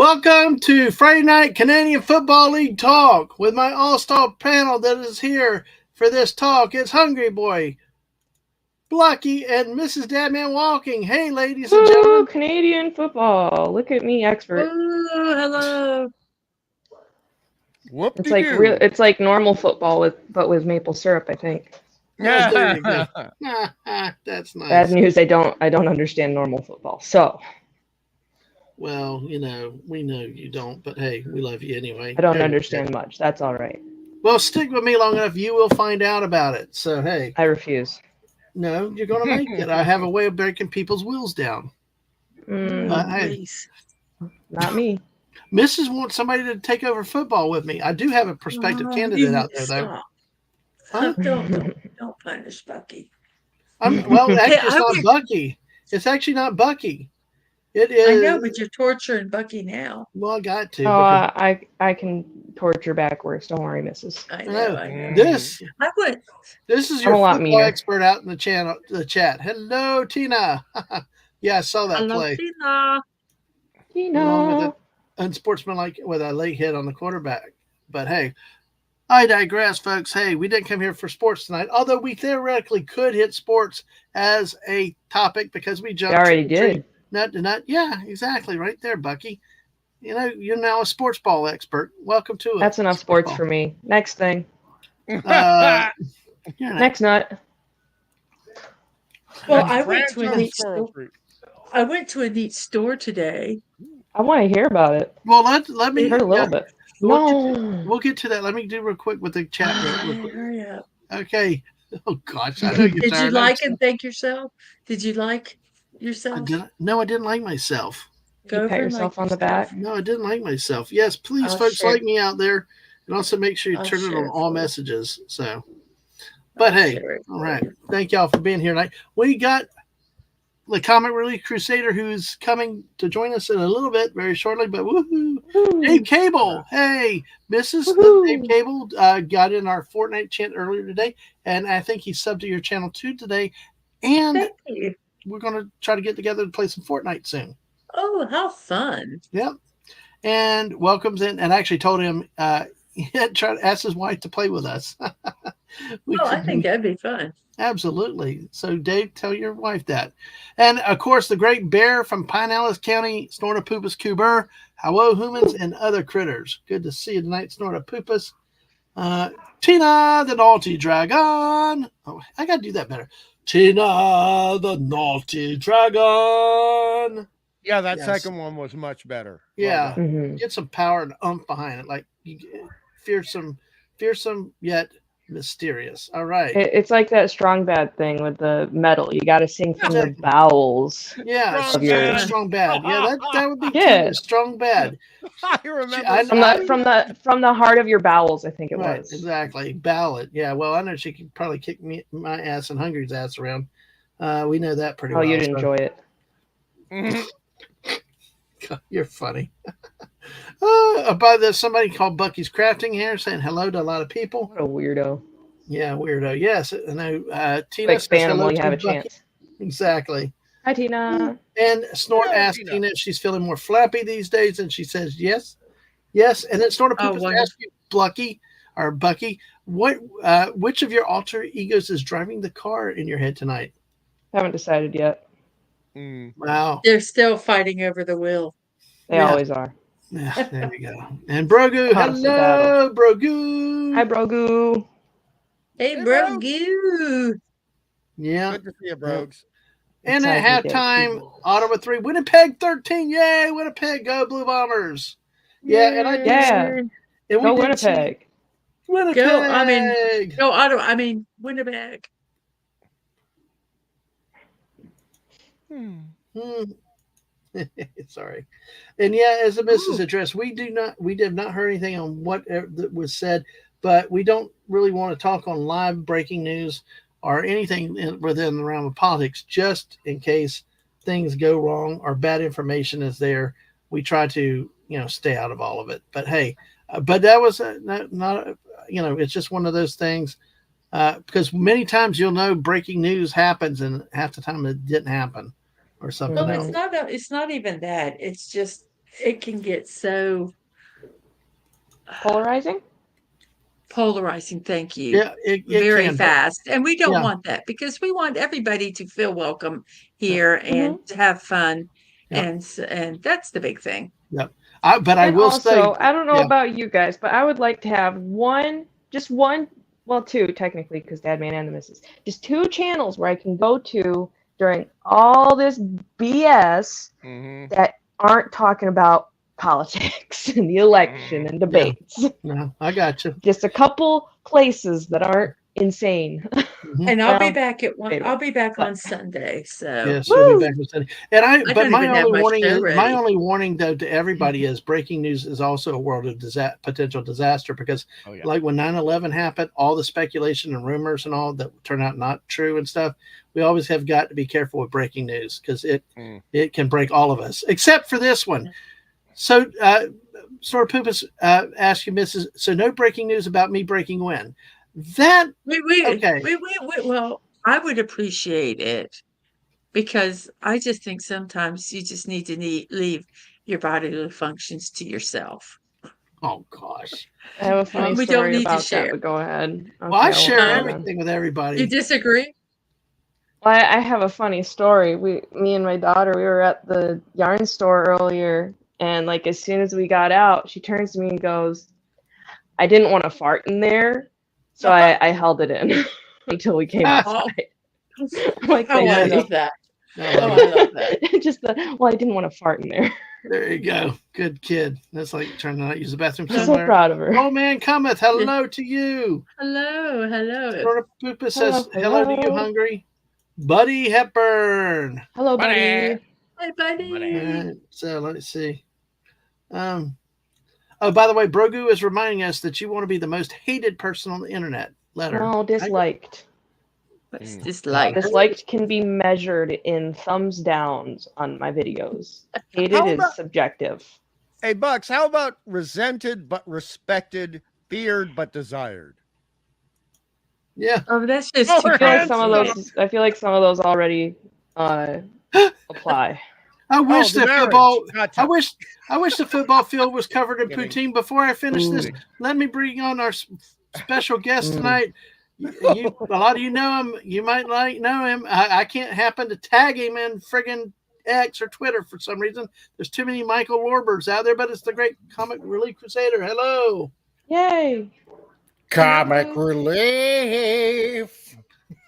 Welcome to Friday Night Canadian Football League Talk with my all-star panel that is here for this talk. It's Hungry Boy, Blocky, and Mrs. Dadman Walking. Hey, ladies and gentlemen. Canadian football. Look at me, expert. Ooh, hello. It's like it's like normal football with maple syrup, I think. Yeah, there you go. That's nice. Bad news, I don't understand normal football. So well, we know you don't, but hey, we love you anyway. I don't understand much. That's all right. Well, stick with me long enough, you will find out about it. So hey. I refuse. No, you're gonna make it. I have a way of breaking people's wheels down. Hey, not me. Mrs. wants somebody to take over football with me. I do have a prospective candidate out there, though. Huh? Don't punish Bucky. Well, actually, it's not Bucky. It's actually not Bucky. It is. I know, but you're torturing Bucky now. Well, I got to. I can torture backwards. Don't worry, Mrs. I know. This is your football expert out in the chat. Hello, Tina. Yeah, I saw that Hello, play. Tina. Unsportsmanlike with a late hit on the quarterback. But hey, I digress, folks. Hey, we didn't come here for sports tonight, although we theoretically could hit sports as a topic because we jumped. We already did. Yeah, exactly. Right there, Bucky. You're now a sports ball expert. Welcome to it. That's enough sports for me. Next thing. Next nut. Well, I went to a neat store today. I want to hear about it. Well, let me hear a little bit. We'll get to that. Let me do real quick with the chat. Real quick. Hurry up. Okay. Oh gosh, I know you're Did tired. you like and thank yourself? Did you like yourself? No, I didn't like myself. You pat yourself on the back. No, I didn't like myself. Yes, please, folks, like me out there, and also make sure you turn it on all messages. So, but hey, all right. Thank y'all for being here tonight. We got the Comic Relief Crusader who's coming to join us in a little bit, very shortly. But woohoo, Dave Cable! Hey, Mrs. Dave Cable got in our Fortnite chant earlier today, and I think he subbed to your channel too today. And we're going to try to get together to play some Fortnite soon. Oh, how fun! Yep. And welcomes in, and I actually told him he had tried to ask his wife to play with us. I think that'd be fun. Absolutely. So, Dave, tell your wife that. And, of course, the great bear from Pinellas County, Snortopoopas Coober. Hello, humans and other critters. Good to see you tonight, Snortopoopas. Tina, the naughty dragon. Oh, I got to do that better. Tina, the naughty dragon. Yeah, that second one was much better. Yeah. Get some power and oomph behind it. Like, you fearsome yet mysterious. All right. It's like that strong bad thing with the metal. You got to sing from the bowels. Yeah, strong bad. Yeah, that would be good. Strong bad. I remember from the heart of your bowels. I think it was exactly ballad. Yeah. Well, I know she could probably kick my ass and Hungry's ass around. We know that pretty well. Oh, you'd enjoy it. God, you're funny. By the somebody called Bucky's Crafting here saying hello to a lot of people. What a weirdo. Yeah, weirdo. Yes. I know. Tina like spam them while you have a chance. Exactly. Hi, Tina. And Snort asked Tina if she's feeling more flappy these days, and she says yes. Yes. And then Snort asked you, Bucky, which of your alter egos is driving the car in your head tonight? Haven't decided yet. Wow. They're still fighting over the wheel. They always are. Yeah, there we go. And Brogu, hello, Brogu. Hi, Brogu. Hey, Brogu. Yeah. Good to see you, Brogues. And at halftime, Ottawa 3, Winnipeg 13. Yay, Winnipeg, go Blue Bombers. Yeah, and I did. And go Winnipeg. Winnipeg. Go Ottawa. Winnipeg. Sorry. And yeah, as a business address, we have not heard anything on what that was said, but we don't really want to talk on live breaking news or anything within the realm of politics, just in case things go wrong or bad information is there. We try to, stay out of all of it. But hey, but that was not it's just one of those things because many times breaking news happens and half the time it didn't happen or something else. It's not even that. It's just it can get so polarizing. Thank you. Yeah, it very can. fast, and we don't want that because we want everybody to feel welcome here and to have fun, and that's the big thing. Yep. But I and will also, say, I don't know about you guys, but I would like to have just one, well, two technically, because Dadman and the Missus, just two channels where I can go to during all this BS that aren't talking about politics and the election and debates. Yeah. No, I got you. Just a couple places that aren't insane. And I'll be back I'll be back on Sunday. So yes, we'll be back on Sunday. And but my only warning though to everybody is breaking news is also a world of potential disaster because like when 9/11 happened, all the speculation and rumors and all that turn out not true and stuff. We always have got to be careful with breaking news because it can break all of us, except for this one. So, Sort of Poopus asked you, Mrs. So no breaking news about me breaking when? That well, I would appreciate it because I just think sometimes you just need to leave your bodily functions to yourself. Oh gosh, I have a funny story about that, but go ahead. Okay, well, I share everything with everybody. You disagree? Well, I have a funny story. Me and my daughter, we were at the yarn store earlier, and like as soon as we got out, she turns to me and goes, "I didn't want to fart in there, so I held it in until we came outside." I'm like, I love that. I love that. Just I didn't want to fart in there. There you go. Good kid. That's like trying to not use the bathroom I'm somewhere. so proud of her. Oh man, cometh. Hello to you. Hello. Sort of Poopus says hello to you, hungry. Buddy Hepburn. Hello, buddy. Hi, buddy. Right, so let's see. Oh, by the way, Brogu is reminding us that you want to be the most hated person on the internet. Letter. No, disliked. Disliked can be measured in thumbs downs on my videos. Hated is subjective. Hey, Bucks, how about resented but respected, feared but desired? Yeah. Oh, that's just I feel like some of those already apply. I wish I wish the football field was covered in poutine. Before I finish this, let me bring on our special guest tonight. A lot of you know him. You might know him. I can't happen to tag him in friggin' X or Twitter for some reason. There's too many Michael Lorbers out there, but it's the great Comic Relief Crusader. Hello. Yay. Comic Relief.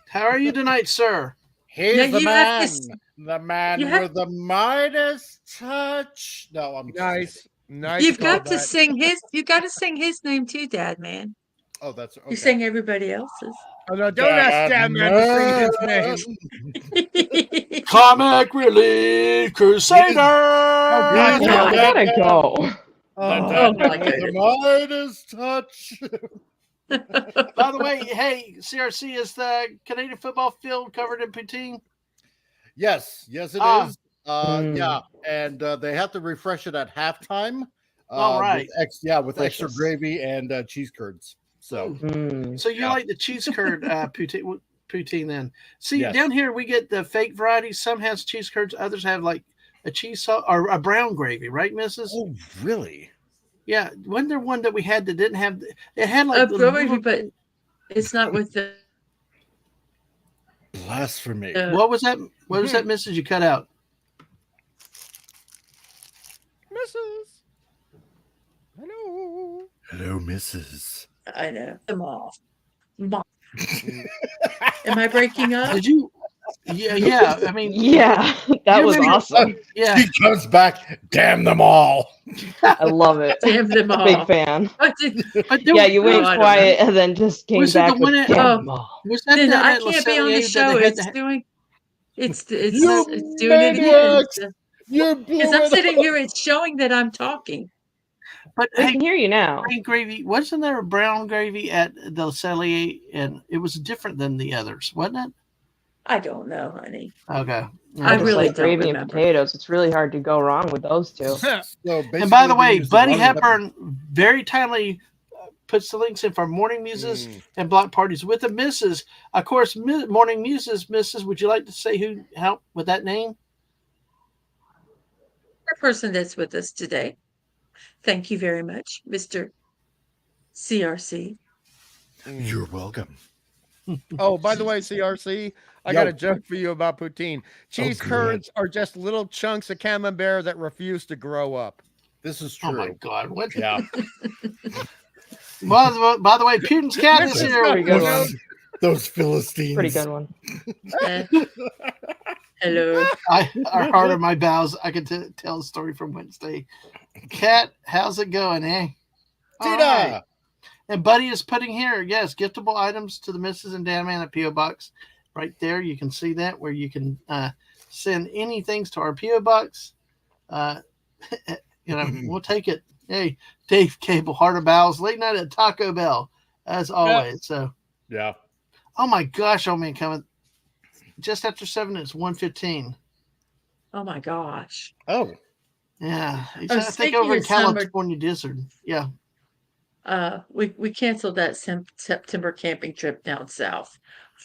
How are you tonight, sir? He's the man. The man with the Midas touch. No, I'm nice. You've got to sing his. You got to sing his name too, Dad Man. Oh, that's okay. You sing everybody else's. Oh, no, don't ask Dad Man to sing his name. Comic Relief Crusader. I gotta go. Oh my goodness. The Midas touch. By the way, hey, CRC, is the Canadian football field covered in poutine? Yes, it is. Yeah, and they have to refresh it at halftime. All right. With extra gravy and cheese curds. So, so you like the cheese curd poutine then? See, down here we get the fake varieties. Some has cheese curds, others have like a cheese sauce or a brown gravy, right, Mrs.? Oh, really? Yeah, wasn't there one that we had that didn't have? It had like but it's not with the blasphemy. What was that? What was that, Mrs.? You cut out, Mrs. Hello, Mrs. I know them all. Am I breaking up? Did you? Yeah. I mean, yeah, that was awesome. Yeah, he comes back. Damn them all! I love it. Damn them all. Big fan. But You went quiet and then just came back. Was that I can't be on the show. It's doing it again. Because I'm sitting here, it's showing that I'm talking. But I can hear you now. Brown gravy, wasn't there a brown gravy at the Cellier, and it was different than the others, wasn't it? I don't know, honey. Okay. I really like gravy and potatoes. It's really hard to go wrong with those two. And by the way, Buddy Hepburn very timely puts the links in for Morning Muses and Block Parties with the Misses. Of course, Morning Muses, Misses, would you like to say who helped with that name? other person that's with us today. Thank you very much, Mr. CRC. You're welcome. Oh, by the way, CRC, I got a joke for you about poutine. Cheese curds are just little chunks of camembert that refuse to grow up. This is true. Oh my God! What? Yeah. By the way, Putin's cat is here. Pretty good one. Those Philistines. Pretty good one. Hello. Our heart of my bowels. I can tell a story from Wednesday. Cat, how's it going, eh? Tina. Right. And Buddy is putting here, yes, giftable items to the Mrs. and Dadman at P.O. Box. Right there, you can see that where you can send any things to our P.O. Box. We'll take it. Hey, Dave Cable, Heart of Bowels, late night at Taco Bell, as always. Yep. So, yeah. Oh my gosh, old man coming. Just after 7, it's 1:15. Oh my gosh. Oh. Yeah. I think over in California desert. Yeah. We canceled that September camping trip down south.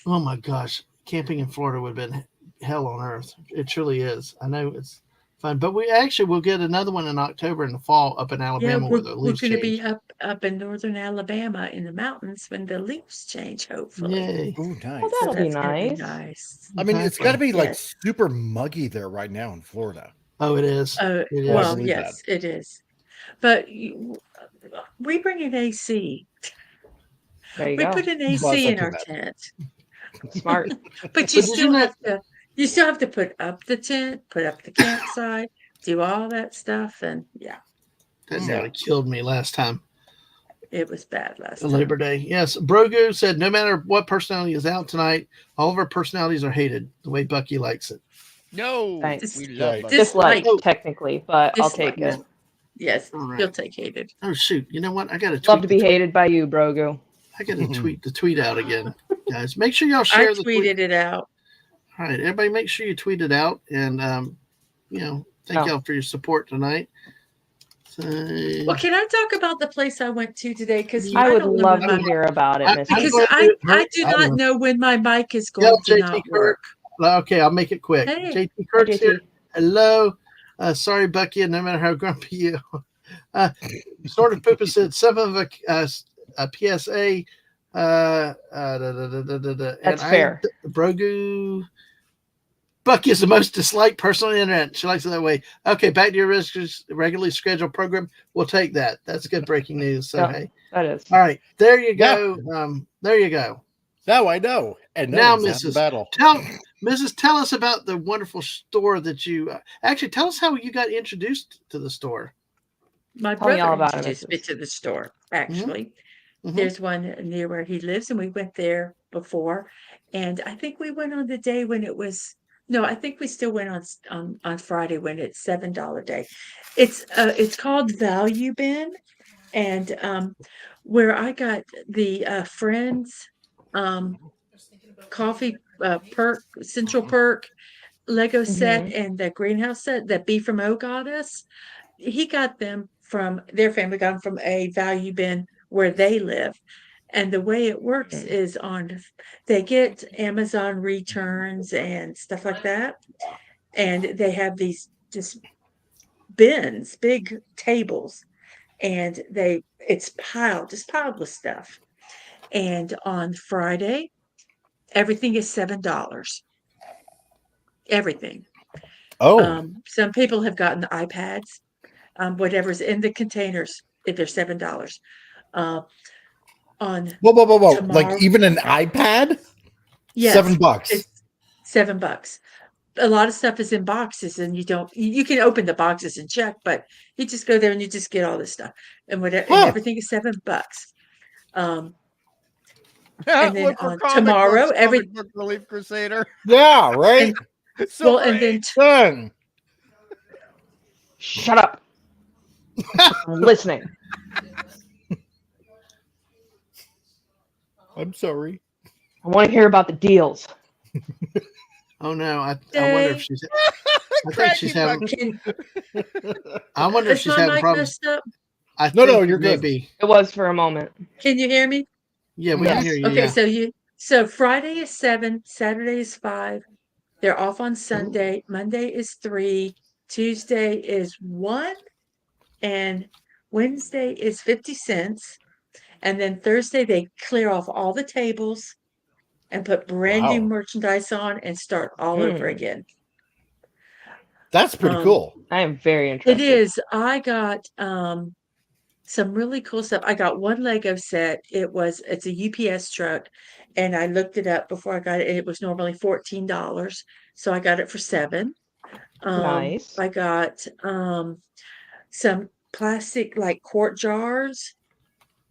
Oh my gosh. Camping in Florida would have been hell on earth. It truly is. I know it's fun, but we'll get another one in October in the fall up in Alabama where the leaves we're going to change. be up in northern Alabama in the mountains when the leaves change, hopefully. Yay. Oh, nice. Well, that'll be nice. I mean, it's got to be like super muggy there right now in Florida. Oh, it is. Well, yes, it is. But we bring an AC. There you go. We put an AC in our tent. Smart. But you still have to put up the tent, put up the campsite, do all that stuff, and yeah. That nearly killed me last time. It was bad last time. Labor Day. Yes. Brogu said no matter what personality is out tonight, all of our personalities are hated the way Bucky likes it. No. Thanks. We love dislike technically, but I'll take it. Yes. You'll take hated. Oh shoot. You know what? I gotta love to be hated by you, Brogu. I gotta tweet the tweet out again. Guys, make sure y'all share the tweet. I tweeted it out. All right, everybody, make sure you tweet it out, and thank y'all for your support tonight. So, well, can I talk about the place I went to today? Because I would love to hear about it, because I do not know when my mic is going to not work. Okay, I'll make it quick. Hey. JT Kurt's here. Hello. Sorry, Bucky, and no matter how grumpy you are. Sort of Poopa said some of a PSA. That's fair. Brogu. Bucky is the most disliked person on the internet. She likes it that way. Okay, back to your regularly scheduled program. We'll take that. That's good breaking news. So, hey. That is. All right, there you go. Yeah. There you go. Now I know. And now, Mrs. Tell us about the wonderful store that you actually tell us how you got introduced to the store. My brother introduced me to the store, actually. Mm-hmm. There's one near where he lives, and we went there before. And I think we went on the day when it was, no, I think we still went on Friday when it's $7 day. It's called Value Bin. And where I got the Friends coffee perk, Central Perk Lego set and the greenhouse set that B from O got us, he got them from their family, got them from a Value Bin where they live. And the way it works is they get Amazon returns and stuff like that. And they have these just bins, big tables, and it's piled with stuff. And on Friday, everything is $7. Everything. Oh. Some people have gotten the iPads, whatever's in the containers, if they're $7. On whoa! Tomorrow, like even an iPad? Yes, $7. It's $7. A lot of stuff is in boxes, and you can open the boxes and check, but you just go there and you just get all this stuff, and and everything is $7. And then on tomorrow, every Relief Crusader. Yeah, right. And then shut up. I'm listening. I'm sorry. I want to hear about the deals. Oh no! I wonder if she's. I think she's having. I wonder if she's having problems. No, you're good. Maybe. It was for a moment. Can you hear me? Yeah, we can hear you. Okay, so Friday is 7, Saturday is 5. They're off on Sunday. Monday is 3. Tuesday is 1, and Wednesday is 50 cents. And then Thursday, they clear off all the tables and put brand new merchandise on and start all over again. That's pretty cool. I am very interested. It is. I got some really cool stuff. I got one Lego set. It's a UPS truck, and I looked it up before I got it. It was normally $14, so I got it for $7. Nice. I got some plastic like quart jars.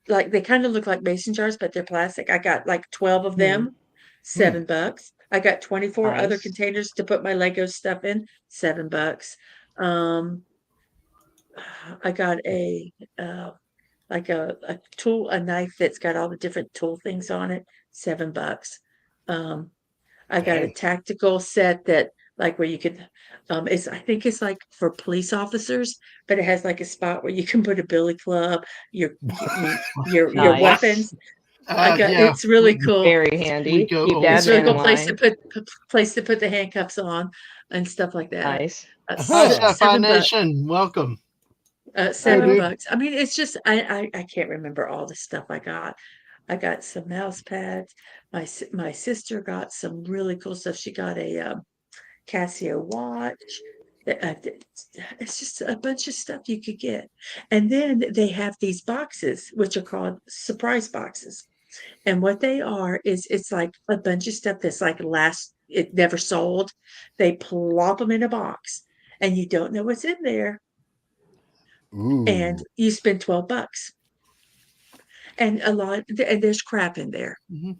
Like they kind of look like mason jars, but they're plastic. I got like 12 of them, $7. I got 24 other containers to put my Lego stuff in, $7. I got a tool, a knife that's got all the different tool things on it, $7. I got a tactical set that like where you could I think it's like for police officers, but it has like a spot where you can put a billy club, your weapons. It's really cool. Very handy. Keep it's a really cool line. place to put the handcuffs on and stuff like that. Nice. Sapphire Nation, welcome. $7. I mean, it's just I can't remember all the stuff I got. I got some mouse pads. My sister got some really cool stuff. She got a Casio watch. It's just a bunch of stuff you could get. And then they have these boxes, which are called surprise boxes. And what they are is it's like a bunch of stuff that's like it never sold. They plop them in a box and you don't know what's in there. Ooh. And you spend $12. And and there's crap in there. Mm-hmm.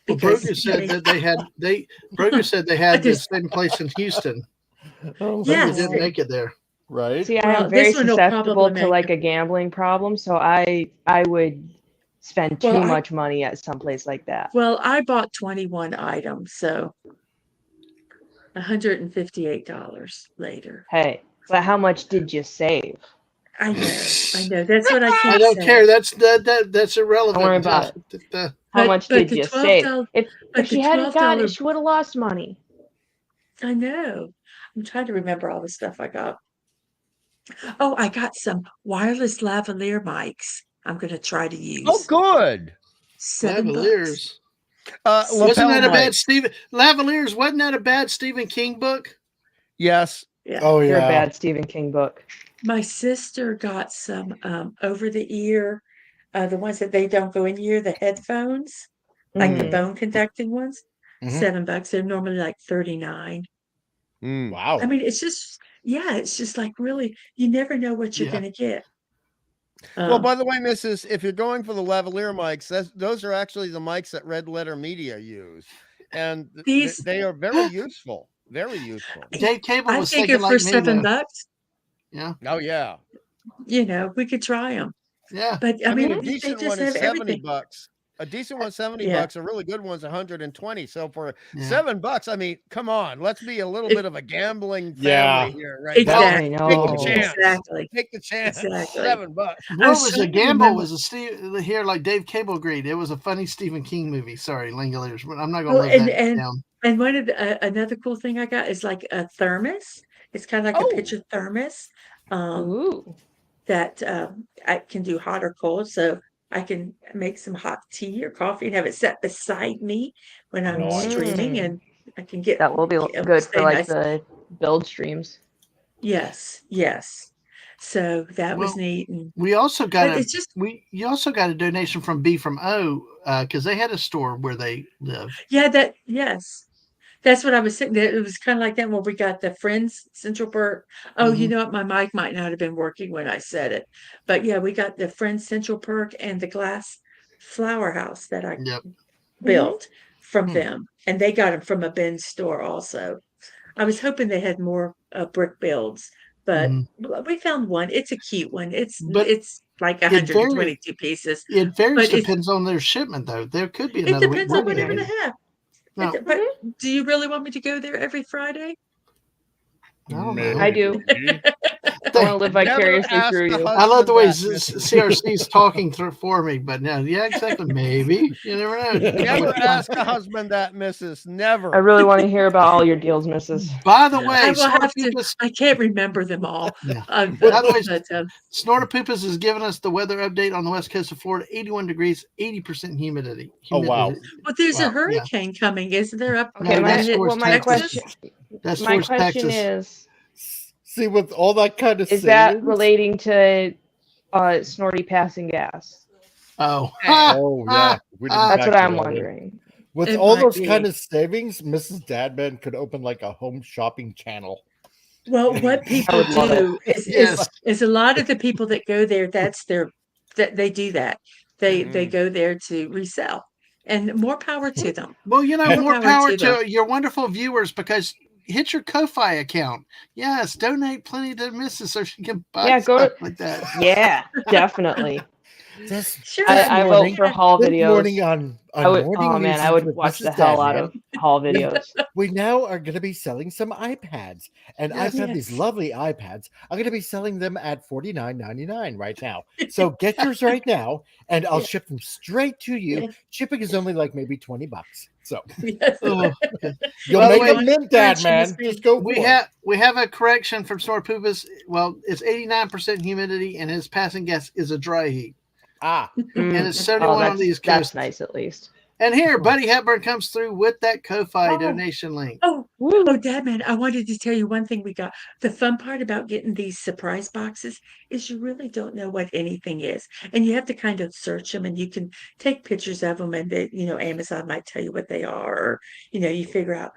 Well, Broker said that they had the same place in Houston. Yes, they didn't make it there. Right. See, I am very susceptible to like a gambling problem, so I would spend too much money at someplace like that. Well, I bought 21 items, so $158 later. Hey, but how much did you save? I know. That's what I can't. I don't say. care. That's irrelevant. Don't worry about it. How much did you save? If she hadn't got it, she would have lost money. I know. I'm trying to remember all the stuff I got. Oh, I got some wireless lavalier mics. I'm going to try to use. Oh, good. Lavaliers. Wasn't that a bad Lavaliers? Wasn't that a bad Stephen King book? Yes. Yeah. Oh, yeah. They're a bad Stephen King book. My sister got some over the ear, the ones that they don't go in your ear, the headphones, like the bone conducting ones, $7. They're normally like $39. Wow. I mean, it's just like really, you never know what you're going to get. Well, by the way, Mrs., if you're going for the lavalier mics, those are actually the mics that Red Letter Media use. And they are very useful. Very useful. Dave Cable was thinking for $7. Yeah. Oh, yeah. We could try them. Yeah. But I mean, a decent they just one is have everything. $70. A decent one, $70. A really good one's $120. So for $7, I mean, come on, let's be a little bit of a gambling family here, right? Exactly. Take the chance. Exactly. Take the chance. Exactly. $7. What was a gamble? Was here like Dave Cable agreed? It was a funny Stephen King movie. Sorry, Langoliers, but I'm not going to live that down. And one of another cool thing I got is like a thermos. It's kind of like a pitcher thermos. That I can do hot or cold, so I can make some hot tea or coffee and have it set beside me when I'm streaming, and I can get that will be good for like the build streams. Yes. So that was neat. And we also got you also got a donation from B from O because they had a store where they live. Yeah, that's what I was saying. It was kind of like that when we got the Friends Central Perk. Oh, you know what? My mic might not have been working when I said it. But yeah, we got the Friends Central Perk and the glass flower house that I built from them. And they got them from a Ben's store also. I was hoping they had more brick builds, but we found one. It's a cute one. It's like 122 pieces. It varies. Depends on their shipment, though. There could be another. It depends on whatever they have. No. But do you really want me to go there every Friday? No, I do. want to live vicariously through you. I love the way CRC's talking for me, but no, yeah, exactly. Maybe you never know. Never ask a husband that, Mrs. Never. I really want to hear about all your deals, Mrs. By the way, I will have to. I can't remember them all. Yeah. By the way, Snortopoopas is giving us the weather update on the west coast of Florida: 81 degrees, 80% humidity. Oh wow! Well, there's a hurricane coming, isn't there? Up okay, my question. That's my question Texas. is: see, with all that kind of is that relating to Snorty passing gas? Oh, yeah. That's what I'm wondering. With all those kind of savings, Mrs. Dadman could open like a home shopping channel. Well, what people do is a lot of the people that go there, that they do that. They go there to resell, and more power to them. Well, more power to your wonderful viewers, because hit your Ko-Fi account. Yes, donate plenty to Mrs. so she can buy stuff like that. Yeah, definitely. Sure. I vote for haul videos. Morning on I would watch the hell out of haul videos. We now are going to be selling some iPads, and I've got these lovely iPads. I'm going to be selling them at $49.99 right now. So get yours right now, and I'll ship them straight to you. Shipping is only like maybe $20. So you'll make a mint, Dad, man. Just go. We have a correction from Snortopoopas. Well, it's 89% humidity, and his passing gas is a dry heat. And it's 71 on these coasts. That's nice, at least. And here, Buddy Hepburn comes through with that Ko-Fi donation link. Dadman, I wanted to tell you one thing we got. The fun part about getting these surprise boxes is you really don't know what anything is. And you have to kind of search them, and you can take pictures of them, and they, Amazon might tell you what they are, or, you figure out.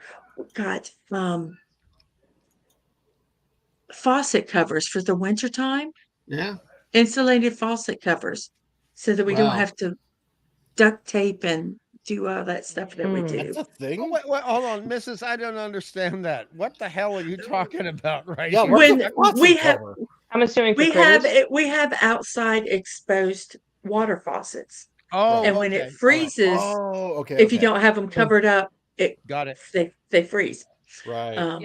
Got faucet covers for the wintertime. Yeah. Insulated faucet covers, so that we don't have to duct tape and do all that stuff that we do. That's a thing. Wait, hold on, Mrs. I don't understand that. What the hell are you talking about right now? When we have, I'm assuming we have outside exposed water faucets. And when it freezes, if you don't have them covered up, they freeze. Right.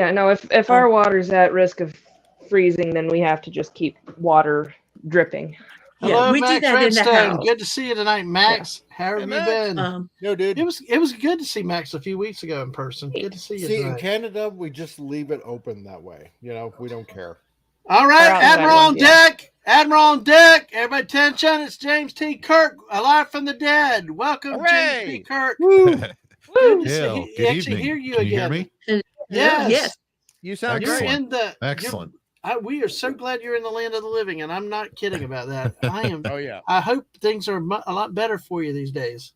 If our water's at risk of freezing, then we have to just keep water dripping. Hello, we Max do that Redstone. in the house. Good to see you tonight, Max. How have you been? No, dude. It was good to see Max a few weeks ago in person. Good to see you. See, in Canada, we just leave it open that way. We don't care. All right, Admiral on deck. Admiral on deck. Everybody, attention! It's James T. Kirk, alive from the dead. Welcome, James T. Kirk. Woo! Good evening. Hear you Can again. you hear me? Yes. You sound excellent. great. Excellent. We are so glad you're in the land of the living, and I'm not kidding about that. I am. Oh yeah. I hope things are a lot better for you these days.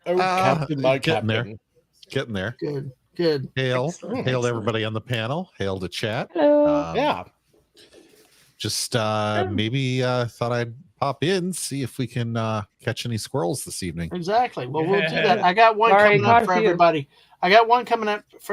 Oh, Captain, my getting Captain. Getting there. Good. Hail to everybody on the panel. Hail to chat. Hello. Just maybe thought I'd pop in, see if we can catch any squirrels this evening. Exactly. Well, we'll do that. I got one coming up for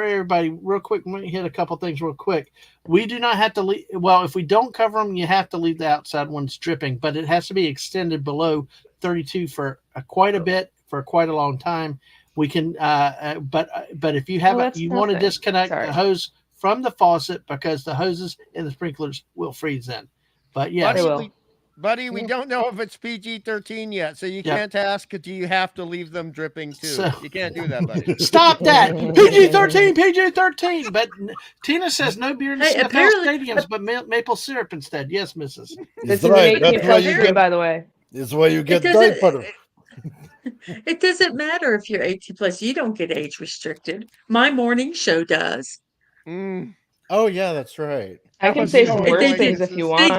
everybody. Real quick. Let me hit a couple things real quick. We do not have to leave. Well, if we don't cover them, you have to leave the outside ones dripping, but it has to be extended below 32 for quite a bit, for quite a long time. We can, but if you have you want to disconnect the hose from the faucet, because the hoses and the sprinklers will freeze then. But yeah, Buddy, we don't know if it's PG-13 yet, so you can't ask. Do you have to leave them dripping too? So, you can't do that, buddy. Stop that! PG-13. But Tina says no beer in the stadiums, but maple syrup instead. Yes, Mrs. This is right. That's why you get, by the way. This is why you get diaper. It doesn't matter if you're 18 plus. You don't get age restricted. My morning show does. Oh yeah, that's right. I can say some worse things if you want.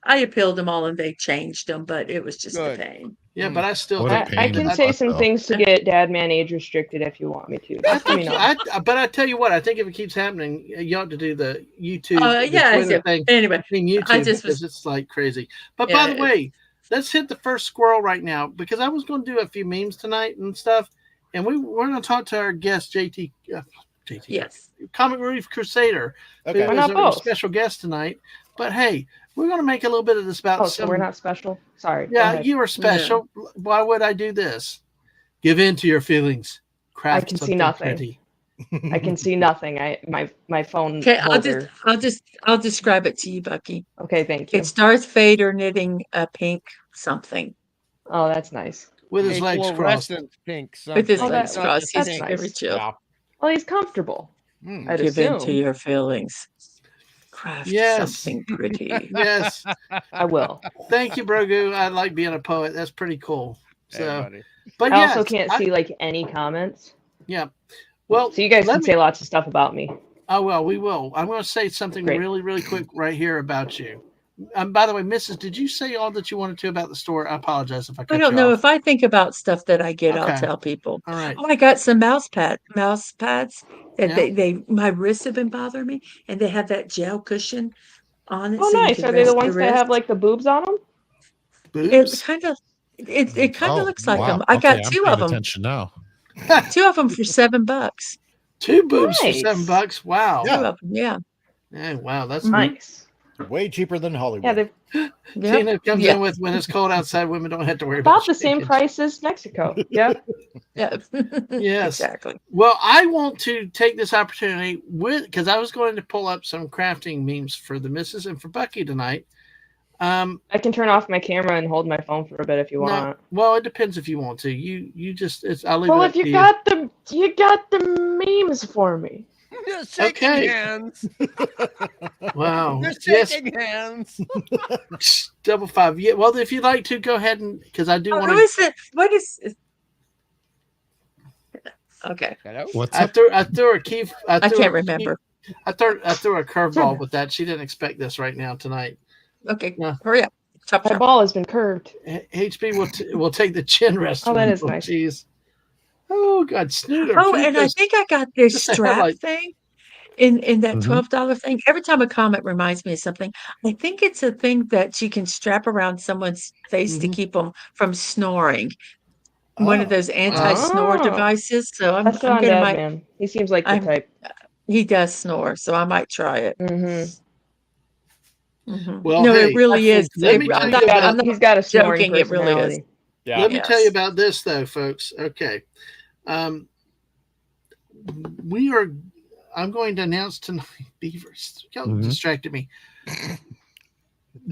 I appealed them all, and they changed them, but it was just a pain. Yeah, but I still I can say some things to get Dadman age restricted if you want me to. But I tell you what, I think if it keeps happening, you ought to do the YouTube thing. Anyway, because it's like crazy. But by the way, let's hit the first squirrel right now, because I was going to do a few memes tonight and stuff, and we're going to talk to our guest JT. Yes, Comic Relief Crusader, who is our special guest tonight. But hey, we're going to make a little bit of this about. So we're not special. Sorry. Yeah, you are special. Yeah. Why would I do this? Give in to your feelings. Craft I can see nothing. Pretty. I can see nothing. My phone. Okay, holder. I'll describe it to you, Bucky. Okay, thank you. It's Darth Vader knitting a pink something. Oh, that's nice. With his legs crossed. Pink something. With his legs That's crossed. He's nice. very chill. Yeah. Well, he's comfortable. I'd Give in to assume. your feelings. Craft something pretty. Yes. I will. Thank you, Brogu. I like being a poet. That's pretty cool. So, Hey, but I also can't see like any comments. Yeah. Well, so you guys can say lots of stuff about me. Oh, well, we will. I'm going to say something really, really quick right here about you. By the way, Mrs., did you say all that you wanted to about the store? I apologize if I cut you off. I don't know. If I think about stuff that I get, I'll tell people. All right. Oh, I got some mouse pads that my wrists have been bothering me, and they have that gel cushion on it. Oh, nice. Are they the ones that have like the boobs on them? Boobs? It kind of looks like them. Wow. I got two of them. Attention now. Two of them for $7. 2 boobs for $7. Wow. Two of them, yeah. Yeah, wow, that's nice. Way cheaper than Hollywood. Yeah, Tina comes in with when it's cold outside, women don't have to worry about the same price as Mexico. Yeah. Yeah. Yes. Exactly. Well, I want to take this opportunity because I was going to pull up some crafting memes for the missus and for Bucky tonight. I can turn off my camera and hold my phone for a bit if you want. Well, it depends if you want to. You just I'll leave it up if you to got you got the memes for me. You're shaking hands. Wow. You're shaking hands. Double 5. Yeah. Well, if you'd like to, go ahead and because I do want to. Who is it? What is? Okay. Hello? What's I threw a key. I can't remember. I threw a curveball with that. She didn't expect this right now tonight. Okay. Hurry up. My ball has been curved. HB will take the chin rest. Oh, that is nice. Jeez. Oh God, Snooter. Oh, and I think I got this strap thing in that $12 thing. Every time a comment reminds me of something, I think it's a thing that you can strap around someone's face to keep them from snoring. One of those anti-snore devices. So I'm getting Dadman. He seems like the type. He does snore, so I might try it. Well, no, it really is. He's got a snoring personality. It really is. Yeah. Let me tell you about this, though, folks. Okay. I'm going to announce tonight. Beavers. Y'all distracted me.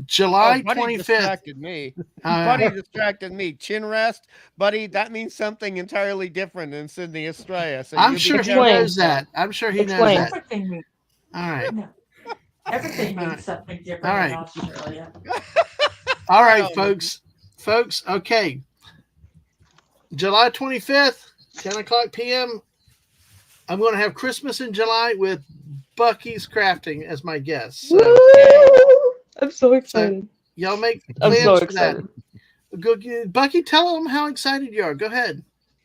July 25th. Distracted me. Buddy distracted me. Chin rest, buddy. That means something entirely different in Sydney, Australia. So I'm sure he knows that. I'm sure he knows that. Everything all right. Everything means something different in Australia. All right, folks. Okay. July 25th, 10 o'clock p.m. I'm going to have Christmas in July with Bucky's Crafting as my guest. So, I'm so excited. So y'all make plans for that. Go, Bucky, tell them how excited you are. Go ahead.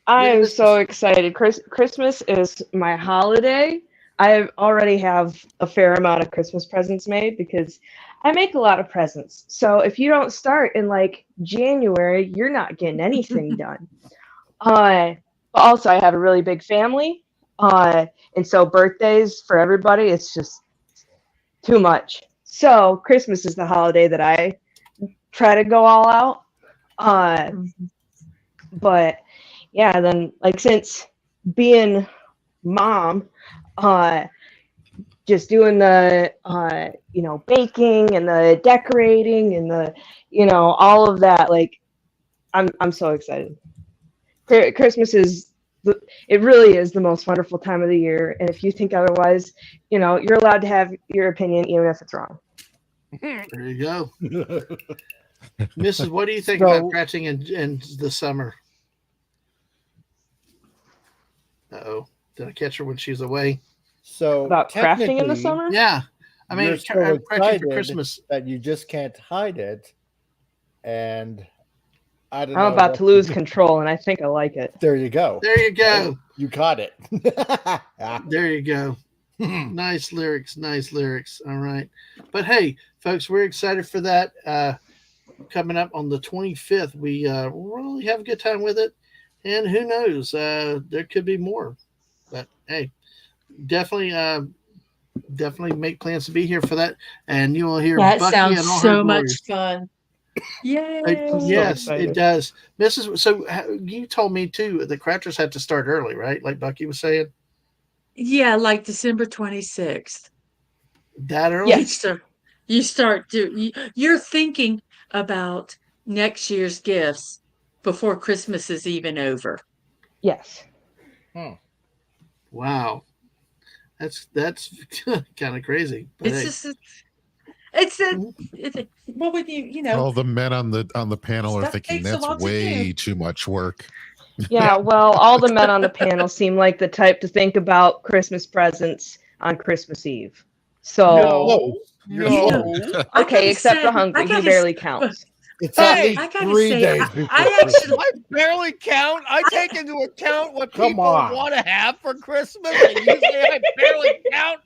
I am so excited. Christmas is my holiday. I already have a fair amount of Christmas presents made because I make a lot of presents. So if you don't start in like January, you're not getting anything done. But also I have a really big family. And so birthdays for everybody, it's just too much. So Christmas is the holiday that I try to go all out. But yeah, then like since being mom, just doing the baking and the decorating and the all of that, like I'm so excited. Christmas it really is the most wonderful time of the year, and if you think otherwise, you're allowed to have your opinion even if it's wrong. There you go. Mrs., what do you think about crafting in the summer? Uh-oh. Did I catch her when she's away? So about crafting in the summer? Yeah. I mean, crafting for Christmas. That you just can't hide it. And I'm about to lose control, and I think I like it. There you go. There you go. You caught it. There you go. Nice lyrics. All right. But hey, folks, we're excited for that. Coming up on the 25th. We really have a good time with it. And who knows? There could be more. But hey, definitely make plans to be here for that. And you will hear that Bucky sounds and all so her much glories. fun. Yay. Yes, it does. So you told me too the crafters had to start early, right? Like Bucky was saying. Yeah, like December 26th. That early? Yes. You're thinking about next year's gifts before Christmas is even over. Yes. Wow. That's kind of crazy. But It's hey. just what would you know? All the men on the panel are Stuff thinking takes a that's lot to way do. too much work. Yeah, well, all the men on the panel seem like the type to think about Christmas presents on Christmas Eve. So No. okay, except for Hungry, he barely counts. It's at least I gotta 3 say, days before I actually, I barely count. I take into account what Come people on. want to have for Christmas, and you say I barely count.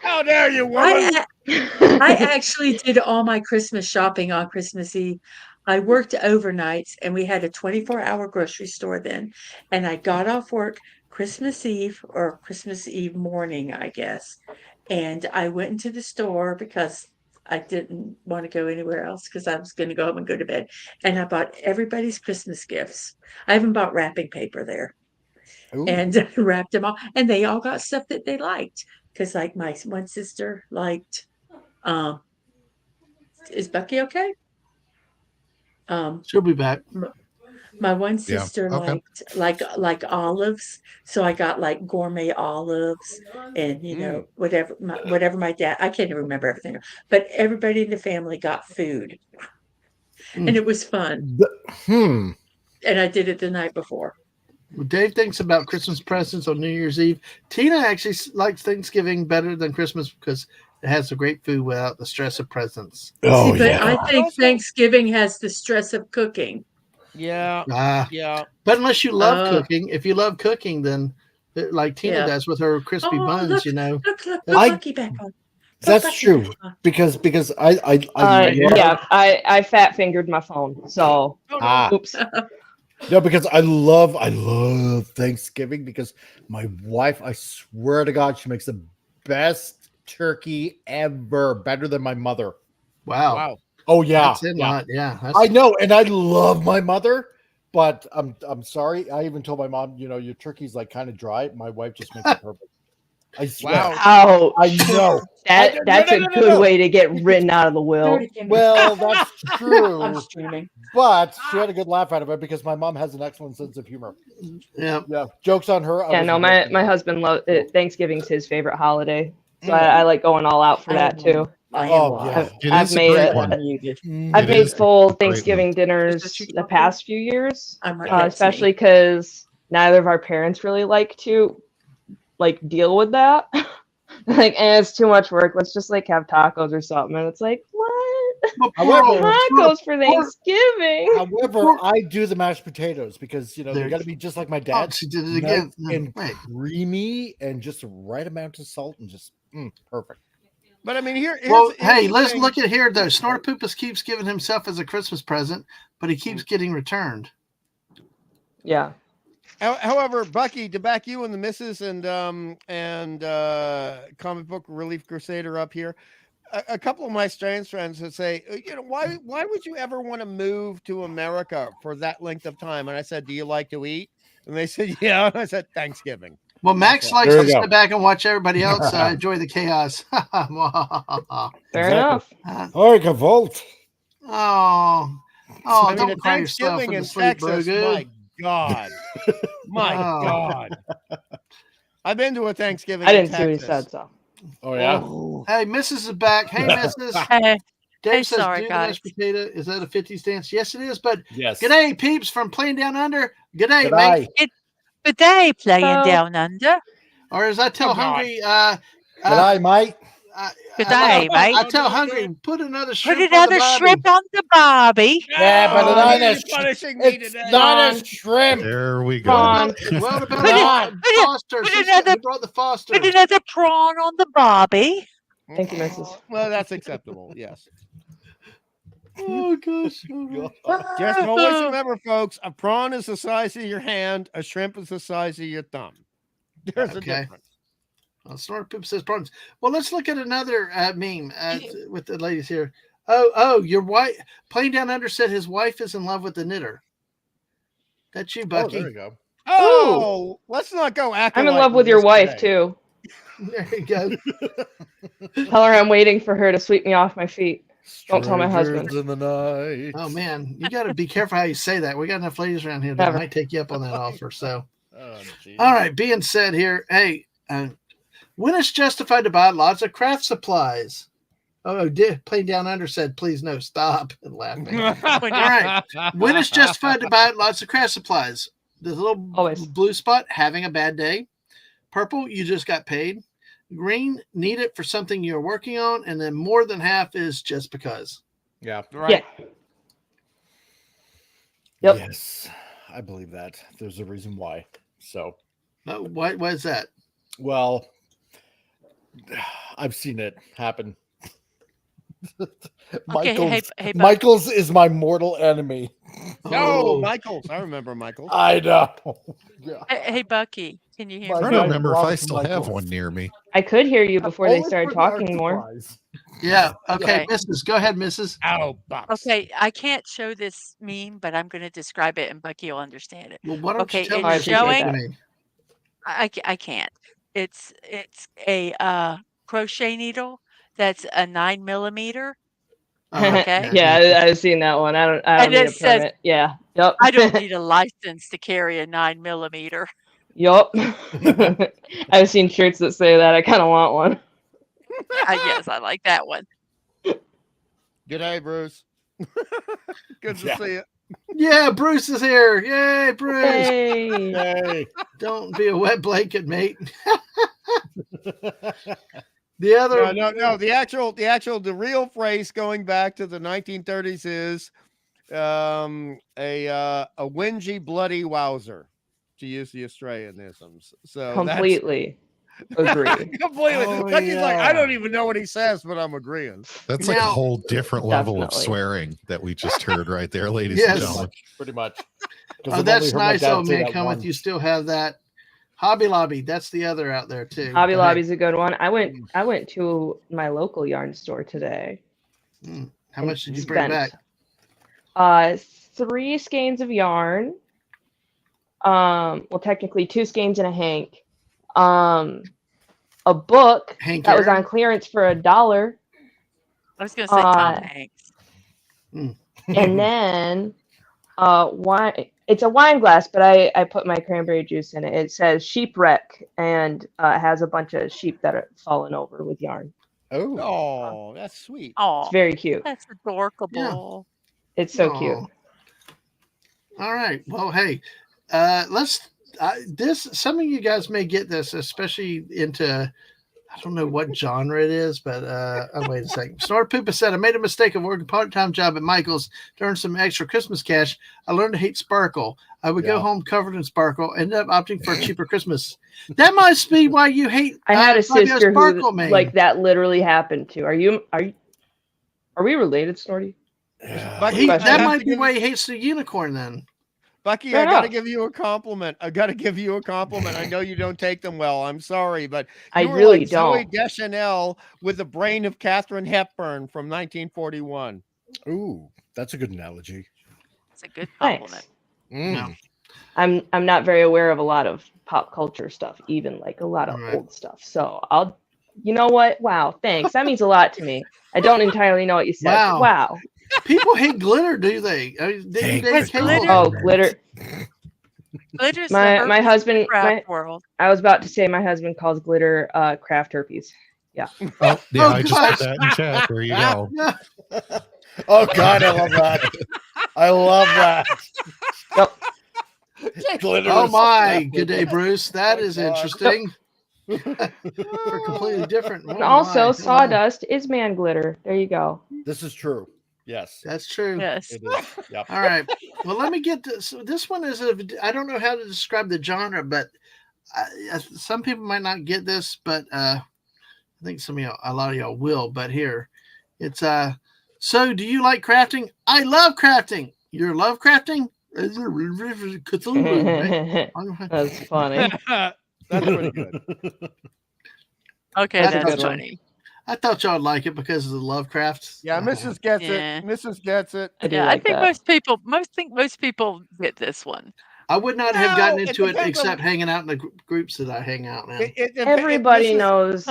How dare you, woman? I actually did all my Christmas shopping on Christmas Eve. I worked overnights and we had a 24-hour grocery store then. And I got off work Christmas Eve or Christmas Eve morning, I guess. And I went into the store because I didn't want to go anywhere else because I was going to go home and go to bed. And I bought everybody's Christmas gifts. I even bought wrapping paper there. Ooh. And wrapped them all. And they all got stuff that they liked. Because like my one sister liked is Bucky okay? She'll be back. My one sister liked olives, so I got like gourmet olives and whatever my dad, I can't even remember everything, but everybody in the family got food. And it was fun. And I did it the night before. Well, Dave thinks about Christmas presents on New Year's Eve. Tina actually likes Thanksgiving better than Christmas because it has the great food without the stress of presents. Oh, but yeah. I think Thanksgiving has the stress of cooking. Yeah. Yeah. But unless you love cooking, if you love cooking, then like Tina does with her crispy buns, look, you know. Look Bucky back on. That's true because I fat fingered my phone. So oops. No, because I love Thanksgiving because my wife, I swear to God, she makes the best turkey ever, better than my mother. Wow. Oh yeah. That's a lot. Yeah. I know, and I love my mother, but I'm sorry. I even told my mom, your turkey's like kind of dry. My wife just makes it perfect. I swear. Wow. I know. That's a good way to get written out of the will. Well, that's true. I'm streaming. But she had a good laugh out of it because my mom has an excellent sense of humor. Yeah. Jokes on her. Yeah, no, my husband loves it. Thanksgiving's his favorite holiday. So I like going all out for that too. I've made full Thanksgiving dinners the past few years, especially because neither of our parents really like to deal with that. And it's too much work. Let's just have tacos or something. And it's like, what? Tacos for Thanksgiving. However, I do the mashed potatoes because they got to be just like my dad. She did it again. And creamy and just the right amount of salt and just perfect. But I mean, here's let's look at here though. Snorpoopus keeps giving himself as a Christmas present, but he keeps getting returned. Yeah. However, Bucky, to back you and the missus and comic book relief crusader up here, a couple of my strange friends would say, why would you ever want to move to America for that length of time? And I said, do you like to eat? And they said, yeah. And I said, Thanksgiving. Well, Max likes to sit back and watch everybody else enjoy the chaos. Fair enough. Volt. Don't cry yourself Thanksgiving in in sleep, Texas, bro. God. My God. I've been to a Thanksgiving. I didn't see what he said, so. Oh, yeah. Hey, Mrs. is back. Hey, Mrs. Dave says, do the mashed potato. Is that a 50s dance? Yes, it is. But g'day, peeps from Playing Down Under. G'day, mate. Good day, Playing Down Under. Or as I tell Hungry, g'day, mate. Good day, mate. I tell Hungry, put another shrimp on the barbie. Yeah, but it's not a shrimp. There we go. Well, about Foster. Put another prawn on the barbie. Thank you, Mrs. Well, that's acceptable. Yes. Oh gosh. Just always remember, folks, a prawn is the size of your hand, a shrimp is the size of your thumb. There's a difference. Well, Snorpoop says prawns. Well, let's look at another meme with the ladies here. Oh, your wife. Playing Down Under said his wife is in love with the knitter. That's you, Bucky. Oh, there you go. Oh, let's not go acting. I'm in like love with your wife too. There you go. Tell her I'm waiting for her to sweep me off my feet. Don't tell my husband. In the night. Oh man, you got to be careful how you say that. We got enough ladies around here that might take you up on that offer. So, all right. Being said here, hey, when it's justified to buy lots of craft supplies. Oh, Plain Down Under said, "Please no, stop," and laughing. All right. When it's justified to buy lots of craft supplies. The little blue spot, having a bad day. Purple, you just got paid. Green, need it for something you're working on. And then more than half is just because. Yeah. Right. Yeah. Yep. Yes, I believe that. There's a reason why. So. Why is that? Well, I've seen it happen. Michael's is my mortal enemy. No, Michael's. I remember Michael's. I know. Yeah. Hey, Bucky, can you hear me? I don't remember if I still have one near me. I could hear you before they started talking more. Yeah. Okay, Mrs. Go ahead, Mrs. Oh, Bucks. Okay, I can't show this meme, but I'm going to describe it, and Bucky will understand it. Well, why don't you tell me? It's showing. I can't. It's a crochet needle that's a 9mm. Okay. Yeah, I've seen that one. I don't need a permit. Yeah. Yep. I don't need a license to carry a 9mm. Yup. I've seen shirts that say that. I kind of want one. Yes, I like that one. Good day, Bruce. Good to see you. Yeah, Bruce is here. Yay, Bruce. Hey. Yay. Don't be a wet blanket, mate. The other no. The real phrase going back to the 1930s is a whingy, bloody wowzer, to use the Australianisms. So completely agree. Completely. Lucky's like, I don't even know what he says, but I'm agreeing. That's like a whole different level of swearing that we just heard right there, ladies and gentlemen. Pretty much. Oh, that's nice, old man. Come with you. Still have that. Hobby Lobby, that's the other out there too. Hobby Lobby's a good one. I went to my local yarn store today. How much did you bring back? 3 skeins of yarn. Well, technically 2 skeins and a hank. A book that was on clearance for $1. I was going to say Tom Hanks. And then wine. It's a wine glass, but I put my cranberry juice in it. It says sheepwreck, and it has a bunch of sheep that are fallen over with yarn. Oh, that's sweet. Oh, it's very cute. That's adorable. Yeah. It's so cute. All right. Well, hey, let's. Some of you guys may get this, especially into. I don't know what genre it is, but wait a second. Snort Poopa said, I made a mistake of working a part-time job at Michael's to earn some extra Christmas cash. I learned to hate sparkle. I would go home covered in sparkle, ended up opting for a cheaper Christmas. That must be why you hate. I had a sister who like that literally happened to. Are we related, Snorty? That might be why he hates the unicorn then. Bucky, I got to give you a compliment. I know you don't take them well. I'm sorry, but I really like don't. Zooey Deschanel with the brain of Katharine Hepburn from 1941. Ooh, that's a good analogy. It's a good compliment. No. I'm not very aware of a lot of pop culture stuff, even like a lot of old stuff. So you know what? Wow, thanks. That means a lot to me. I don't entirely know what you said. Wow. People hate glitter, do they? I mean, glitter. Glitter's my husband. World. I was about to say my husband calls glitter craft herpes. Yeah. Oh, yeah. I just put that in chat. There you go. Oh God, I love that. I love that. Glitter. Oh my, good day, Bruce. That is interesting. For completely different. And also, sawdust is man glitter. There you go. This is true. Yes, that's true. Yes. It is. Yep. All right. Well, let me get this. This one is I don't know how to describe the genre, but some people might not get this, but I think a lot of y'all will. But here, it's so do you like crafting? I love crafting. You love crafting? Cthulhu, right? That's funny. That's pretty good. Okay, that's funny. I thought y'all would like it because of the Lovecraft. Yeah, Mrs. gets it. Mrs. gets it. I think most people get this one. I would not have gotten into it depends except on- hanging out in the groups that I hang out in. Everybody knows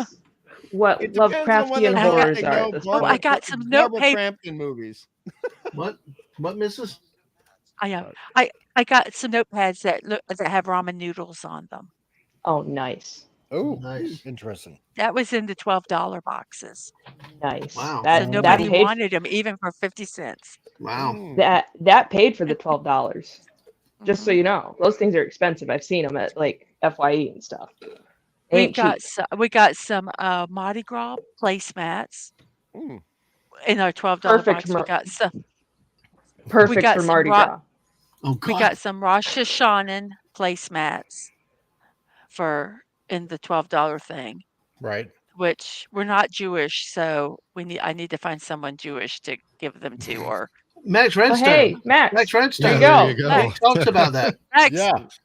what It depends on Lovecraftian whether or not horrors they are know at this Oh, I point. got some note Barbara paper. Crampton movies. What, Mrs.? I got some notepads that have ramen noodles on them. Oh, nice. Oh, Nice. interesting. That was in the $12 boxes. Nice. Wow. So That nobody paid wanted them even for 50 cents. Wow. that paid for the $12. Just so Mhm. you know, those things are expensive. I've seen them at like FYE and stuff. We Ain't cheap. got some Mardi Gras placemats Mm. in our $12 Perfect box. We got some. Perfect got for some Mardi Gras. Oh We God. got some Rosh Hashanah placemats in the $12 thing, Right. which we're not Jewish, so I need to find someone Jewish to give them to, or Max Oh, Redstone. hey, Max. Max There Redstone. you There go. you go. He talks about that. Max, Yeah. Max,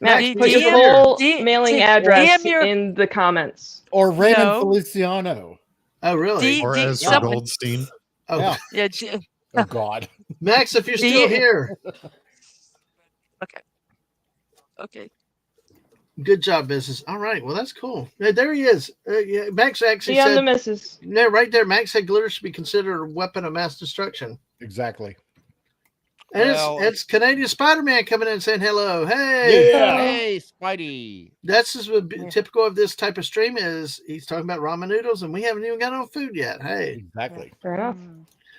Max, put your DM full D- mailing D- address DM your- in the comments. Or Raymond No. Feliciano. Oh really? Or Ezra someone, Goldstein. Oh, Yeah. yeah, Oh God. Max, if you're still here, okay. good job, business. All right. Well, that's cool. Yeah, there he is. Yeah, Max actually See on the said, missus. no, right there. Max said glitter should be considered a weapon of mass destruction. Exactly. And Well- it's Canadian Spider-Man coming in and saying hello. Hey, Yeah. Hey, Spidey. that's just what typical of this type of stream is. He's talking about ramen noodles, and we haven't even got no food yet. Hey, Exactly. Fair enough.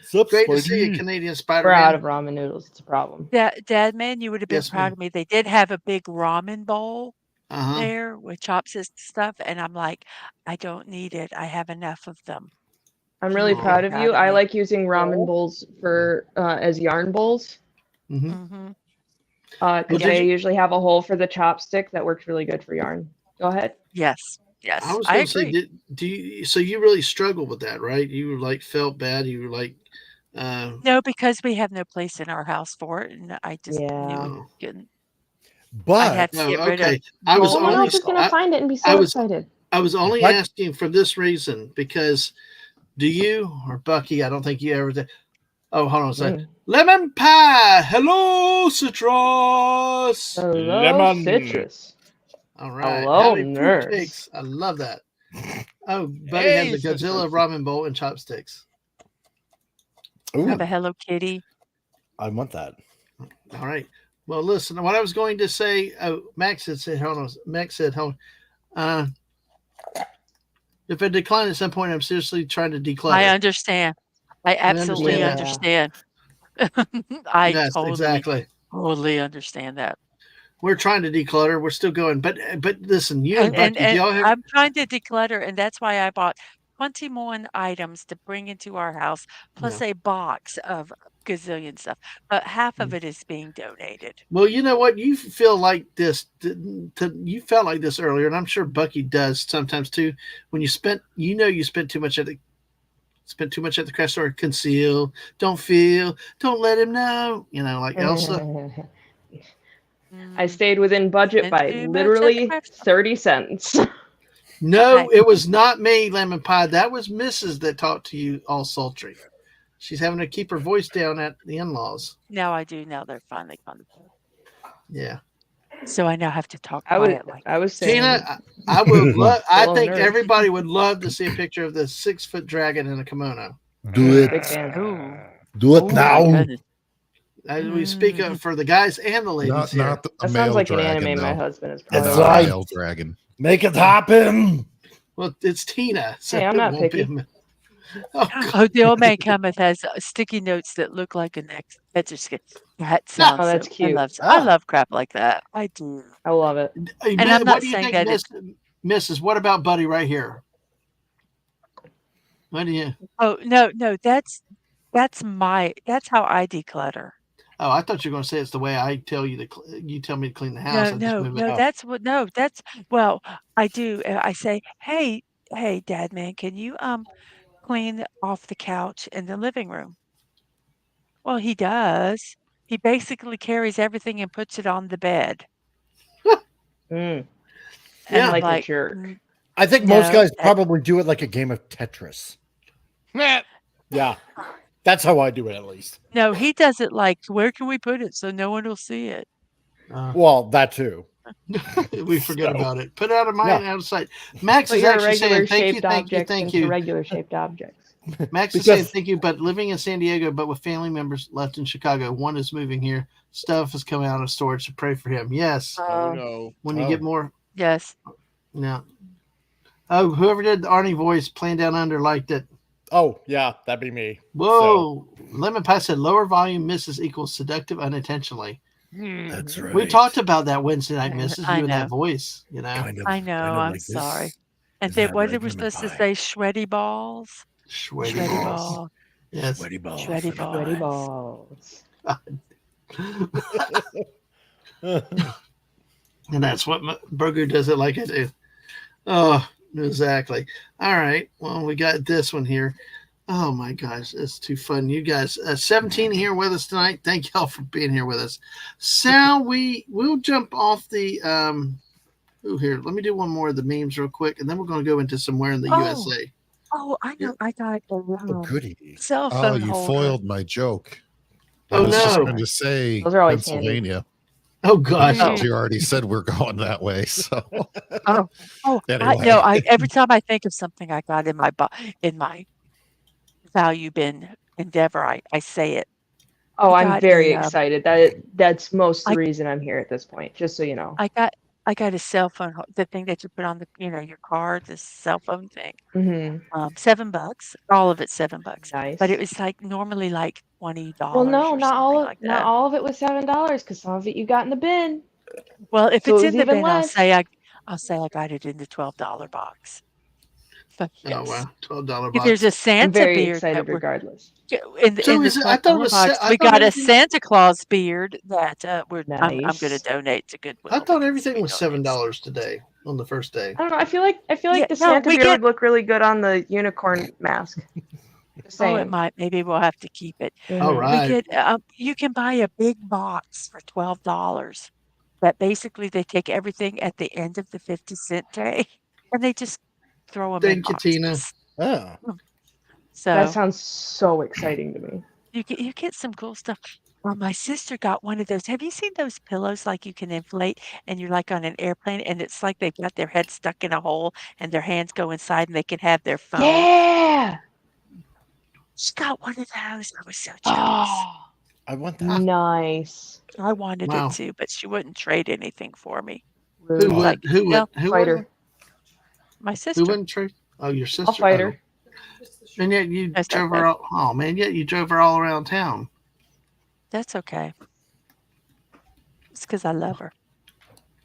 Sup, great to see you, Spidey? Canadian We're out Spider-Man. of ramen noodles. It's a problem. Dadman, you would have been Yes, proud ma'am. of me. They did have a big ramen bowl Uh-huh. there with chopsticks and stuff, and I'm like, I don't need it. I have enough of them. I'm You really would have proud been of you. proud of I me. like using ramen bowls for as yarn bowls Mm-hmm. Mhm. Well, because did they you- usually have a hole for the chopstick that works really good for yarn. Go ahead. Yes, I was I going to say, agree. do you? So you really struggled with that, right? You like felt bad. You were like, No, because we have no place in our house for it, and I just knew Oh. it couldn't. I'd But have to No, get rid of okay. I was Someone only else is gonna find it and be so I was- excited. I was only But- asking for this reason because do you or Bucky? I don't think you ever did. Oh, hold on a second. Lemon pie. Hello, citrus. Hello, Lemon. citrus. All right. Hello, Happy nurse. fruitcakes. I love that. Oh, Buddy Hey, has a Godzilla citrus. ramen bowl and chopsticks. Ooh, have a Hello Kitty. I want that. All right. Well, listen, what I was going to say, Max had said, hold on. Max said, hold on. If I decline at some point, I'm seriously trying to declutter. I understand. I absolutely understand understand. I Yes, exactly. totally understand that. We're trying to declutter. We're still going. But listen, you and Bucky, do y'all have... I'm trying to declutter, and that's why I bought 21 items to bring into our house, plus a box of gazillion stuff. But half of it is being donated. Well, you know what? You feel like this. You felt like this earlier, and I'm sure Bucky does sometimes too. When you spent too much at the craft store. Conceal, don't feel, don't let him know. You know, like Elsa. I stayed within budget by literally 30 cents. No, it was not me, Lemon Pie. That was Mrs. that talked to you all sultry. She's having to keep her voice down at the in-laws. Now I do. Now they're finally gone. Yeah. So I now have to talk quietly. I was saying, Tina, I would love. I Hello, think nurse. everybody would love to see a picture of the 6-foot dragon in a kimono. Do big it. fan. Do it Oh, now. my goodness. As we speak of for the guys and the ladies here. Not the That male sounds like dragon, an anime my though. husband is That's probably Not right. a male dragon. Make it happen. Well, it's Tina. So Hey, I'm it not won't be picky. Oh, the old man cometh has sticky notes that look like a neck. That's just good. That sounds that's so. cute. I love crap like that. I do. I love it. And I'm not what do you saying think, that Mrs.? What about Buddy right here? What do you? Oh no, that's how I declutter. Oh, I thought you were going to say it's the way I tell you you tell me to clean the house. That's well, I do. I say, hey, Dad, man, can you clean off the couch in the living room? Well, he does. He basically carries everything and puts it on the bed. And Yeah. like, Like, a jerk. I think No, most guys that- probably do it like a game of Tetris. Yeah. That's how I do it, at least. No, he does it like, where can we put it so no one will see it? Well, that too. We forget about it. Put it out of mind, out of sight. Max is actually saying thank you, thank you. Regular shaped objects. Max is saying thank you, but living in San Diego, but with family members left in Chicago. One is moving here. Stuff is coming out of storage, so pray for him. Yes. Oh no. When you get more. Yes. No. Oh, whoever did the Arnie voice playing down under liked it. Oh, yeah, that'd be me. Whoa. Lemon Pie said lower volume misses equals seductive unintentionally. That's right. We talked about that Wednesday night, misses you in that voice, you know. I know. I'm like sorry. And then what it was supposed to say, sweaty balls. Sweaty balls. Yes. Sweaty balls. Sweaty balls. Sweaty balls. And that's what Burger does it like I do. Oh, exactly. All right. Well, we got this one here. Oh my gosh, it's too fun. You guys, 17 here with us tonight. Thank y'all for being here with us. Sal, we'll jump off the here. Let me do one more of the memes real quick, and then we're going to go into somewhere in the USA. Oh, I know. I got a goody. cell phone you holder. foiled my joke. Oh, I was just no. going to say Those are always Pennsylvania. Oh gosh. You already said we're going that way, so Anyway. Every time I think of something I got in my value bin endeavor, I say it. Oh, I'm very excited. That's most the reason I'm here at this point. Just so you know. I got a cell phone, the thing that you put on the your card, this cell phone thing. Mm-hmm. $7, all of it $7. Nice. But it was like normally like $20. Well, no, not all of it was $7 because some of it you got in the bin. Well, if So it's it was in the even bin, less. I'll say I got it in the $12 box. But yes. Oh wow, $12 If box. there's a Santa I'm very beard excited that regardless. in the $12 box, we got a Santa Claus beard that I'm going to donate to Goodwill. I thought everything was $7 today on the first day. I don't know. I feel like the Santa beard would look really good on the unicorn mask. Oh, it might. Maybe we'll have to keep it. All right. You can buy a big box for $12. But basically, they take everything at the end of the 50-cent day, and they just throw them in boxes. Tina. Oh. So that sounds so exciting to me. You get some cool stuff. My sister got one of those. Have you seen those pillows like you can inflate and you're like on an airplane and it's like they've got their head stuck in a hole and their hands go inside and they can have their phone? Yeah. She got one of those. I was so jealous. Oh, I want that. Nice. I wanted it too, but she wouldn't trade anything for me. Who would? Who fight her? My sister. Who wouldn't trade? Oh, your sister. I'll fight her. And yet you drove her. Oh man, yet you drove her all around town. That's okay. It's because I love her.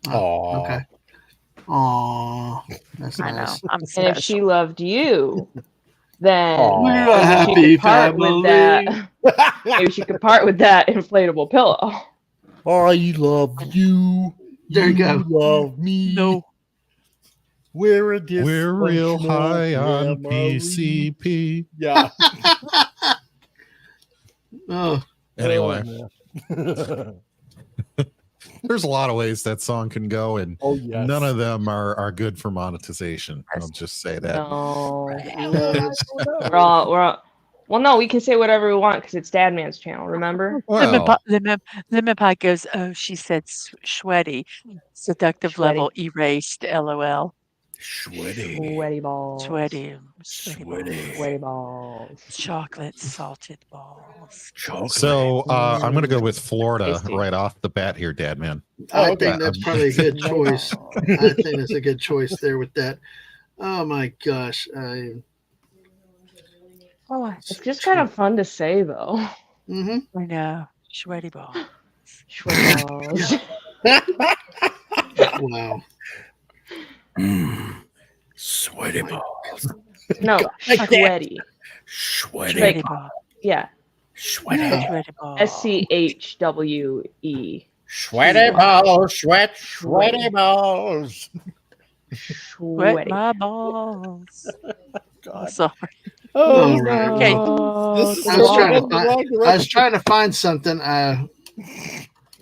Oh. Okay. Oh, that's I nice. know. I'm And special. if she loved you, then We're a happy she could part with family. that. Maybe she could part with that inflatable pillow. I love you. There you go. Love me. No. We're real dysfunctional high on family. PCP. Yeah. Oh. Anyway, Oh, there's a lot of ways that song can go, and yes. none of them are good for monetization. I'll just say that. No. No, We're all, well, no, we can say whatever we want because it's Dadman's channel, remember? Well, Lemon Pie goes, oh, she said sweaty. Seductive Sweaty. level erased, LOL. Sweaty balls. Sweaty balls. Chocolate salted balls. so I'm going to go with Florida right off the bat here, Dadman. I think that's probably a good choice. I think that's a good choice there with that. Oh my gosh. It's just kind of fun to say, though. Mm-hmm. I know. Sweaty balls. Sweaty balls. Wow. Sweaty balls. No, sweaty. Sweaty balls. Yeah. Sweaty balls. SCHWE. Sweaty balls. Sweaty balls. Sweat my balls. God. Sorry. Oh, Okay. I was trying to find something.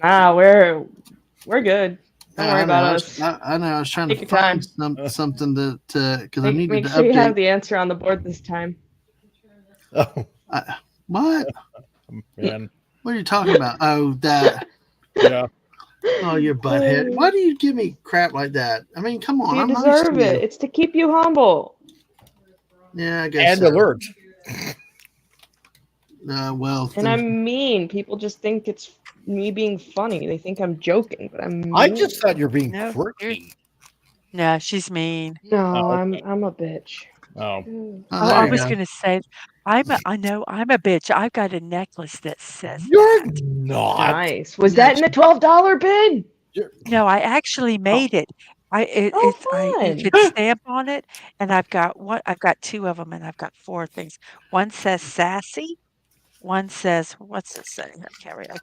We're good. Don't worry about us. I know. I was trying Take to your find time. something to because I needed Make to sure you have update. the answer on the board this time. Oh, What? man. What are you talking about? Oh, that. Yeah. Oh, you butthead. Why do you give me crap like that? I mean, come on. You I'm nice deserve to you. it. It's to keep you humble. Yeah, I guess And so. alert. Well, And I'm mean. People just think it's me being funny. They think I'm joking, but I'm mean. I just thought you're being No, quirky. No, she's mean. No, Oh, okay. I'm a bitch. Oh. oh, Oh, there I you was go. gonna say, I know I'm a bitch. I've got a necklace that says You're that. not. Nice. Was that in the $12 bin? No, I actually made it. You fun. could stamp on it, and I've got two of them, and I've got four things. One says sassy. One says, what's it say?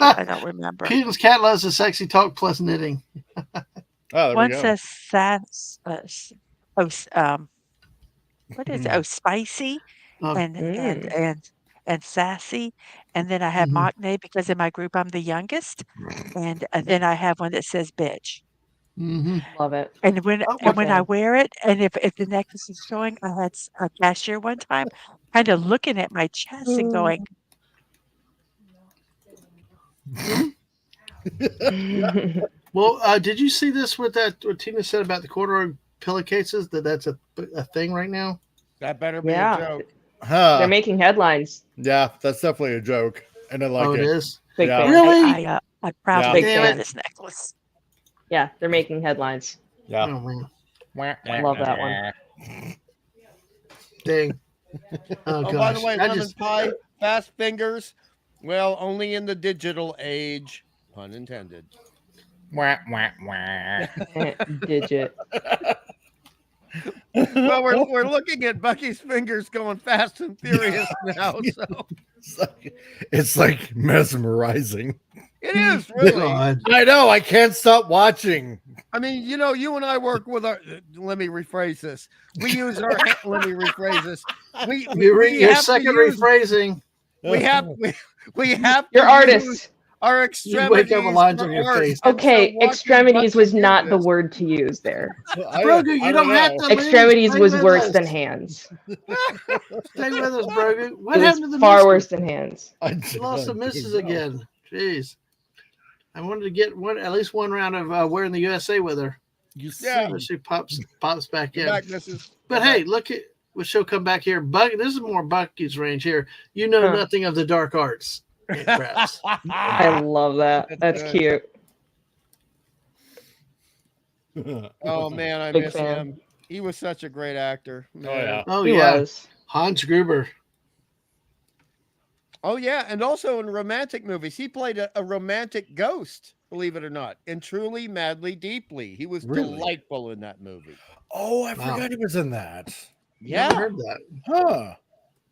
I don't remember. Keaton's cat loves the sexy talk plus knitting. Oh, there One we go. says what is it? Oh, spicy Oh, and sassy. And then I have Machne because in my group I'm the youngest. And then I have one that says bitch. Love it. And when Oh, and when I okay. wear it, and if the necklace is showing, I had a cashier one time kind of looking at my chest and going, well, did you see this with that? What Tina said about the corduroy pillowcases? That's a thing right now. That better be Yeah. a joke. They're making headlines. Yeah, that's definitely a joke, and I like Oh, it. it is. Big Yeah. fan. Really? I proudly Big wear fan. this necklace. Yeah, they're making headlines. Yeah. Oh man, Love that one. dang. Oh, Oh, gosh. by the way, I lemon just pie, fast fingers. Well, only in the digital age, pun intended. Digit. Well, we're looking at Bucky's fingers going fast and furious now. So It's like mesmerizing. it is really. God. I know. I can't stop watching. I mean, you and I work with our. Let me rephrase this. We use our. Let me rephrase this. Your second rephrasing. We have You're to artists. use our You extremities. wake up with lines for on your art. face. And Okay, so watching extremities was Bucky do not the this- word to use there. Brogu, you don't have to leave. Extremities Stay was with worse us. than hands. Stay with us, Brogu. What It happened to was the far missus? worse than hands. You lost the missus again. Jeez. I wanted to get at least one round of wearing the USA with her. Yeah. She pops back in. Back, missus. But hey, look at what she'll come back here. This is more Bucky's range here. You know nothing of the dark arts. I love that. That's cute. Oh man, I Big miss fan. him. He was such a great actor. Man. Oh yeah. Oh He yeah, was. Hans Gruber. Oh yeah, and also in romantic movies, he played a romantic ghost. Believe it or not, in Truly, Madly, Deeply, he was delightful in that movie. Oh, I forgot he was in that. Never heard that. Huh.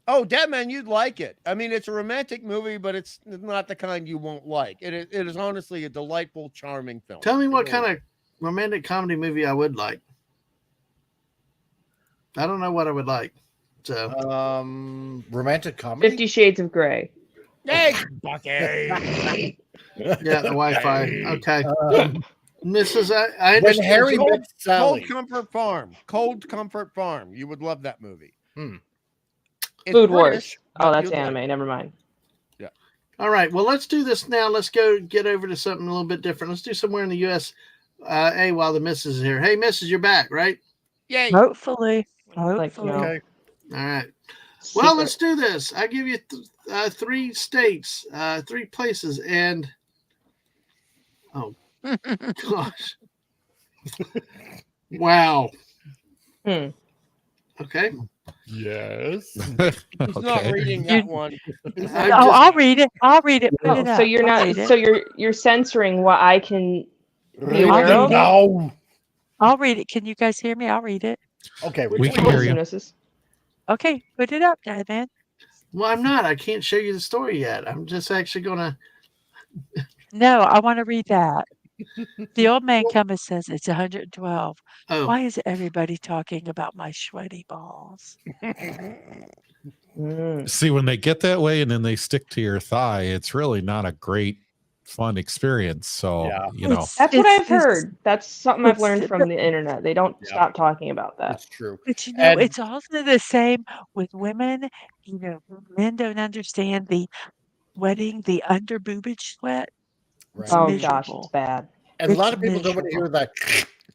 Oh, Dadman, you'd like it. I mean, it's a romantic movie, but it's not the kind you won't like. It is honestly a delightful, charming film. Tell me what kind of romantic comedy movie I would like. I don't know what I would like. So, romantic comedy. 50 Shades of Grey. Hey, Bucky. yeah, the Wi-Fi. Okay, Mrs. I When understand. Harry met Sally. Cold Comfort Farm. You would love that movie. It's Food Wars. British, Oh, but that's you'll like anime. it. Never mind. Yeah. All right. Well, let's do this now. Let's go get over to something a little bit different. Let's do somewhere in the U.S. While the missus is here. Hey, missus, you're back, right? Yay. Hopefully. Okay. All right. Well, let's do this. I give you 3 states, 3 places, and oh gosh, wow. Okay. Yes. He's not reading that one. I'll read it. I'll read it. Put it up. So you're not. So you're censoring what I can be aware of. No. I'll read it. Can you guys hear me? I'll read it. Okay, We can hear you. Okay, put it up, Dadman. Well, I'm not. I can't show you the story yet. I'm just actually gonna. No, I want to read that. The old man comes and says it's 112. Oh. Why is everybody talking about my sweaty balls? See, when they get that way and then they stick to your thigh, it's really not a great, fun experience. So, you know, that's what I've heard. That's something I've learned from the internet. They don't stop talking about that. That's true. But you know, it's also the same with women. You know, men don't understand the sweating, the under boobage sweat. It's Oh miserable. gosh, it's bad. And a lot of people don't want to hear that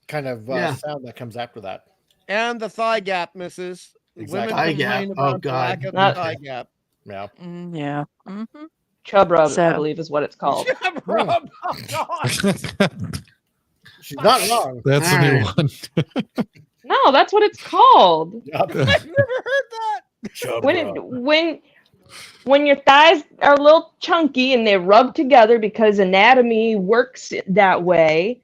kind of sound that comes after that. And the thigh gap, Mrs. Exactly. Women complain about the lack of the thigh gap. Yeah. Yeah. Chub rub, I believe, is what it's called. Chub rub. Oh, God. She's not wrong. That's a new one. No, that's what it's called. I've never heard that. Chub When your thighs are a little chunky and they rub together because anatomy works that way,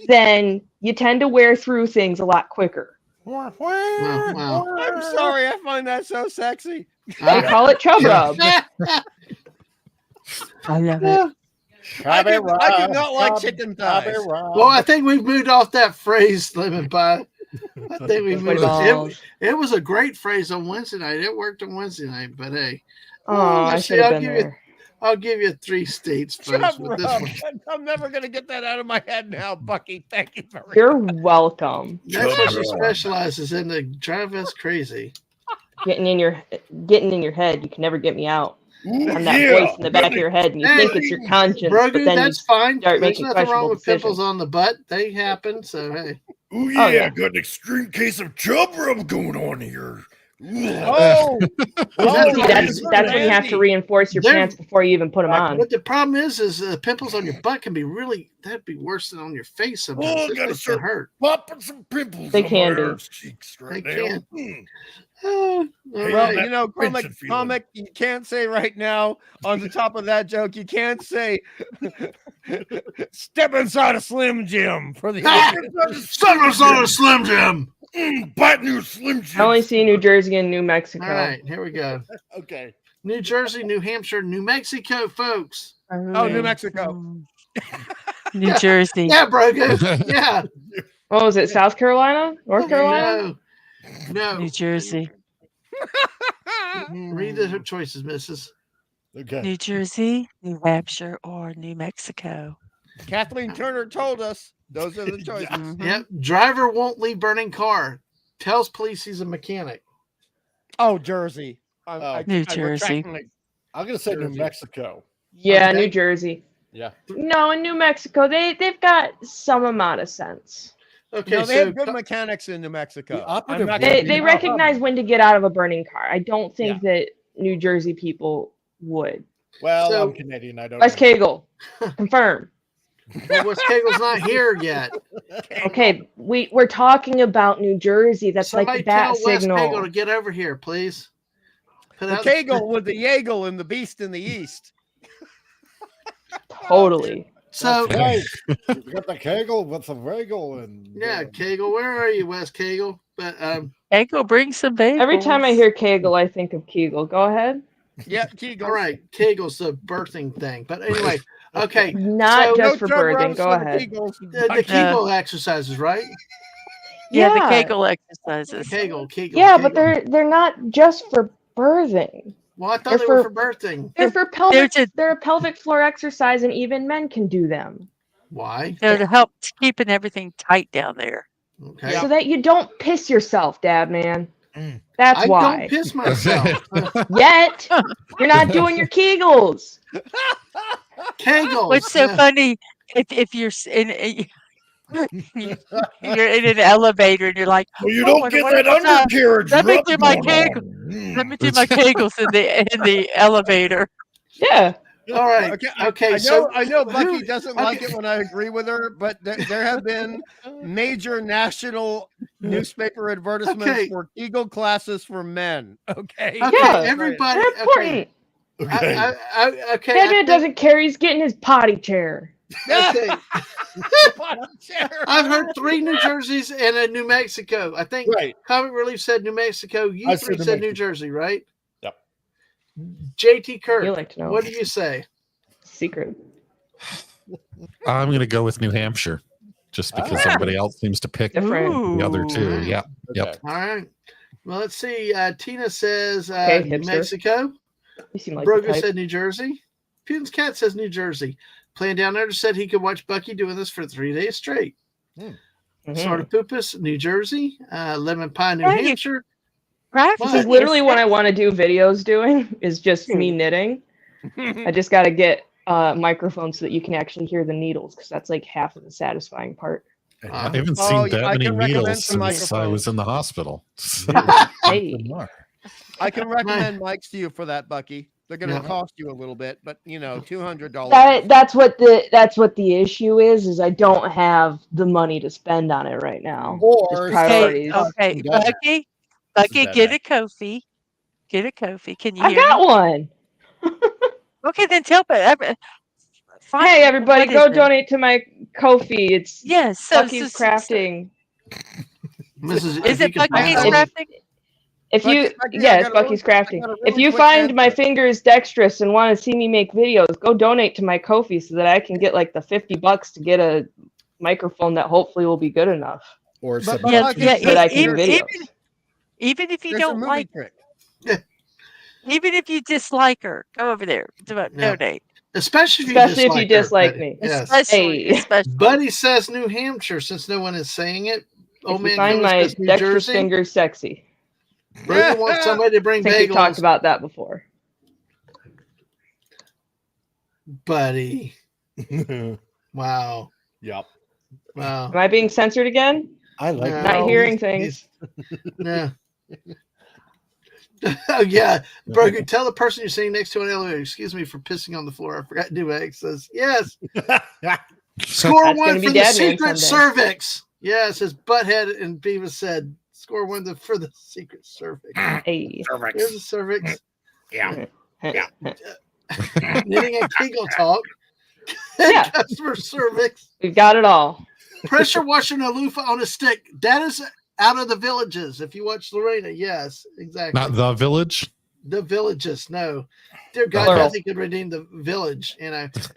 then you tend to wear through things a lot quicker. I'm sorry, I find that so sexy. They call it chub rub. I love it. I do not like chicken thighs. Well, I think we've moved off that phrase, Lemon Pie. I think we moved it. It was a great phrase on Wednesday night. It worked on Wednesday night, but hey. I should have been there. I'll give you 3 states, folks. With this one. I'm never going to get that out of my head now, Bucky. Thank you very much. You're welcome. That's what she specializes in, to drive us crazy. Getting in your head. You can never get me out. I'm that voice in the back of your head, and you think it's your conscience, Brogu, but then that's fine. start There's making nothing wrong questionable with decisions. pimples on the butt. They happen, so hey. Oh yeah, got an extreme case of chub rub going on here. Oh, that's when you have to reinforce your pants before you even put them on. But the problem is pimples on your butt can be that'd be worse than on your face sometimes. Oh, I gotta start hurt. Popping some pimples They on can my be. arse cheeks right They now. can. Oh, well, right. you know, Pension feeling. comic, you can't say right now on the top of that joke, you can't say step inside a Slim Jim for the Summer's on a Slim Jim. Bite new Slim Jim. I only see New Jersey and New Mexico. All right, here we go. Okay. New Jersey, New Hampshire, New Mexico, folks. Oh, New Mexico. New Jersey. Yeah, Brogu. Yeah. What was it? South Carolina? North Carolina? No. New Jersey. Read the choices, Mrs. Okay. New Jersey, New Hampshire, or New Mexico. Kathleen Turner told us those are the choices. Yep. Driver won't leave burning car. Tells police he's a mechanic. Oh, Jersey. New Jersey. I'm going to say New Mexico. Yeah, Okay. New Jersey. Yeah. No, in New Mexico, they've got some amount of sense. Okay, No, they so have good mechanics in New Mexico. The operative I'm not word- They recognize when to get out of a burning car. I don't think that New Jersey people would. Well, So- I'm Canadian. I don't West know. Kegel, confirm. well, West Kegel's not here yet. Okay, we're talking about New Jersey. That's Somebody like the bat tell West signal. Kegel to get over here, please. Put The out- Kegel with the Yeagle and the Beast in the East. Totally. So Right. You got the Kegel with the Vagel and yeah, Kegel, where are you, West Kegel? But Kegel, bring some bagels. Every time I hear Kegel, I think of Kegel. Go ahead. Yeah, Kegel. all right, Kegel's the birthing thing. But anyway, okay, Not So- just for birthing. Go ahead. the Kegel exercises, right? Yeah, the Yeah. Kegel exercises. Kegel. Yeah, Kegel. but they're not just for birthing. Well, I thought they're they were for- for birthing. They're for pelvic. to- They're a pelvic floor exercise, and even men can do them, Why? They're to help keeping everything tight down there. Okay. so that you don't piss yourself, Dad man. That's I why. don't piss myself. Yet you're not doing your Kegels. Kegels. What's so funny if you're you're in an elevator and you're like, Well, you "Oh, don't what- get what that was that? undercarriage. Let me rub do my going Kegel. on. Let me do my Kegels in the elevator." Yeah. All right. Okay. I know Bucky doesn't like it when I agree with her, but there have been major national newspaper advertisements Okay. for Kegel classes for men. Okay. Okay, Yeah. everybody. They're important. Okay. Okay. Dad I man think- doesn't care. He's getting his potty chair. okay. I've heard 3 New Jerseys and a New Mexico. I think Right. Comic Relief said New Mexico. You I 3 said New said New Mexico. Jersey, right? Yep. JT Kirk. You like to know. What do you say? Secret. I'm going to go with New Hampshire just because everybody else seems to pick Different. the other two. Ooh. Yeah. Yep. Okay. All right. Well, let's see. Tina says Okay, New hipster. Mexico. You seem like the Brogu type. said New Jersey. Putin's cat says New Jersey. Playing down there said he could watch Bucky doing this for 3 days straight. Mhm. Sort of Poopus, New Jersey. Lemon Pie, New Right. Hampshire. Right? What? This is literally what I want to do videos doing is just me knitting. I just got to get microphone so that you can actually hear the needles, because that's like half of the satisfying part. I haven't seen that I many can recommend needles some since I was microphones. in the hospital. Hey. I can recommend mics to you for that, Bucky. They're going to cost you a little bit, but $200. That's what the issue is I don't have the money to spend on it right now. Or priorities. Okay, Bucky, get a Kofi. Get a Kofi. Can you I hear got me? one. Okay, then tell me. Hey, everybody, go donate to my Kofi. It's Bucky's Crafting. Is it Bucky's Crafting? It's Bucky's Crafting. If you find my fingers dexterous and want to see me make videos, go donate to my Kofi so that I can get like the $50 to get a microphone that hopefully will be good enough. Or so that I can do videos. Even if you don't like her. Even if you dislike her, go over there. Donate. Especially if you dislike me. Yes. Especially. Buddy says New Hampshire, since no one is saying it. If you find my dexterous fingers sexy. Brody wants somebody to bring bagels. I think we talked about that before. Buddy. Wow. Yep. Wow. Am I being censored again? I like not hearing things. Yeah. Oh yeah, Brogan, tell the person you're sitting next to an elevator, excuse me for pissing on the floor. I forgot to do X. Says yes. Score That's one for the Dadman secret someday. cervix. Yeah, it says Butthead and Beavis said score one for the secret cervix. Hey. Cervix. There's a cervix. Yeah. Knitting and Kegel talk. Yeah. Customer cervix. We've got it all. Pressure washer and a loofah on a stick. That is out of the villages. If you watch Lorena, yes, exactly. Not the village. The villages, no. Dear God, Plural. nothing could redeem the village.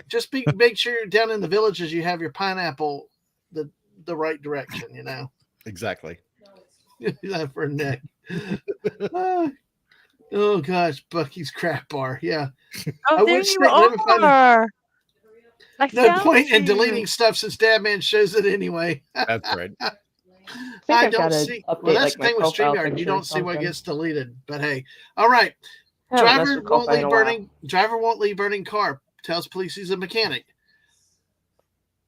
Just make sure you're down in the villages. You have your pineapple the right direction. Exactly. That for Nick. Oh gosh, Bucky's crap bar. Yeah. Oh, there you are. No point in deleting stuff since Dadman shows it anyway. That's right. I don't see. Well, that's the thing with StreamYard. You don't see what gets deleted. But hey, all right. Driver won't leave burning car. Tells police he's a mechanic.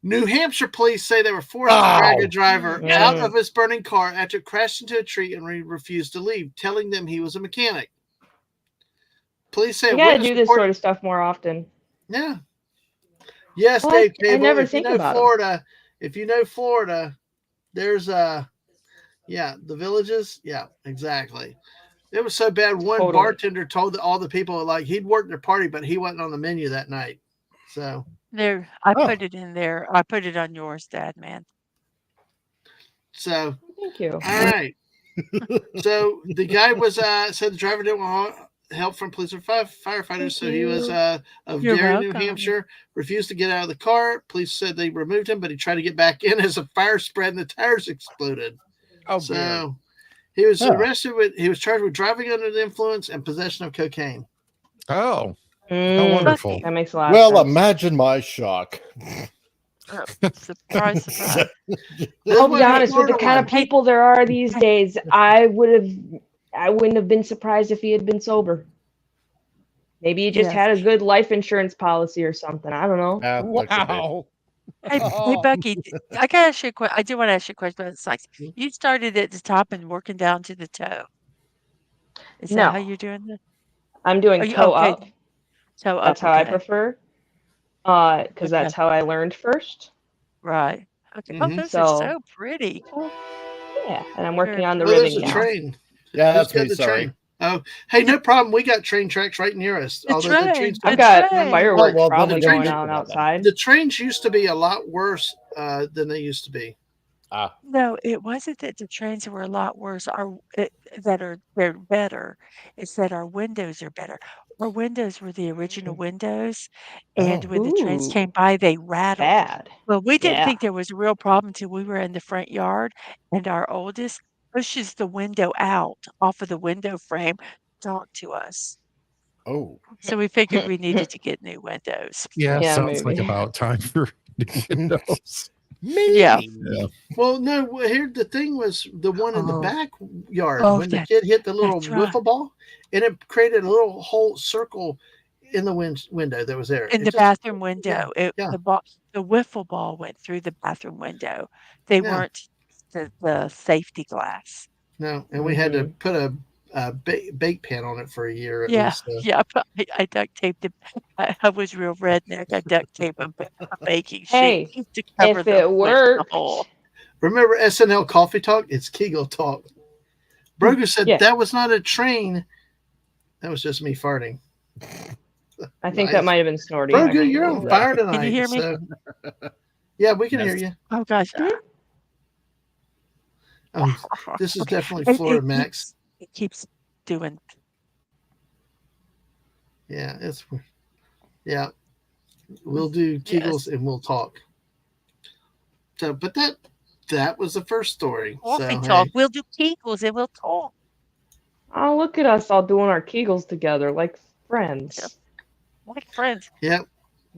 New Hampshire police say they were forced to drag a driver out of his burning car after it crashed into a tree and he refused to leave, telling them he was a mechanic. Police say we gotta do this sort of stuff more often. Yeah. Yes, well, Dave Cable. I never think about Florida. If you know Florida, there's the villages. Yeah, exactly. It was so bad. One bartender told all the people he'd worked their party, but he wasn't on the menu that night. So there, I put it in there. I put it on yours, Dadman. So thank you. All right. So the guy was said the driver didn't want help from police or firefighters, so he was of Derry, New Hampshire, refused to get out of the car. Police said they removed him, but he tried to get back in as a fire spread and the tires exploded. Oh, so dear. he was arrested he was charged with driving under the influence and possession of cocaine. Oh, how wonderful. That makes a lot of sense. Imagine my shock. Surprise. I'll be honest, with the kind of people there are these days, I wouldn't have been surprised if he had been sober. Maybe he just had a good life insurance policy or something. I don't know. Wow. Hey, Bucky, I gotta ask you a question. I do want to ask you a question about the socks. You started at the top and working down to the toe. Is that how you're doing this? I'm doing toe up. Toe up. That's how I prefer. Because that's how I learned first. Right. Okay. Oh, those are so pretty. Yeah, and I'm working on the ribbing now. Train. Yeah, that's me. Sorry. Train. Oh, hey, no problem. We got train tracks right near us. I've got fireworks probably going on outside. The trains used to be a lot worse than they used to be. No, it wasn't that the trains were a lot worse. They're better. It's that our windows are better. Our windows were the original windows, and when the trains came by, they rattled. Bad. Well, we didn't think there was a real problem until we were in the front yard, and our oldest pushes the window out off of the window frame to talk to us. Oh. So we figured we needed to get new windows. Yeah, sounds like about time for new windows. Yeah. Well, no, here the thing was the one in the backyard when the kid hit the little wiffle ball, and it created a little whole circle in the window that was there. In the bathroom window. Yeah. The wiffle ball went through the bathroom window. They weren't the safety glass. No, and we had to put a bake pan on it for a year at Yeah, least. yeah. I duct taped it. I was real redneck. I duct taped a baking sheet to cover if it worked. hole. Remember SNL Coffee Talk? It's Kegel Talk. Broger said that was not a train. That was just me farting. I think that might have been snorting. Broger, you're on fire tonight. Can you hear me? So. Yeah, we can hear you. Oh gosh. This is definitely Florida Max. It keeps doing. Yeah, we'll do Kegels and we'll talk. So, but that was the first story. Coffee talk. We'll do Kegels and we'll talk. Oh, look at us all doing our Kegels together like friends. Yep. Like friends. Yep.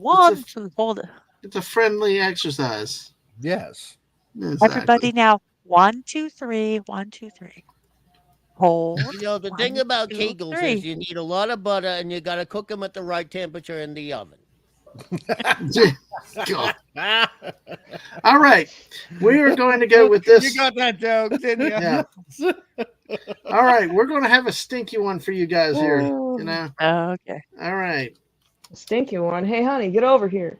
Hold it. It's a friendly exercise. Yes. Exactly. Everybody now. 1, 2, 3. 1, 2, 3. Hold. You know, the thing about Kegels is you need a lot of butter and you got to cook them at the right temperature in the oven. All right. We are going to go with this. You got that joke, didn't you? Yeah. All right. We're going to have a stinky one for you guys here. You know? Oh, okay. All right. A stinky one. Hey, honey, get over here.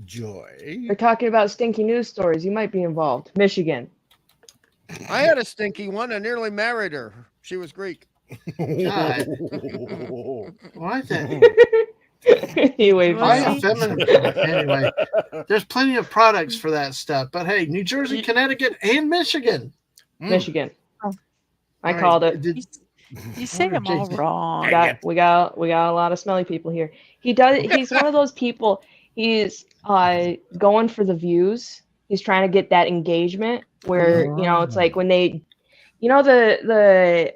Joy. We're talking about stinky news stories. You might be involved. Michigan. I had a stinky one. I nearly married her. She was Greek. God. Why that? Anyway, there's plenty of products for that stuff. But hey, New Jersey, Connecticut, and Michigan. Michigan. I called it. You say them all wrong. We got a lot of smelly people here. He's one of those people. He's going for the views. He's trying to get that engagement where, it's like when they, the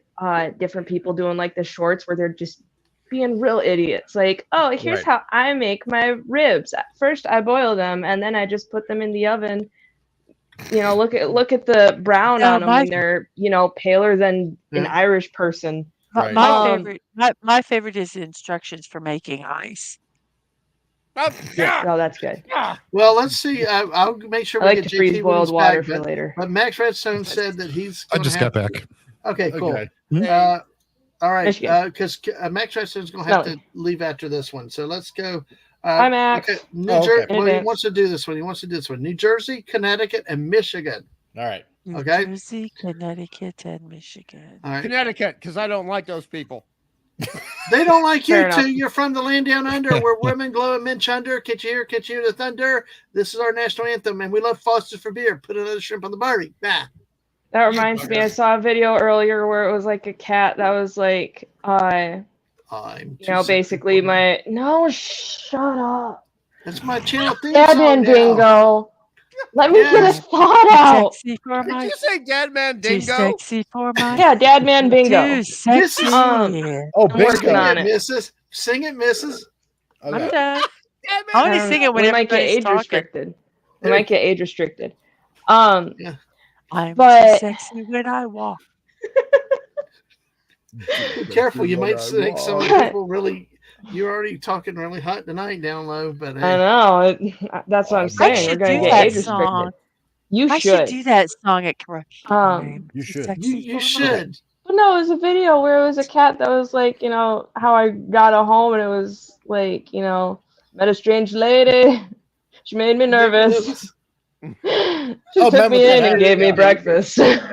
different people doing like the shorts where they're just being real idiots. Like, oh, here's how I make my ribs. First I boil them and then I just put them in the oven. Look at the brown on them when they're, paler than an Irish person. My favorite is the instructions for making ice. Oh, that's good. Well, let's see. I'll make sure we get to freeze boiled water for later. But Max Redstone said that he's. I just got back. Okay, cool. Okay. All right, because Max Redstone's going to have to leave after this one. So let's go. Hi, Max. Okay. Well, he wants to do this one. New Jersey, Connecticut, and Michigan. All right. Okay. New Jersey, Connecticut, and Michigan. All right. Connecticut, because I don't like those people. They don't like you too. You're from the land down under where women glow and men chunder. Catch you here, catch you the thunder. This is our national anthem, and we love Foster's for beer. Put another shrimp on the Barbie. Bah. That reminds me, I saw a video earlier where it was like a cat that was like, basically shut up. That's my channel thing. Dadman Dingo. Let me get a thought out. Did you say Dadman Dingo? Too sexy for my. Yeah, Dadman Bingo. Too sexy. I'm working on it. Missus. Sing it, Missus. Okay. I'm done. I only sing it when we might get age restricted. We might get age restricted. I'm too sexy when I walk. Be careful, you might make some people really. You're already talking really hot tonight down low, but I know that's what I'm saying. We're gonna get age restricted. I should do that song at correct time. You should. You should. But no, it was a video where it was a cat that was like, how I got a home, and it was like, met a strange lady. She made me nervous. She took me in and gave me breakfast. That's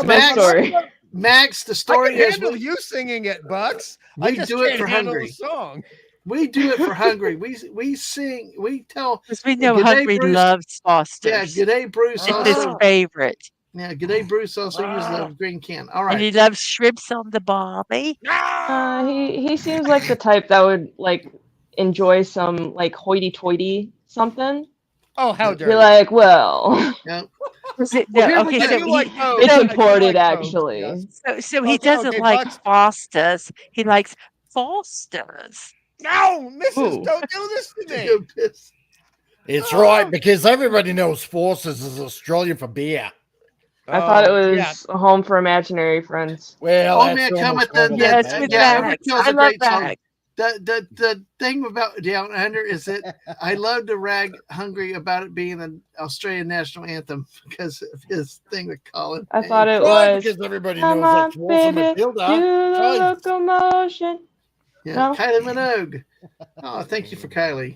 my story. Max, the story is you singing it, Bucks. We do it for hungry. Song. We do it for hungry. We sing. We tell. Because we know Hungry loves Foster's. Yeah, G'day Bruce. It's his favorite. Yeah, G'day Bruce also uses the green can. All right. And he loves shrimps on the barbie. He seems like the type that would enjoy some hoity-toity something. Oh, how dare you! Be like, well. Yeah. It's imported, actually. So he doesn't like Foster's. He likes Foster's. No, Mrs. Don't do this to me. It's right, because everybody knows Foster's is Australian for beer. I thought it Yeah. was a home for imaginary friends. Well, Oh man, come at the Yes, with Everett Max. Kill's I a love great song. Max. The thing about Down Under is that I love to rag Hungry about it being an Australian national anthem because of his thing with Colin. I thought it Right, was. because everybody Come knows on, that Walter baby, do Matilda. the Right. locomotion. Yeah, No? Kylie Minogue. Oh, thank you for Kylie.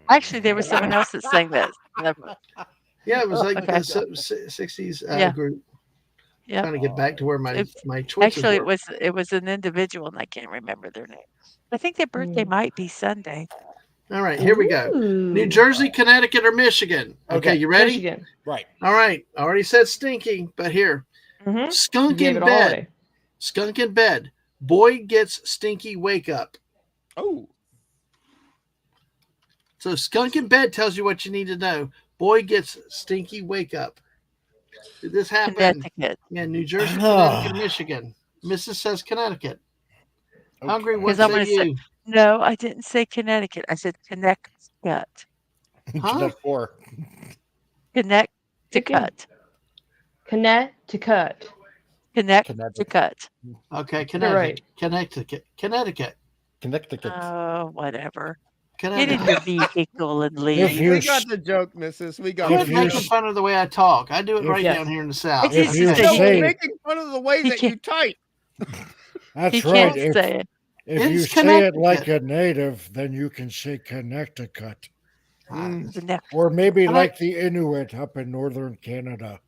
Actually, there was someone else that sang this. Yeah, it was like Okay. the 60s Yeah. group. Yeah. Trying to get back to where my choices Actually, were. it was an individual, and I can't remember their name. I think their birthday might be Sunday. All right, here we go. New Ooh. Jersey, Connecticut, or Michigan? Okay, you ready? Michigan. Right. All right. I already said stinky, but here. Mhm. Skunk Gave in it all bed. away. Skunk in bed. Boy gets stinky wake up. Oh. So skunk in bed tells you what you need to know. Boy gets stinky wake up. Did this happen? Connecticut. Yeah, New Jersey, Connecticut, Michigan. Mrs. says Connecticut. Hungry, what Because I'm say gonna say you? no, I didn't say Connecticut. I said Connecticut. Huh? Connecticut. Connecticut. Connecticut. Okay, You're right. Connecticut. Oh, whatever. Get Connecticut. in your vehicle and leave. We got the joke, Mrs. We got Quit the making joke. fun of the way I talk. I do it right Yes. down here in the South. If you No, say we're making fun of the way He that you can't- type. That's he right. can't say it. If It's you say it like Connecticut. a native, then you can say Connecticut. Connect- Or maybe Connect- like the Inuit up in northern Canada.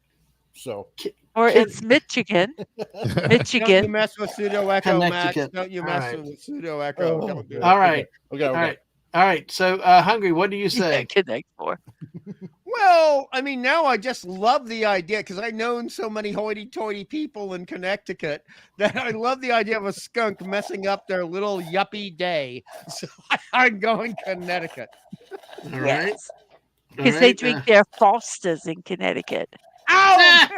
So Or it's Michigan. Don't you Michigan. mess with pseudo echo, Max. Connecticut. Don't you All mess right. with pseudo echo. Oh, Don't do it. All right. okay. All right. All right. So, Hungry, what do you Yeah, say? Connect for. Well, I mean, now I just love the idea because I've known so many hoity-toity people in Connecticut that I love the idea of a skunk messing up their little yuppie day. So I'm going Connecticut. All right. Yes. Because they drink their Fosters in Connecticut. Ow!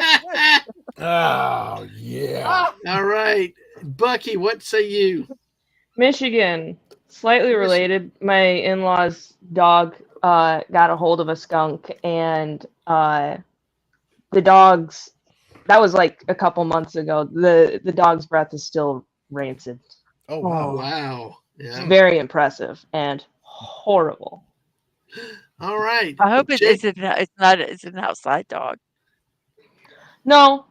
Oh yeah. All right. Bucky, what say you? Michigan. Slightly related. My in-laws' dog got a hold of a skunk, and the dog's, that was like a couple months ago. The dog's breath is still rancid. Oh wow. Wow. Yeah. Very impressive and horrible. All right. I hope it's Jake- it's an outside dog. No,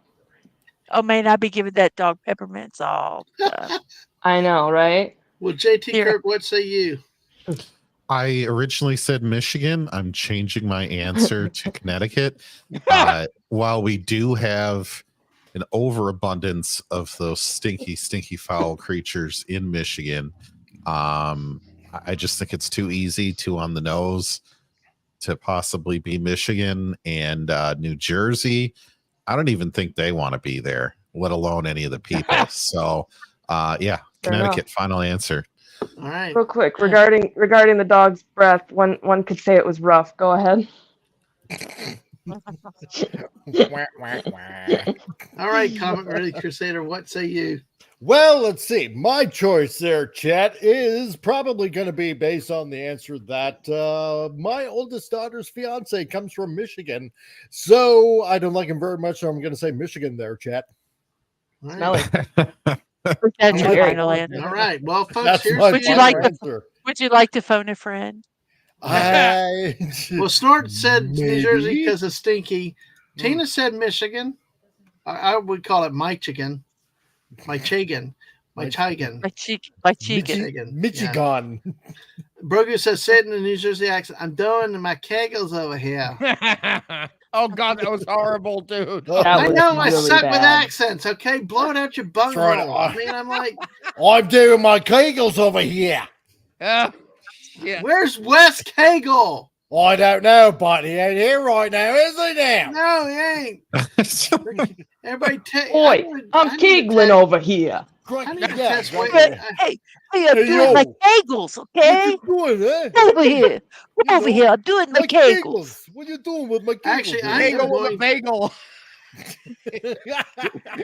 Oh, may not be giving that dog peppermints all. I know, right? Well, JT Here. Kirk, what say you? I originally said Michigan. I'm changing my answer to Connecticut. While we do have an overabundance of those stinky, stinky, foul creatures in Michigan, I just think it's too easy, too on the nose to possibly be Michigan and New Jersey. I don't even think they want to be there, let alone any of the people. So, yeah, Fair Connecticut. enough. Final answer. All right. Real quick, regarding the dog's breath, one could say it was rough. Go ahead. All right, Comic Relief Crusader, what say you? Well, let's see. My choice there, chat, is probably going to be based on the answer that my oldest daughter's fiance comes from Michigan. So I don't like him very much. So I'm going to say Michigan there, chat. All right. Smelly. That's your Very final answer. All right. Well, folks, That's here's my Would you final like to- answer. Would you like to phone a friend? Well, Snort said New Jersey Maybe. because of stinky. Tina said Michigan. I would call it my chicken. My chicken. My chicken. My chicken. Michigan. Michigan. Brogu says, say it in a New Jersey accent. I'm doing my kegels over here. Oh God, that was horrible, dude. That I was know I really suck with bad. accents, okay? Blow it out your bung right. hole. I mean, I'm like, I'm doing my kegels over here. Yeah. where's Wes Kegel? I don't know, but he ain't here right now, is he now? No, he ain't. Everybody take. Boy, I'm kegling over here. I need to Yeah, test weight. But, hey, I'm Hey, doing my yo. kegels, okay? What you doing, eh? Come over here. Come over here. I'm doing my kegels. What you doing with my kegels? Actually, I Bagel am with a going- bagel.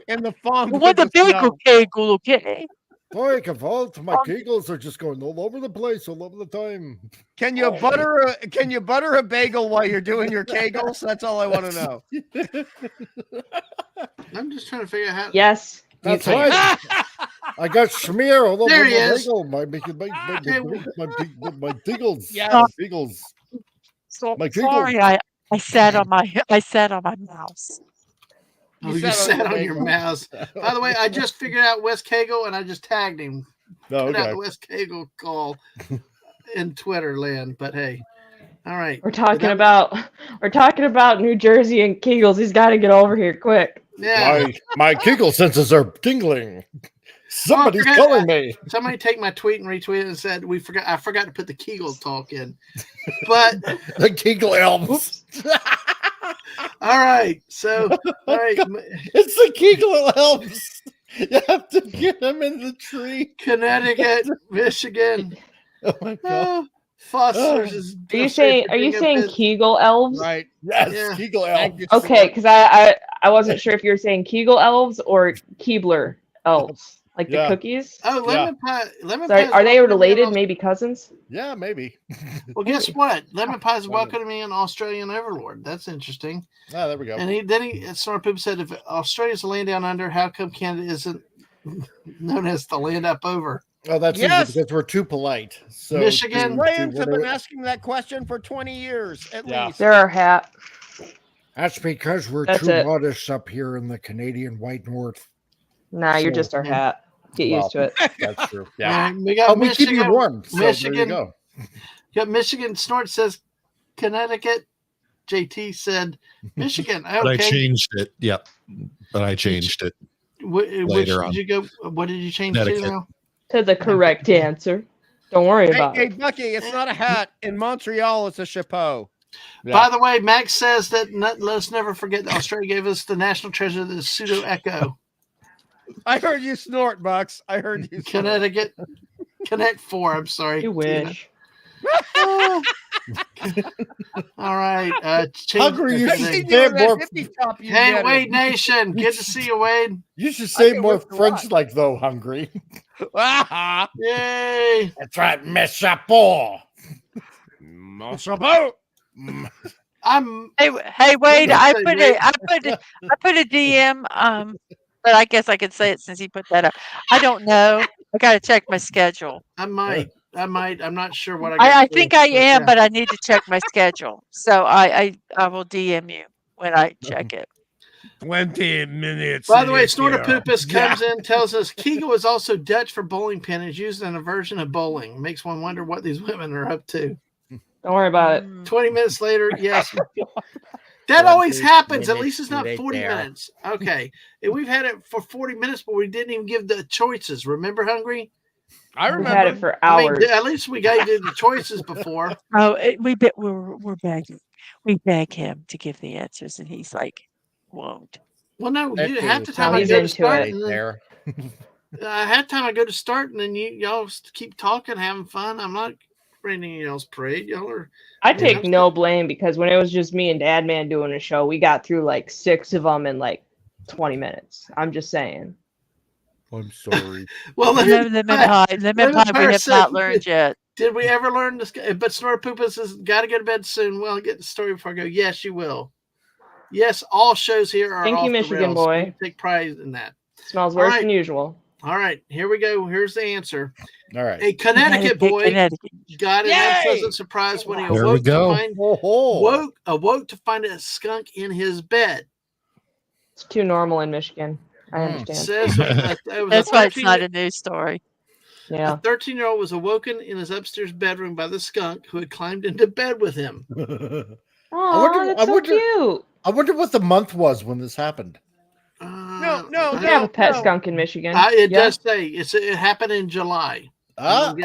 In the font. You want the bagel kegel, okay? Boy, Cavalt, my kegels are just going all over the place all over the time. Can you butter a bagel while you're doing your kegels? That's all I want to know. I'm just trying to figure out how. Yes. That's right. I got schmear all over There my he is. bagel. My giggles. Yes. My giggles. So My sorry, I sat on my mouse. Oh, you sat on your mouse. By the way, I just figured out Wes Cagle and I just tagged him. Put out the Wes Cagle call in Twitter land. But hey, all right. We're talking about New Jersey and Kegels. He's got to get over here quick. Yeah. My Kegel senses are tingling. Somebody's calling me. Somebody take my tweet and retweet it and said I forgot to put the Kegel talk in. But the Kegel elves. All right. So all right. It's the Kegel elves. You have to get them in the tree. Connecticut, Michigan. Oh my god. Foster's is Are you saying Kegel elves? Right. Yes, Yeah. Kegel elves. Okay, because I wasn't sure if you were saying Kegel elves or Keebler elves, like the cookies. Oh, lemon pie. Sorry, are they related? Maybe cousins? Yeah, maybe. Well, guess what? Lemon pie is welcoming me an Australian overlord. That's interesting. Oh, there we go. And Snorpoop said, if Australia's the land down under, how come Canada isn't known as the land up over? Oh, that's easy because we're too polite. So Michigan. Australians have been asking that question for 20 years at least. They're our hat. That's because we're too modest up here in the Canadian white north. Nah, you're just our hat. Get used to it. That's true. Yeah. We got we keep you warm. So Michigan. There you go. Got Michigan. Snort says Connecticut. JT said Michigan. Okay. But I changed it. Yep. But I changed it. Later on. What did you change to now? To the correct answer. Don't worry about it. Hey, Bucky, it's not a hat. In Montreal, it's a chapeau. Yeah. By the way, Max says that let's never forget that Australia gave us the national treasure, the pseudo echo. I heard you snort, Bucks. I heard you. Connecticut, Connect 4. I'm sorry. You wish. All right. Hungry, you should say more. Hey, Wade Nation. Good to see you, Wade. You should say more French like though, Hungry. Yay. That's right, mes chapeau. Mon chapeau. Hey Wade, I put a DM but I guess I could say it since he put that up. I don't know. I got to check my schedule. I might. I'm not sure what I think I am, but I need to check my schedule. So I will DM you when I check it. 20 minutes. By the way, Snortopoopus comes in, tells us Kegel is also Dutch for bowling pin. Is used in a version of bowling. Makes one wonder what these women are up to. Don't worry about it. 20 minutes later, yes. That always happens. At least it's not 40 minutes. Okay. And we've had it for 40 minutes, but we didn't even give the choices. Remember, Hungry? I remember. We had it for hours. At least we gave you the choices before. Oh, we're begging. We beg him to give the answers, and he's like, won't. Well, no, half the time I go to start. Half time I go to start, and then y'all keep talking, having fun. I'm not raining y'all's parade. Y'all are. I take no blame because when it was just me and Dadman doing a show, we got through like 6 of them in like 20 minutes. I'm just saying. I'm sorry. Well, lemon pie we have not learned yet. Did we ever learn this? But Snorpoopus has got to go to bed soon. Well, I'll get the story before I go. Yes, you will. Yes, all shows here are Thank off you, the Michigan rails. boy. Take pride in that. Smells worse than usual. All right, here we go. Here's the answer. All right. A Connecticut boy got an unpleasant surprise when he awoke to find a skunk in his bed. It's too normal in Michigan. I understand. That's why it's not a news story. Yeah. A 13-year-old was awoken in his upstairs bedroom by the skunk who had climbed into bed with him. Oh, that's so cute. I wonder what the month was when this happened. No. We have a pet skunk in Michigan. It does say it happened in July. They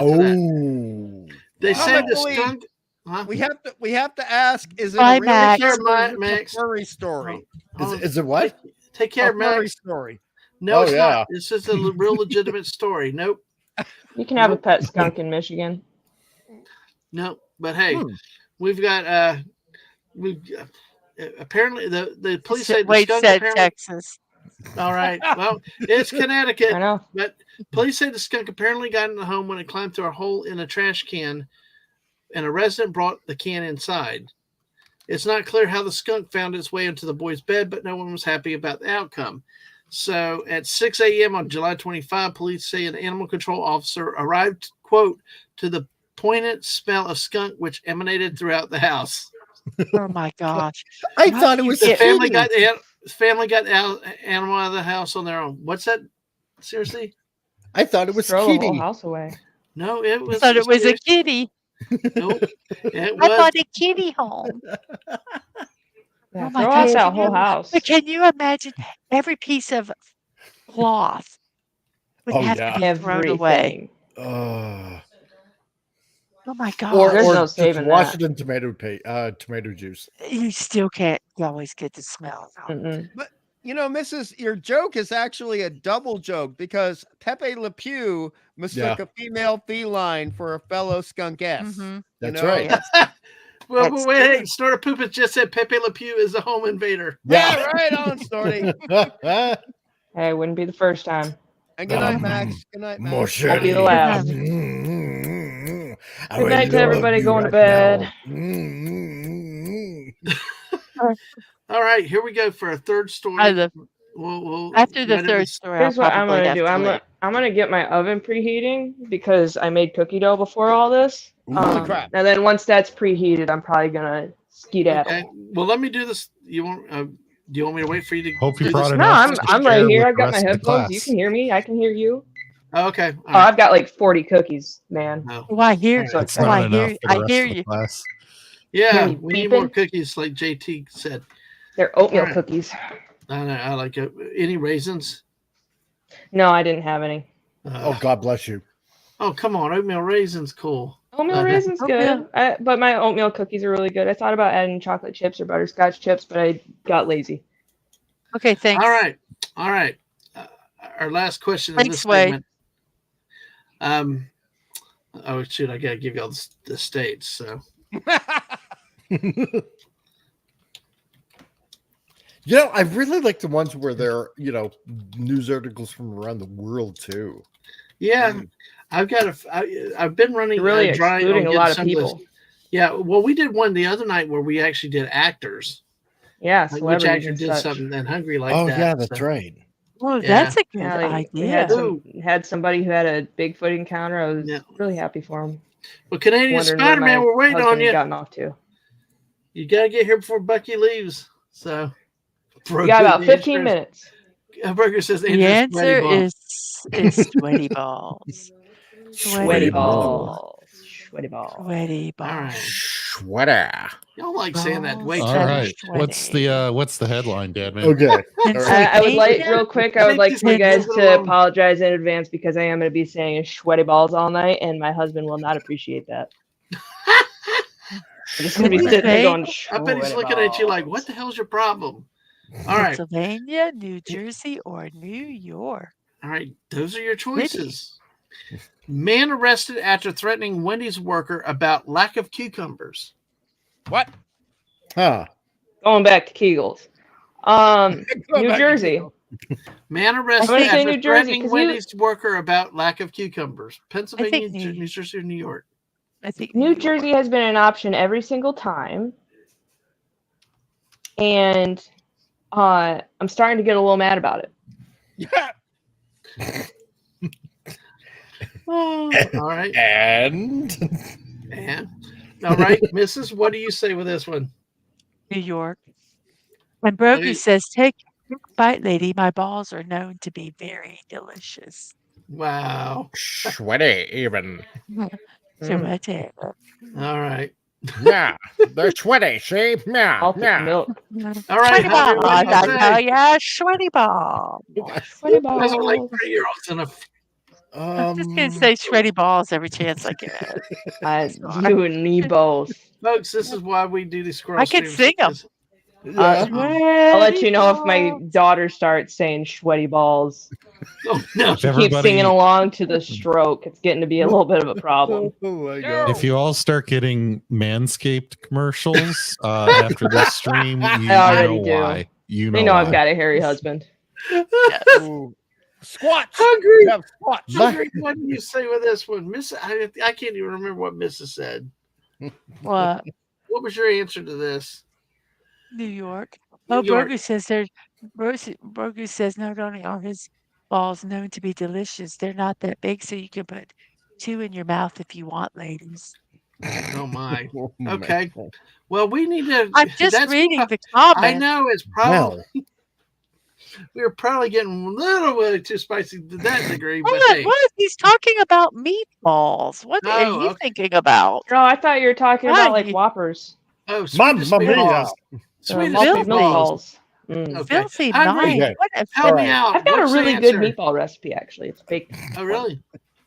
say the skunk. Huh? We have to ask. Is it a real furry story? Is it what? Take care, Max. Story. No, it's not. This is a real legitimate story. Nope. You can have a pet skunk in Michigan. No, but hey, we've got apparently the police say the Wade skunk said Texas. All right. Well, it's Connecticut. I know. But police say the skunk apparently got in the home when it climbed through a hole in a trash can, and a resident brought the can inside. It's not clear how the skunk found its way into the boy's bed, but no one was happy about the outcome. So at 6 a.m. on July 25, police say an animal control officer arrived, quote, to the poignant smell of skunk which emanated throughout the house. Oh my gosh! I thought it was The a family kitty. got animal out of the house on their own. What's that? Seriously? I thought it was Throw the whole kitty. house away. No, it was. I thought it was a kitty. Nope. It I was. thought a kitty home. Yeah, Oh my throw gosh! out that Can you- whole house. But can you imagine every piece of cloth would Oh, have yeah. to be thrown away? Everything. Oh my god! Or There's no just saving wash that. it in tomato juice. You still can't always get the smell out. Mm-mm. But Mrs., your joke is actually a double joke because Pepe Le Pew mistook a female feline for a fellow skunkess. Mhm. That's right. Yes. Well, That's wait, true. hey, Snorter Poopus just said Pepe Le Pew is a home invader. Yeah, right on, Snorty. Hey, it wouldn't be the first time. And good night, Max. Good night, Max. Oh, Won't Mosheri. be the last. I Good night to love everybody you going to right bed. now. All right, here we go for a third story. I love- After the when it third was- story, Here's I'll what I'm probably gonna have do. to I'm leave. gonna get my oven preheating because I made cookie dough before all this. Holy crap. And then once that's preheated, I'm probably gonna skedaddle. Okay. Well, let me do this. You want? Do you want me to wait for you to? Hope you do brought this? No, enough to I'm share right here. with I've the got my rest of the headphones. You class. can hear me. I can hear you. Oh, okay. All Oh, right. I've got like 40 cookies, man. No. Oh, I hear. All right. That's Oh, not I enough hear. for the I rest hear of the you. class. Yeah, Hear me we need more beeping? cookies, like JT said. They're oatmeal All right. cookies. I know. I like it. Any raisins? No, I didn't have any. Oh, God bless you. Oh, come on. Oatmeal raisins, cool. Oatmeal Okay. raisins good, but my oatmeal cookies are really good. I thought about adding chocolate chips or butterscotch chips, but I got lazy. Okay, thanks. All right. All right. Our last question in Thanks, this Wade. segment. Oh, shoot. I got to give y'all the states. So, I really like the ones where they're, news articles from around the world too. yeah, I've been running You're really dry on excluding a getting lot of some those- people. Yeah, well, we did one the other night where we actually did actors. Yeah, Like, which celebrities actor and did such. something that hungry like Oh, that? yeah, that's so. right. Well, Yeah. that's a good Yeah, they idea. had somebody who had a Bigfoot encounter. I was Yeah. really happy for him. Well, Canadian Wondering where Spider-Man, my we're waiting husband on had you. gotten off to. You got to get here before Bucky leaves. So, We got about 15 minutes. Burger says The Andrew's answer sweaty ball. is sweaty balls. Sweaty balls. balls. Sweaty balls. Sweaty balls. All right. Sweater. Y'all like saying that way Balls. too All much. right. What's the headline, Dadman? Okay. All right. I would like, Pennsylvania? real quick, I would like for you guys Leave it to alone. apologize in advance because I am going to be saying sweaty balls all night, and my husband will not appreciate that. I'm just going to be sitting there going, I bet he's sweaty looking at you like, balls. what the hell's your problem? All right. Pennsylvania, New Jersey, or New York? All right. Those are your choices. Man arrested after threatening Wendy's worker about lack of cucumbers. What? Huh. Going back to Kegels. New back to Jersey. Man arrested I'm gonna say after New Jersey, threatening 'cause Wendy's worker about lack of cucumbers. Pennsylvania, New- New Jersey, or New York. I think New Jersey has been an option every single time. And I'm starting to get a little mad about it. Yeah. All right. And And all right, Mrs. What do you say with this one? New York. And Brogy Maybe- says, "Take a bite, lady. My balls are known to be very delicious." Wow. sweaty even. So much. All right. Yeah, they're sweaty. See? Yeah, Salted milk. All right. Sweaty How's balls, everybody I say? tell ya, sweaty balls. Sweaty Those are like balls. 3-year-olds in a. I'm just gonna say sweaty balls every chance I get. You and me both. Folks, this is why we do these squirrel I can streams, sing 'em. because- I'll let you know if my daughter starts saying sweaty balls. Oh, no. She keeps singing along to the stroke. It's getting to be a little bit of a problem. Oh my god. If you all start getting Manscaped commercials after this stream, you I already know do. why. You know They know why. I've got a hairy husband. Yes. Ooh. Squatch. Hungry. You have squatch. Hungry. What do you say with this one, Miss? I can't even remember what Mrs. said. What? What was your answer to this? New York. New York. Burger says not only are his balls known to be delicious, they're not that big, so you can put 2 in your mouth if you want, ladies. Oh my. Okay. Well, we need to. I'm just reading the comments. I know it's probably. We're probably getting a little bit too spicy to that degree. But hey. What? He's talking about meatballs. What are you thinking about? Oh, I thought you were talking about like Whoppers. Oh, Swedish meatballs. Swedish meatballs. Okay. Filthy mind. Help me out. I've got a really good meatball recipe, actually. It's baked. Oh, really?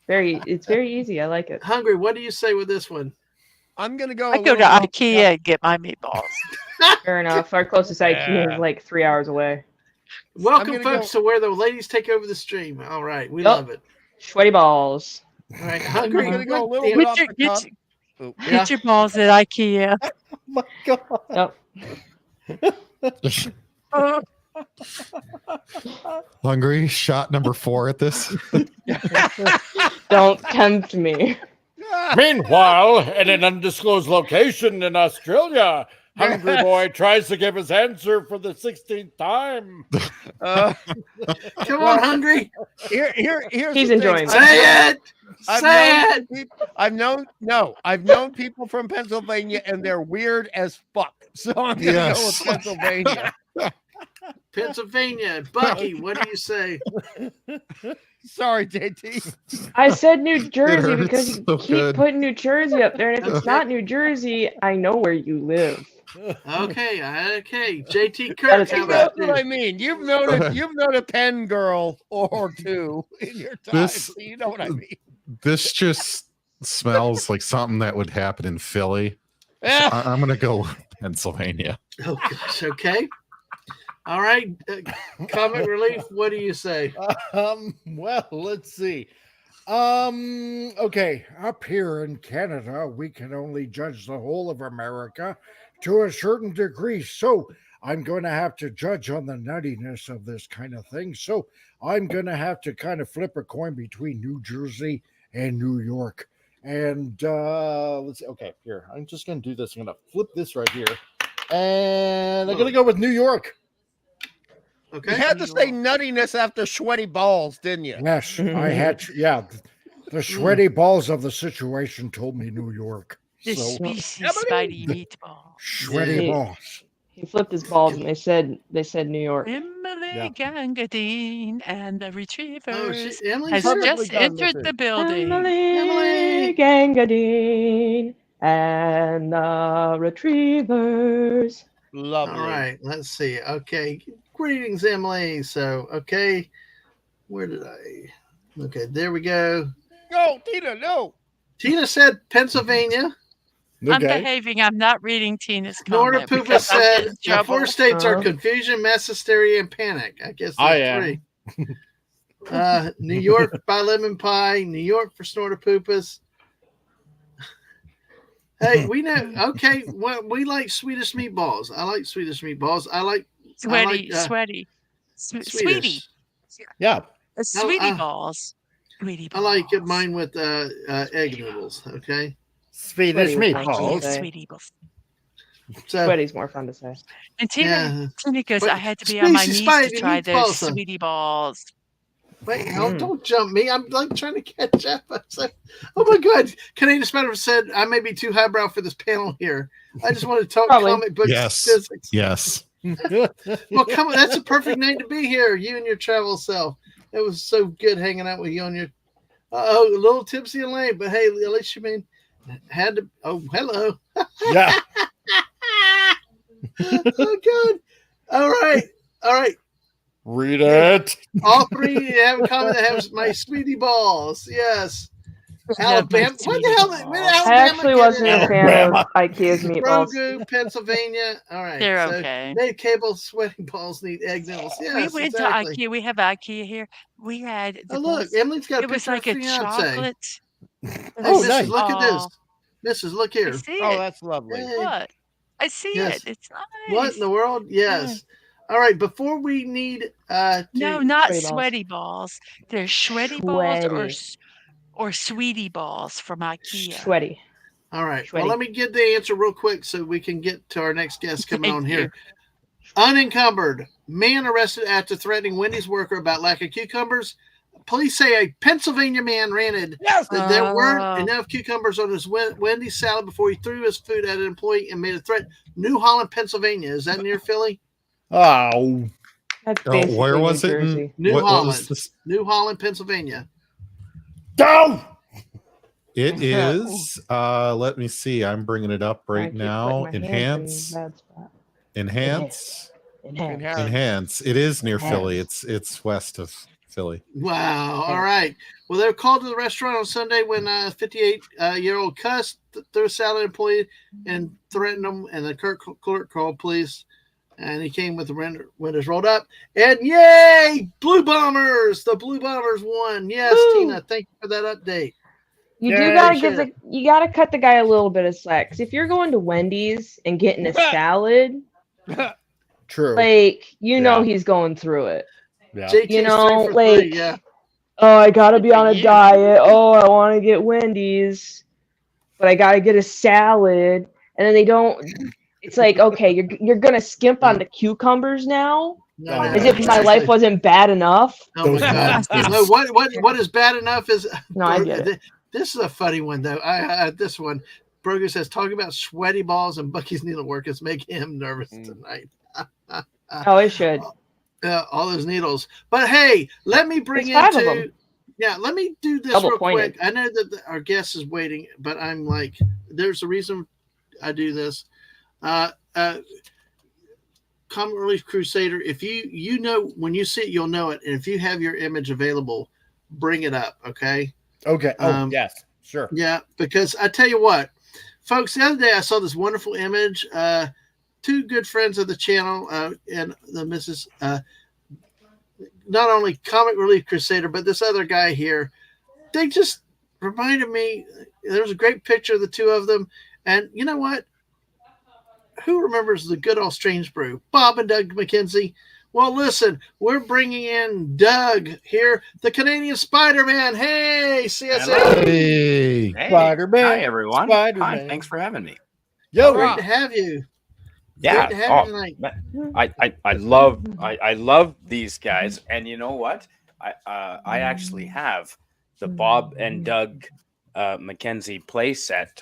It's very easy. I like it. Hungry. What do you say with this one? I'm gonna go. I go to IKEA and get my meatballs. Fair enough. Our closest IKEA is like 3 hours away. Welcome, folks, to where the ladies take over the stream. All right, we love it. Sweaty balls. All right, Hungry. I'm gonna go a little bit off the cuff. Get your balls at IKEA. Oh my God. Yep. Hungry, shot number 4 at this. Don't tempt me. Meanwhile, in an undisclosed location in Australia, Hungry Boy tries to give his answer for the 16th time. Come on, Hungry. Here's He's enjoying. Say it. Say it. I've known people from Pennsylvania, and they're weird as fuck. So I'm gonna go with Pennsylvania. Pennsylvania. Bucky, what do you say? Sorry, JT. I said New Jersey because you so keep good. putting New Jersey up there, and if it's not New Jersey, I know where you live. Okay. JT Kirk, how about That's what I mean. You've known a Penn girl or two in your time, so you know what I mean. This just smells like something that would happen in Philly. So I'm gonna go Pennsylvania. Oh gosh. Okay. All right. Comic Relief, what do you say? Well, let's see. Okay, up here in Canada, we can only judge the whole of America to a certain degree. So I'm going to have to judge on the nuttiness of this kind of thing. So I'm going to have to kind of flip a coin between New Jersey and New York. And let's see. Okay, here. I'm just going to do this. I'm going to flip this right here. And I'm going to go with New York. Okay. You had to say nuttiness after sweaty balls, didn't you? Yes, I had. Yeah, the sweaty balls of the situation told me New York. The species Spidey meatball. Sweaty balls. He flipped his balls, and they said New York. Emily Gangadine and the Retrievers Emily's has just entered the building. Emily Gangadine and the Retrievers. Lovely. All right, let's see. Okay, greetings, Emily. So, okay, where did I? Okay, there we go. No, Tina, no. Tina said Pennsylvania. I'm behaving. I'm not reading Tina's comment. Norda Poopa said the 4 states are confusion, mass hysteria, and panic. I guess that's 3. New York by Lemon Pie. New York for Snorta Poopas. Hey, we know. Okay, well, we like Swedish meatballs. I like Swedish meatballs. I like sweaty. Swedish. Yeah. Sweetie balls. Sweetie balls. I like mine with egg noodles. Okay. Swedish meatballs. Sweetie balls. So, Sweaty's more fun to say. And Tina goes, But I had to be on my knees to try those meatballs. sweetie balls. Wait, don't jump me. I'm like trying to catch up. I was like, oh my God. Canadian Spider said I may be too highbrow for this panel here. I just want to talk comic books physics. Yes. Well, come on. That's a perfect night to be here. You and your travel self. It was so good hanging out with you on your a little tipsy and lame, but hey, at least you had to. Oh, hello. Yeah. Oh God. All right. Read it. All 3 have a comment that have my sweetie balls. Yes. Alabama. What the hell? Where did Alabama I actually wasn't a fan of in? IKEA's meatballs. Grogu, Pennsylvania. All right. They're okay. They cable sweating balls need egg noodles. Yes, We went exactly. to IKEA. We have IKEA here. We had. Oh, look. Emily's got a it was picture like of a fiance. chocolate. Oh, Mrs. nice. Look at this. Mrs. Look here. I see Oh, it. that's lovely. Hey. What? I see Yes. it. It's nice. What in the world? Yes. All right, before we need No, not sweaty balls. There's sweaty balls or sweetie balls from IKEA. Sweaty. All right. Sweaty. Well, let me get the answer real quick so we can get to our next guest coming on here. You. Unencumbered. Man arrested after threatening Wendy's worker about lack of cucumbers. Police say a Pennsylvania man ranted that there weren't enough cucumbers on his Wendy's salad before he threw his food at an employee and made a threat. New Holland, Pennsylvania. Is that near Philly? Oh. That's where was New it? Jersey. New Holland. New Holland, Pennsylvania. Down. It is. Let me see. I'm bringing it up right now. Enhance. It is near Philly. It's west of Philly. Wow. All right. Well, they were called to the restaurant on Sunday when a 58-year-old cussed through a salad employee and threatened him, and the clerk called police, and he came with the windows rolled up. And yay, Blue Bombers! The Blue Bombers won. Yes, Woo! Tina, thank you for that update. You gotta cut the guy a little bit of slack. Because if you're going to Wendy's and getting a salad, true, like know he's going through it. Yeah. You know, like, oh, I gotta be on a diet. Oh, I want to get Wendy's, but I gotta get a salad, and then they don't. It's like, okay, you're gonna skimp on the cucumbers now. No, as if my life wasn't bad enough. Oh my God! No, what is bad enough is no. I get it. This is a funny one though. This one, Broger says talking about sweaty balls and Bucky's needlework is making him nervous tonight. Oh, it should. All those needles. But hey, let me bring into. Yeah, let me do this real quick. I know that our guest is waiting, but I'm like, there's a reason I do this. Comic Relief Crusader, if you know when you see it, you'll know it. And if you have your image available, bring it up, okay? Okay. Yes, sure. Yeah, because I tell you what, folks, the other day I saw this wonderful image. Two good friends of the channel and the Mrs. Not only Comic Relief Crusader, but this other guy here. They just reminded me. There was a great picture of the two of them, and you know what? Who remembers the good old Strange Brew? Bob and Doug McKenzie. Well, listen, we're bringing in Doug here, the Canadian Spider-Man. Hey, CSA. Hey, Spider-Man. Hi, everyone. Spider-Man. Hi, thanks for having me. Yo, great to have you. Yeah, great to have you tonight. I love these guys, and you know what? I actually have the Bob and Doug McKenzie play set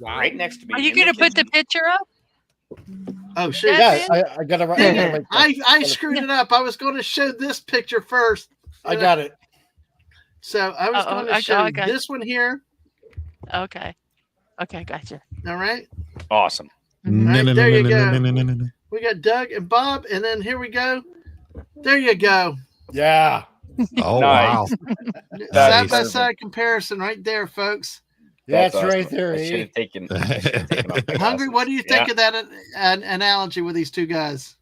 right next to me. Are you going to put the picture up? Oh shit! Yeah, I got it right. I screwed it up. I was going to show this picture first. I got it. So I was going to show this one here. Okay, gotcha. All right. Awesome. Right, there you go. We got Doug and Bob, and then here we go. There you go. Yeah. Oh wow! Side by side comparison, right there, folks. That's awesome. Right there. I should have taken Hungry, what do you think of that analogy with these two guys?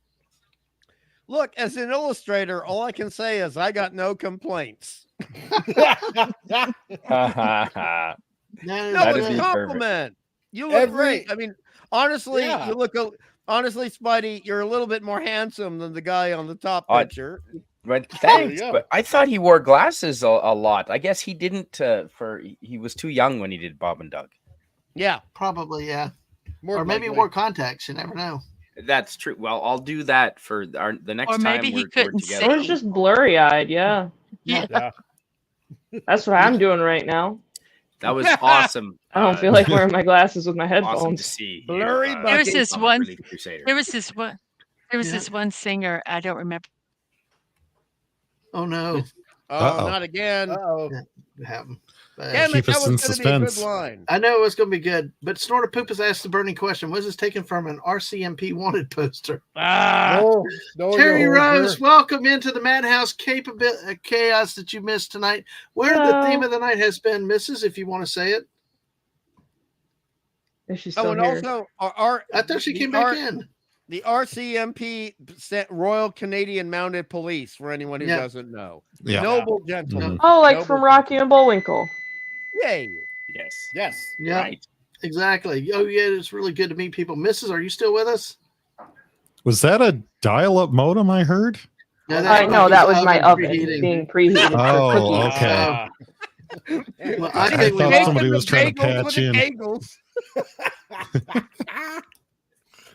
Look, as an illustrator, all I can say is I got no complaints. That was a compliment. You look great. I mean, honestly, you look. Honestly, Spidey, you're a little bit more handsome than the guy on the top picture. But thanks. But I thought he wore glasses a lot. I guess he didn't. He was too young when he did Bob and Doug. Yeah, probably. Yeah, or maybe he wore contacts. You never know. That's true. Well, I'll do that for the next time. Or maybe he couldn't see. Or just blurry-eyed. Yeah. That's what I'm doing right now. That was awesome. I don't feel like wearing my glasses with my headphones. Awesome to see. Blurry. There was this one. There was this one singer. I don't remember. Oh no! Not again. It happened. Damn it, that was going to be a good line. I know it was going to be good, but Snorter Poop has asked the burning question: was this taken from an RCMP wanted poster? No, Terry Rose, welcome into the Madhouse chaos that you missed tonight. Where the theme of the night has been, Mrs., if you want to say it. Is she still here? Also, I thought she came back in. The RCMP Royal Canadian Mounted Police, for anyone who doesn't know. Yeah. Noble gentlemen. Oh, like from Rocky and Bullwinkle. Yay. Yes. Yeah. Right. Exactly. Oh, yeah, it's really good to meet people. Mrs., are you still with us? Was that a dial-up modem I heard? No, that was my oven preheating. being preheated for cookies. Okay. Well, I I think we thought somebody was trying to Bagels patch with in. the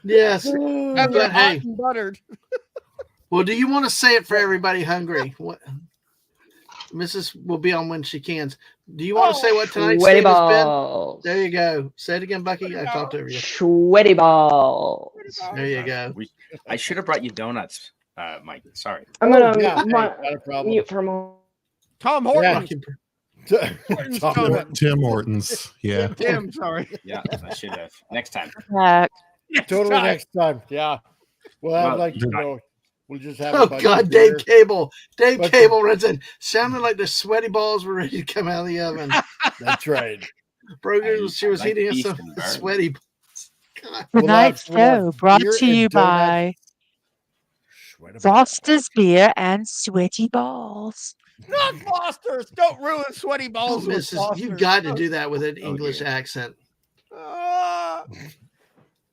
Yes, bagels. but Hot hey, and buttered. well, do you want to say it for everybody hungry? What? Mrs. will be on when she can. Do you want to say what tonight's Sweaty theme has been? balls. There you go. Say it again, Bucky. I talked over you. Sweaty balls. There you go. I should have brought you donuts, Mike. Sorry. I'm gonna not a problem. mute for a moment. Tom Yeah, Hortons. I can- Tim Hortons. Yeah. Tim, sorry. Yeah, I should have. Next time. Totally next time. Yeah. Well, I'd Well, like to not- know. We'll just have a Oh bunch God, of beer. Dave Cable. Dave But- Cable runs in. Sounded like the sweaty balls were ready to come out of the oven. That's right. Brogan, she was I like heating us beef some and burn. sweaty balls. God. Tonight's We'll have show brought beer to you and donuts. by Sweat about Foster's Beer and Sweaty Balls. Not Foster's. Don't ruin sweaty Oh, balls with Mrs. Foster's. You got to do that with an English dear. accent.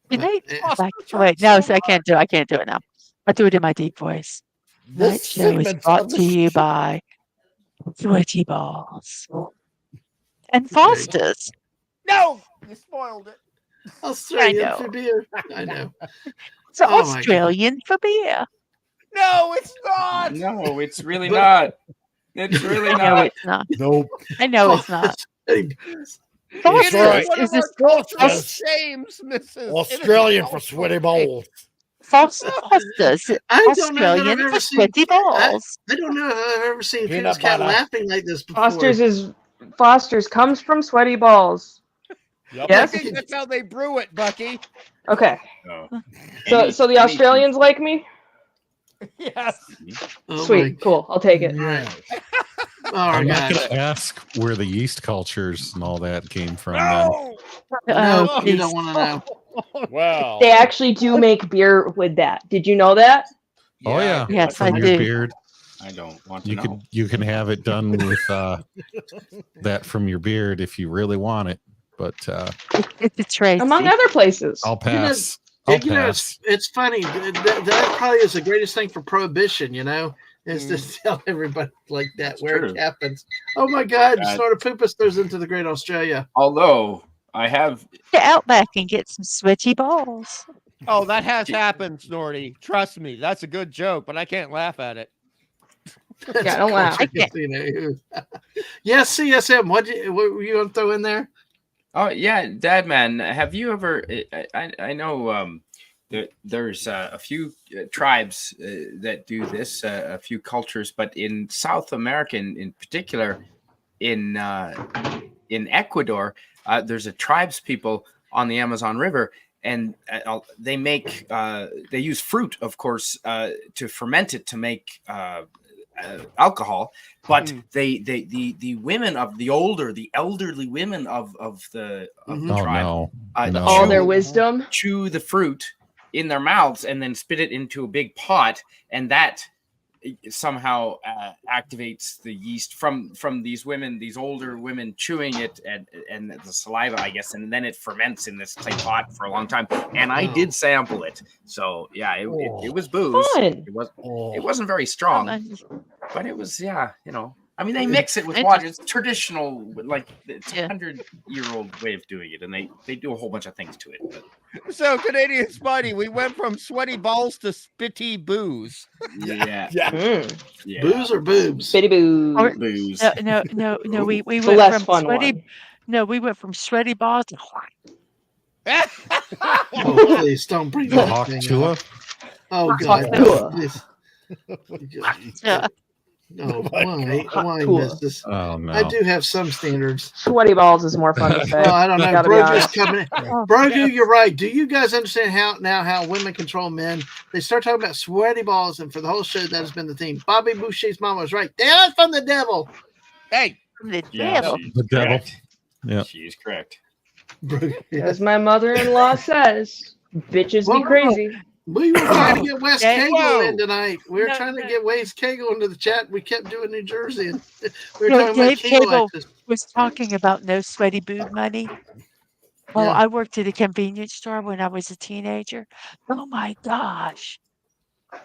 Tonight's Eh, wait, no, so I can't do it. I can't do it now. I'll do it in my deep voice. This Tonight's show is segment brought of the to you show- by Sweaty Balls and Foster's. No, you spoiled it. Australian know. for beer. I know. It's Oh, my God. Australian for beer. No, it's not. No, it's really But- not. It's really No, not. it's not. Nope. I know it's not. It Foster's right. is one is of our this cultural Yes. shames, Mrs. Australian It for is sweaty cultural balls. Foster's I don't know that I've Australian ever for seen. Sweaty Balls. I don't know if I've ever seen Peanut Peanut Cat butter. laughing like this before. Foster's comes from sweaty balls. shame. Yes. Bucky, that's how they brew it, Bucky. Okay. No. So the Australians like me? Yes. Oh, Sweet. Cool. I'll take it. my- Oh, I'm not gosh. going to ask where the yeast cultures and all that came from. No. No, Oh, you please. don't want to know. Well. They actually do make beer with that. Did you know that? Oh yeah. Yes, From I your do. beard. I don't want to You know. can have it done with that from your beard if you really want it. But It's a trade. Among other places. I'll pass. You I'll know, pass. it's funny. That probably is the greatest thing for prohibition, is to tell everybody like that That's where true. it happens. Oh my God, God. snort a poopus goes into the Great Australia. Although I have Get out back and get some sweaty balls. Oh, that has happened, Snorty. Trust me, that's a good joke, but I can't laugh at it. Yeah, don't laugh. I can't. Yes, CSM. What were you going to throw in there? Oh yeah, Dadman, have you ever? I know there's a few tribes that do this, a few cultures, but in South America, in particular, in Ecuador, there's a tribes people on the Amazon River, and they make they use fruit, of course, to ferment it to make alcohol, but the women of the elderly women of the tribe, no. All their wisdom. chew the fruit in their mouths and then spit it into a big pot, and that somehow activates the yeast from these women, these older women chewing it and the saliva, I guess, and then it ferments in this clay pot for a long time. And I did sample it, so yeah, it was booze. Fun. It wasn't very strong, but it was, I mean, they mix it with water. It's traditional, like it's a 100-year-old way of doing it, and they do a whole bunch of things to it. But. So, Canadian Spidey, we went from sweaty balls to spitty booze. Yeah. Mm. Booze or boobs? Bitty boo. Booze. No. We The went less from fun sweaty. one. No, we went from sweaty balls to Oh, please don't bring that Hawk thing Chua? up. Oh Hawk God, Chua. please. Yeah. No, why, Chua. Mrs.? Oh no. I do have some standards. Sweaty balls is more fun to say. Well, I don't know. Gotta be Brogu's honest. coming in. Brogu, you're right. Do you guys understand how women control men? They start talking about sweaty balls, and for the whole show, that has been the theme. Bobby Boucher's mom was right. They are from the devil. Hey, The Yeah, devil. she's The devil. correct. Yeah. She's correct. As my mother-in-law says, bitches Well, be crazy. We were trying to get Wes Okay. Cagle in tonight. We were No, trying to no. get Wes Cagle into the chat. We kept doing New Jersey. And we were No, talking about Dave Cable Cagle. was talking about no sweaty boob money. Oh, Yeah. I worked at a convenience store when I was a teenager. Oh my gosh.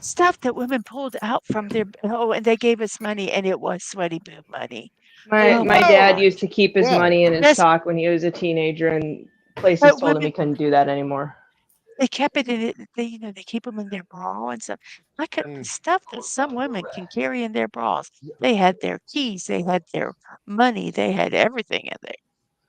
Stuff that women pulled out from their and they gave us money, and it was sweaty boob money. My Oh my my dad gosh. used to keep his Yeah. money in his Yes, sock when he was a teenager, and places but told him he women, couldn't do that anymore. they kept it in it. They keep them in their bra and stuff. I could Mm. stuff that some women can carry in their bras. They had their keys, they had their money, they had everything in there.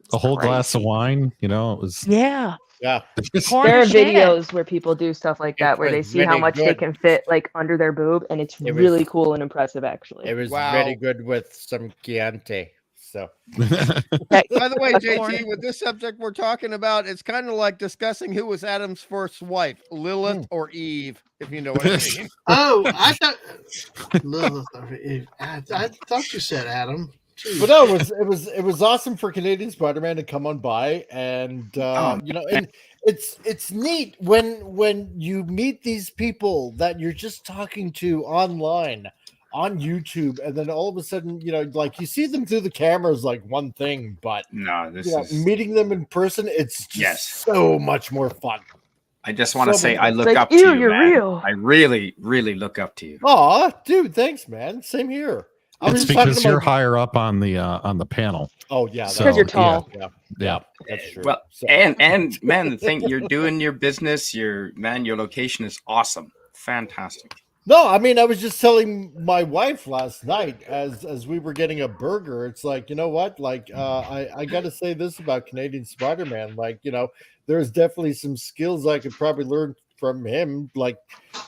It's A whole glass of crazy. wine, it was Yeah, Yeah. corn There or are Shannon. videos where people do stuff like It that, where they was see how really much they good. can fit like under their boob, and it's It really was cool and impressive, actually. it was Wow. very good with some Chianti. So That By the way, a corn. JT, with this subject we're talking about, it's kind of like discussing who was Adam's first wife, Lilith or Eve, if you know what I mean. Oh, I thought Lilith. I thought you said Adam. Jeez. but no, it was awesome for Canadian Spider-Man to come on by, and and it's neat when you meet these people that you're just talking to online on YouTube, and then all of a sudden, like you see them through the cameras like one thing, but No, this is. meeting them in person, it's just Yes. so much more fun. I just want to So say much I fun. look like, up ew, to you, you're man. real. I really, really look up to you. Aw, dude, thanks, man. Same here. I was It's just talking because to you're my... higher up on the panel. Oh yeah, Because you're tall. Yeah, that's true. Well, So- and man, the thing you're doing your business, your location is awesome, fantastic. No, I mean, I was just telling my wife last night as we were getting a burger. It's like, you know what? Like, I got to say this about Canadian Spider-Man. Like, there's definitely some skills I could probably learn from him, like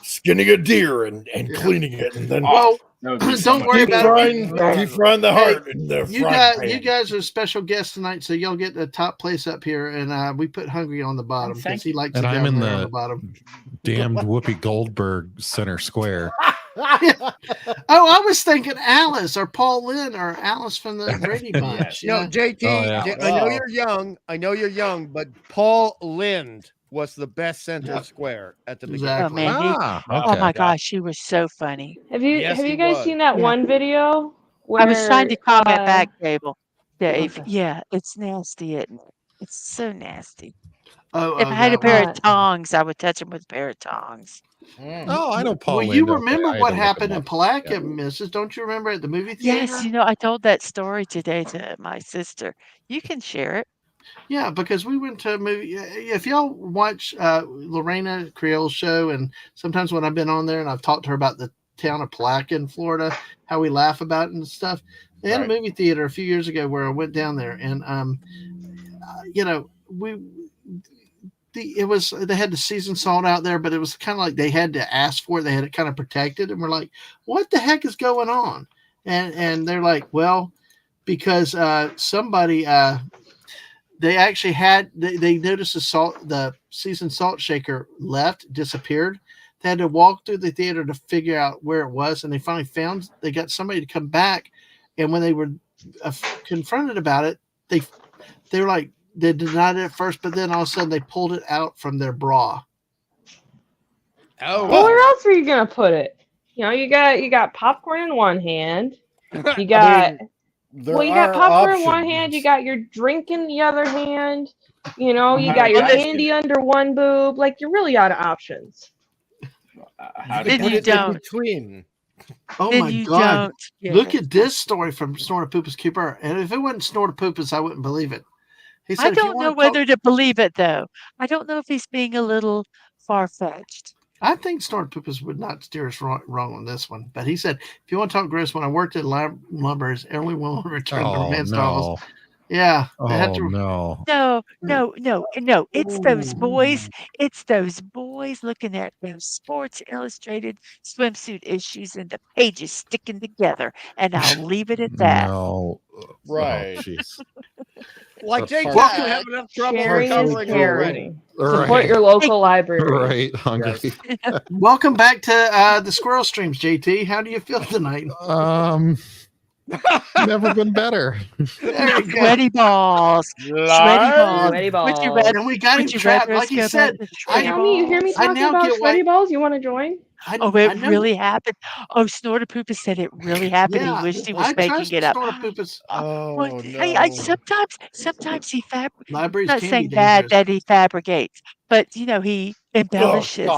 skinning a deer and cleaning it, and then Well, That would be so don't much worry fun. about it. defrying the heart in the You frying pan. guys are special guests tonight, so y'all get the top place up here, and we put Hungry on the bottom because he likes And it I'm down in there on the the bottom. damned Whoopi Goldberg center square. Oh, I was thinking Alice or Paul Lynn or Alice from the Brady Bunch. No, Yeah. JT, Oh, yeah. I know Wow. you're young. I know you're young, but Paul Lind was the best center square at the beginning. Oh Exactly. man, oh Okay. my gosh, she was so funny. Have you Yes, have he you guys was. seen that Yeah. one video where I was trying to comment back, Dave. okay. Yeah, it's nasty, isn't it? It's so nasty. Oh, If I had a that pair one. of tongs, I would touch him with a pair of tongs. Oh, I know Paul. Well, you Lynde, okay. remember I had what to look happened him in up. Palatka, Yeah. Mrs. Don't you remember at the movie theater? Yes, I told that story today to my sister. You can share it. Yeah, because we went to a movie. If y'all watch Lorena Creole's show, and sometimes when I've been on there and I've talked to her about the town of Palatka in Florida, how we laugh about it and stuff. They had a movie theater a few years ago where I went down there, and they had the seasoned salt out there, but it was kind of like they had to ask for it. They had it kind of protected, and we're like, "What the heck is going on?" And they're like, "Well, because somebody." They actually had they noticed the seasoned salt shaker disappeared. They had to walk through the theater to figure out where it was, and they finally they got somebody to come back, and when they were confronted about it, they were like, they denied it at first, but then all of a sudden they pulled it out from their bra. Oh, Well, where else are you gonna put it? You got popcorn in one hand. You got you got popcorn in one hand. You got your drink in the other hand. You got your candy under one boob. Like, you're really out of options. Then you don't. Between. Oh Then my you God! don't. Look at this story from Snortopoopas Cooper, and if it wasn't Snortopoopas, I wouldn't believe it. He said, I if you don't know want to whether to believe it though. I don't know if he's being a little far-fetched. I think Snortopoopas would not steer us wrong on this one. But he said, if you want to talk gross, when I worked at Lumber, his only woman returned to romance novels. Yeah. They had to, no. No. It's those boys. It's those boys looking at those Sports Illustrated swimsuit issues and the pages sticking together. And I'll leave it at that. No. Right. Oh, jeez. like That's JT, hard. you have enough trouble Sharing is recovering. caring. Right. Support your local library. Right, hungry. welcome back to the Squirrel Streams, JT. How do you feel tonight? Never been better. Sweaty balls. Sweaty balls. Sweaty balls. And we got him trapped. Like he said, Naomi, you hear me talking about sweaty balls? You want to join? It really happened. Oh, Snortapoopa said it really happened. He wished he was making it up. Oh, no. Sometimes he Libraries not can saying be bad dangerous. that he fabricates, but he embellishes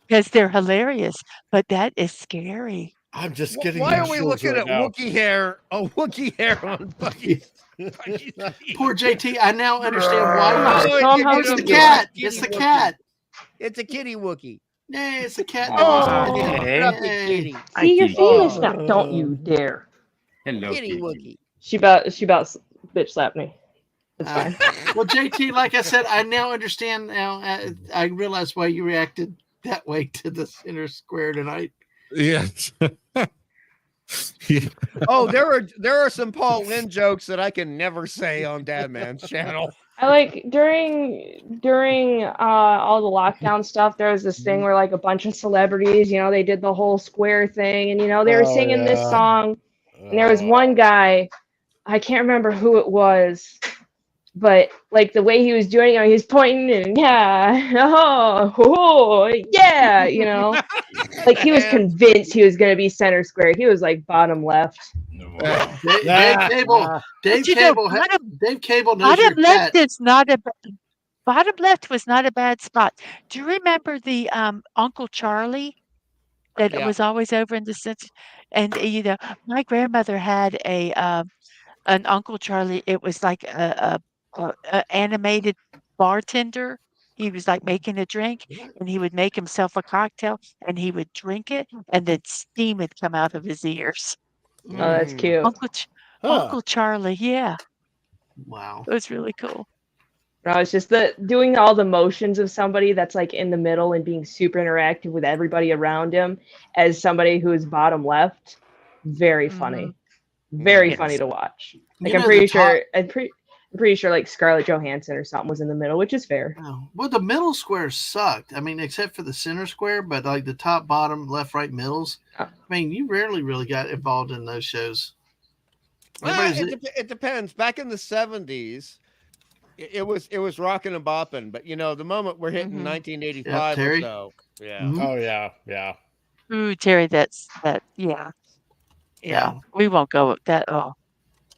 because they're hilarious. But that is scary. I'm just getting. Why are we looking at Wookiee hair? Oh, Wookiee hair on Bucky. Poor JT. I now understand why. It's the cat. It's the cat. It's a kitty Wookiee. Yay, it's a cat. Kitty. See, you're famous now. Don't you dare. Hello, Kitty Wookiee. She about bitch slapped me. It's fine. Well, JT, like I said, I now understand. Now I realize why you reacted that way to the center square tonight. Yes. Oh, there are some Paul Lynn jokes that I can never say on Dadman's channel. I like during all the lockdown stuff, there was this thing where like a bunch of celebrities, they did the whole square thing, and they were singing this song, and there was one guy, I can't remember who it was, but like the way he was doing it, he was pointing and like he was convinced he was going to be center square. He was like bottom left. Dave Cable. Dave Cable knows bottom your left cat. is not a bottom left was not a bad spot. Do you remember the Uncle Charlie that was always over in the center? And my grandmother had an Uncle Charlie. It was like a animated bartender. He was like making a drink, and he would make himself a cocktail, and he would drink it, and then steam would come out of his ears. Oh, that's cute. Uncle Charlie, yeah. Wow. It was really cool. No, it's just doing all the motions of somebody that's like in the middle and being super interactive with everybody around him as somebody who is bottom left. Very funny. Very funny to watch. Like I'm pretty sure like Scarlett Johansson or something was in the middle, which is fair. Oh. Well, the middle squares sucked. I mean, except for the center square, but like the top, bottom, left, right, middles. I mean, you rarely really got involved in those shows. Well, it depends. Back in the 70s, it was rocking and bopping. But the moment we're hitting 1985 or so, Oh yeah. Ooh, Terry, yeah. We won't go with that. Oh,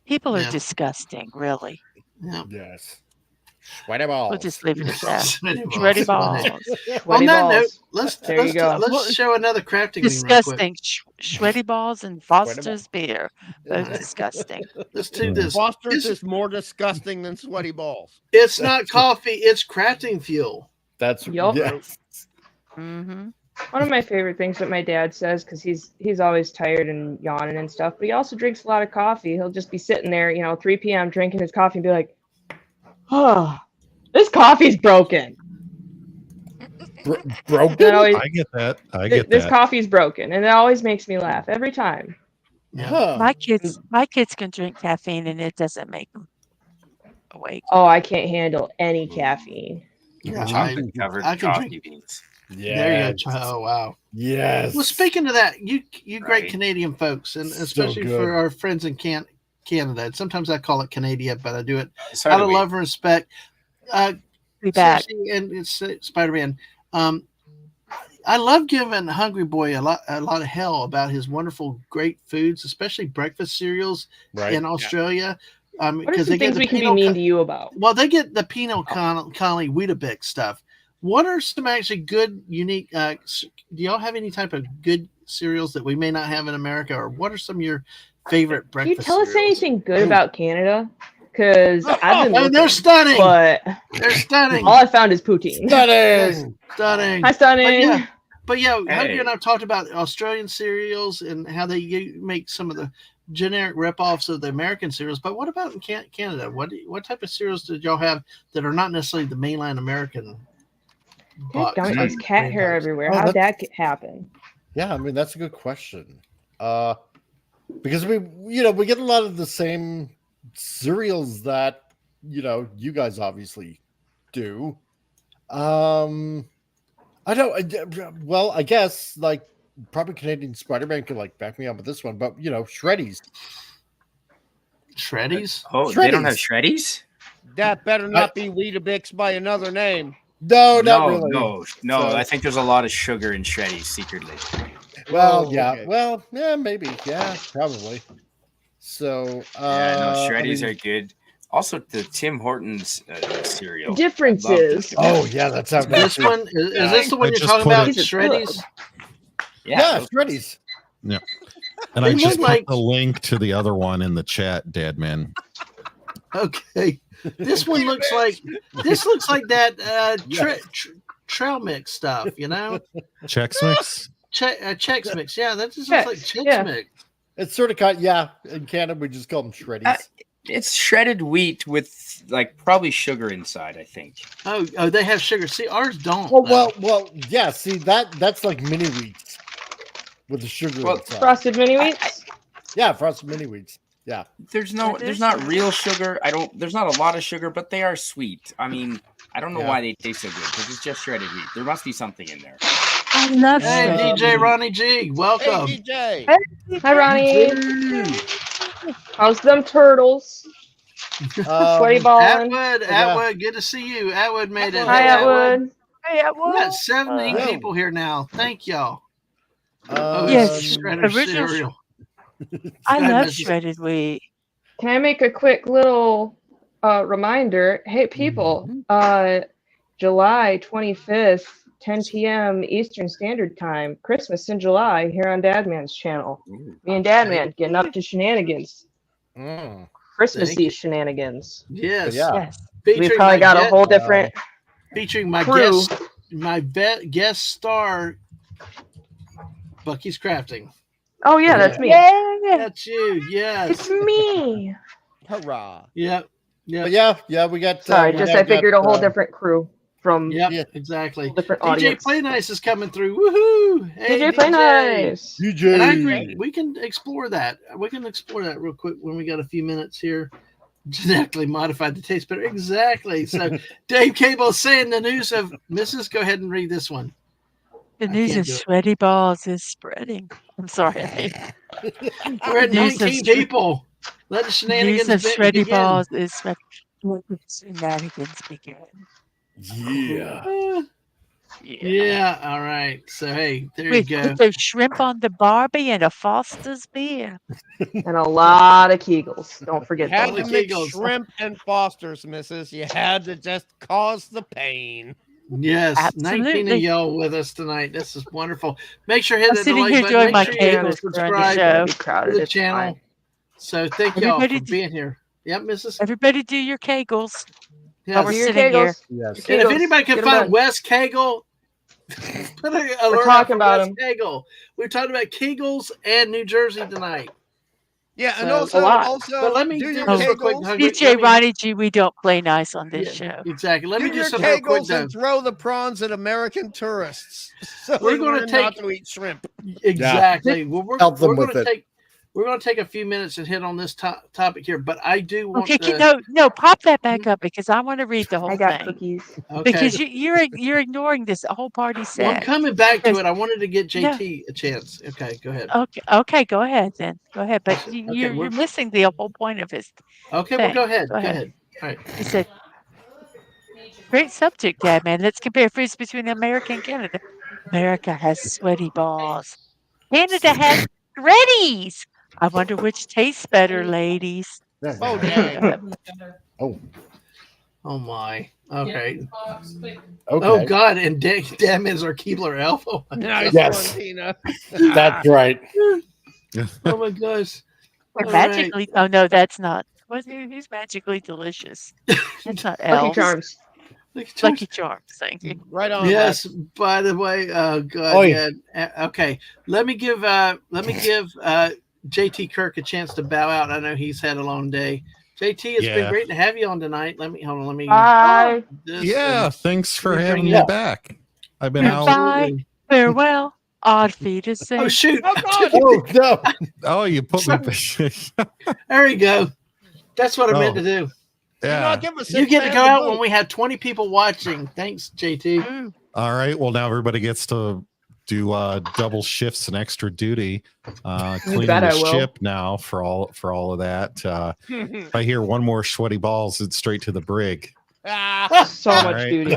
people are disgusting, really. Yeah. Yes. Sweaty balls. We'll just leave it at that. Sweaty balls. On that note, let's show another crafting disgusting. Sweaty balls and Foster's beer. Those disgusting. Let's do this. Foster's is more disgusting than sweaty balls. It's not coffee. It's crafting fuel. That's yes. Mm-hmm. One of my favorite things that my dad says, because he's always tired and yawning and stuff, but he also drinks a lot of coffee. He'll just be sitting there, 3 p.m. drinking his coffee and be like, "Oh, this coffee's broken." Broken? I get that. This coffee's broken, and it always makes me laugh every time. Yeah. My kids can drink caffeine, and it doesn't make them awake. Oh, I can't handle any caffeine. Yeah, chocolate covered coffee beans. Yeah, there you go. Oh wow. Yes. Well, speaking of that, you great Canadian folks, and especially for our friends in Canada. And sometimes I call it Canada, but I do it out of love and respect. Be back. And it's Spider-Man. I love giving Hungry Boy a lot of hell about his wonderful, great foods, especially breakfast cereals in Australia. What are some things we can be mean to you about? Well, they get the Pinot Connolly Weetabix stuff. What are some actually good, unique? Do y'all have any type of good cereals that we may not have in America, or what are some of your favorite breakfast? Can you tell us anything good about Canada? Because I've been looking, they're stunning. But they're stunning. All I found is poutine. Stunning. Hi, stunning. But Hungry and I've talked about Australian cereals and how they make some of the generic rip-offs of the American cereals. But what about in Canada? What type of cereals did y'all have that are not necessarily the mainland American? There's cat hair everywhere. How'd that happen? Yeah, I mean that's a good question. Because we get a lot of the same cereals that you guys obviously do. I don't. Well, I guess like probably Canadian Spider-Man could like back me up with this one, but Shreddies. Shreddies? Oh, they don't have Shreddies? That better not be Weetabix by another name. No, not really. No. So- I think there's a lot of sugar in Shreddies secretly. Well, Oh, yeah. okay. Well, yeah, maybe. Yeah, probably. So, Yeah, no, I Shreddies mean- are good. Also, the Tim Hortons cereal. Differences. Oh, yeah, that sounds This good. one is this the one I you're just talking put about? it- Shreddies? Yeah, those- Shreddies. Yeah. And They I just look put like- the link to the other one in the chat, Dadman. Okay. This one looks like that trail mix stuff, you know? Chex Mix? Chex Mix. Yeah, that just Chex, looks like Chex yeah. Mix. It's sort of yeah. In Canada, we just call them Shreddies. It's shredded wheat with like probably sugar inside, I think. Oh, they have sugar. See, ours don't. Oh though. well, yeah. See that's like mini wheats with the sugar Well, inside. Frosted mini wheats. Yeah, frosted mini wheats. Yeah. There's not real sugar. There's not a lot of sugar, but they are sweet. I mean, I don't know Yeah. why they taste so good because it's just shredded wheat. There must be something in there. I love Hey, shredded DJ wheat. Ronnie G, welcome. Hey, DJ. Hi, Ronnie. How's them turtles? Sweaty balling. Atwood, good to see you. Atwood made it. Hi, Hey, Atwood. Hey, We got 70 Hello. people here now. Thank y'all. Yes, Shredder original cereal. I Go ahead, love Mrs. shredded wheat. Can I make a quick little reminder? Hey, people, July 25th, 10 p.m. Eastern Standard Time, Christmas in July here on Dadman's channel. Me and Dadman getting up to shenanigans. Mm. Christmassy shenanigans. Yes. Yeah. Yes. We probably got a whole different featuring my crew. guest star, Bucky's Crafting. Oh, yeah, that's me. Yeah. That's you. Yes. It's me. Hurrah. Yep. But yeah, we got. Sorry, we just now I figured got, a whole different crew from Yep, exactly. different DJ audience. Play Nice is coming through. Woohoo! Hey, DJ Play Nice. DJ. And I agree. We can explore that. We can explore that real quick when we got a few minutes here. Genetically modified to taste better. Exactly. So Dave Cable saying the news of Mrs. Go ahead and read this one. The news can't of do it. sweaty balls is spreading. I'm sorry. We're at News of 19 people. Let the News shenanigans of sweaty begin. balls is spreading. Let the shenanigans begin. Yeah. Yeah. All right. So hey, there With you go. with a shrimp on the Barbie and a Foster's beer. And a lot of Kegels. Don't forget Had Holy to those. mix Kegels. shrimp and Foster's, missus. You had to just cause the pain. Yes, 19 of Absolutely. y'all with us tonight. This is wonderful. Make sure hit I'm that sitting like here button. doing Make my sure you hit Kegels during the subscribe show. Be to crowded. the It's channel. fine. So thank y'all Everybody for do- being here. Yep, Mrs. Everybody do your Kegels. Yes. While we're Do your sitting here. Kegels. Yes. Your And if Kegels. anybody can Get 'em find done. Wes Kegel, put an alert talking out for about Wes him. Kegel. We're talking about Kegels and New Jersey tonight. Yeah, and So, a lot. also But let me do do your this real quick. Kegels. Let DJ me- Ronnie G, we don't play nice on this Yeah, show. exactly. Let me Do do your something real quick Kegels though. and throw the prawns at American tourists. So We're they gonna learn take- not to eat shrimp. Exactly. Well, Help them we're with going to it. take. We're going to take a few minutes and hit on this topic here, but I do want Okay, to. no, pop that back up because I want to read the I whole got thing. cookies. Okay. Because you're ignoring this whole party Well, I'm set. coming back to Because- it. I wanted to get JT a chance. Okay, go ahead. Okay, go ahead then. Go ahead, but Okay, you're we're- missing the whole point of his. Okay, well, thing. go ahead. Go Go ahead. ahead. All right. He said, "Great subject, Dad, man. Let's compare foods between America and Canada. America has sweaty balls. Canada has shreddies. I wonder which tastes better, ladies." Oh, dang. Oh my. Okay. Okay. Oh God. And damn is our Keebler elf. Oh my, Nice Yes. one, Tina. That's right. oh my gosh. They're All right. magically. Oh no, that's not. Who's magically delicious? That's not Lucky elves. Charms. Lucky Charms. Thank you. Right on. Yes. By the way, God. Oi. Yeah. Okay. Let me give JT Kirk a chance to bow out. I know he's had a long day. JT, it's been Yeah. great to have you on tonight. Let me hold on. Let me. Bye. this Yeah, and- thanks for Let me having bring me it- back. I've been out. Bye. Farewell. Auf Wiedersehen. Oh shoot! Oh, God. Oh no. Oh, you put me. There you go. That's what I meant to do. Yeah. Give us You get to go out when we have 20 people watching. Thanks, JT. Mm. All right. Well, now everybody gets to do double shifts and extra duty cleaning bet the I will. ship now for all of that. If I hear one more sweaty balls, it's straight to the brig. So All much right. duty.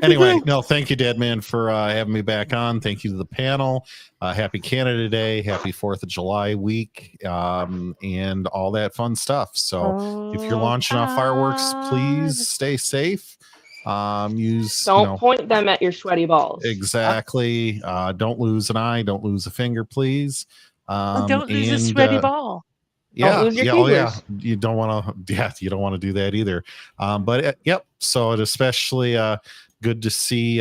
Anyway, no, thank you, Dadman, for having me back on. Thank you to the panel. Happy Canada Day, happy 4th of July week, and all that fun stuff. So if you're launching off fireworks, please stay safe. Don't point them at your sweaty balls. Exactly. Don't lose an eye, don't lose a finger, please. Don't lose a sweaty ball. Yeah, lose your you don't want to do that either. But yep. So it especially good to see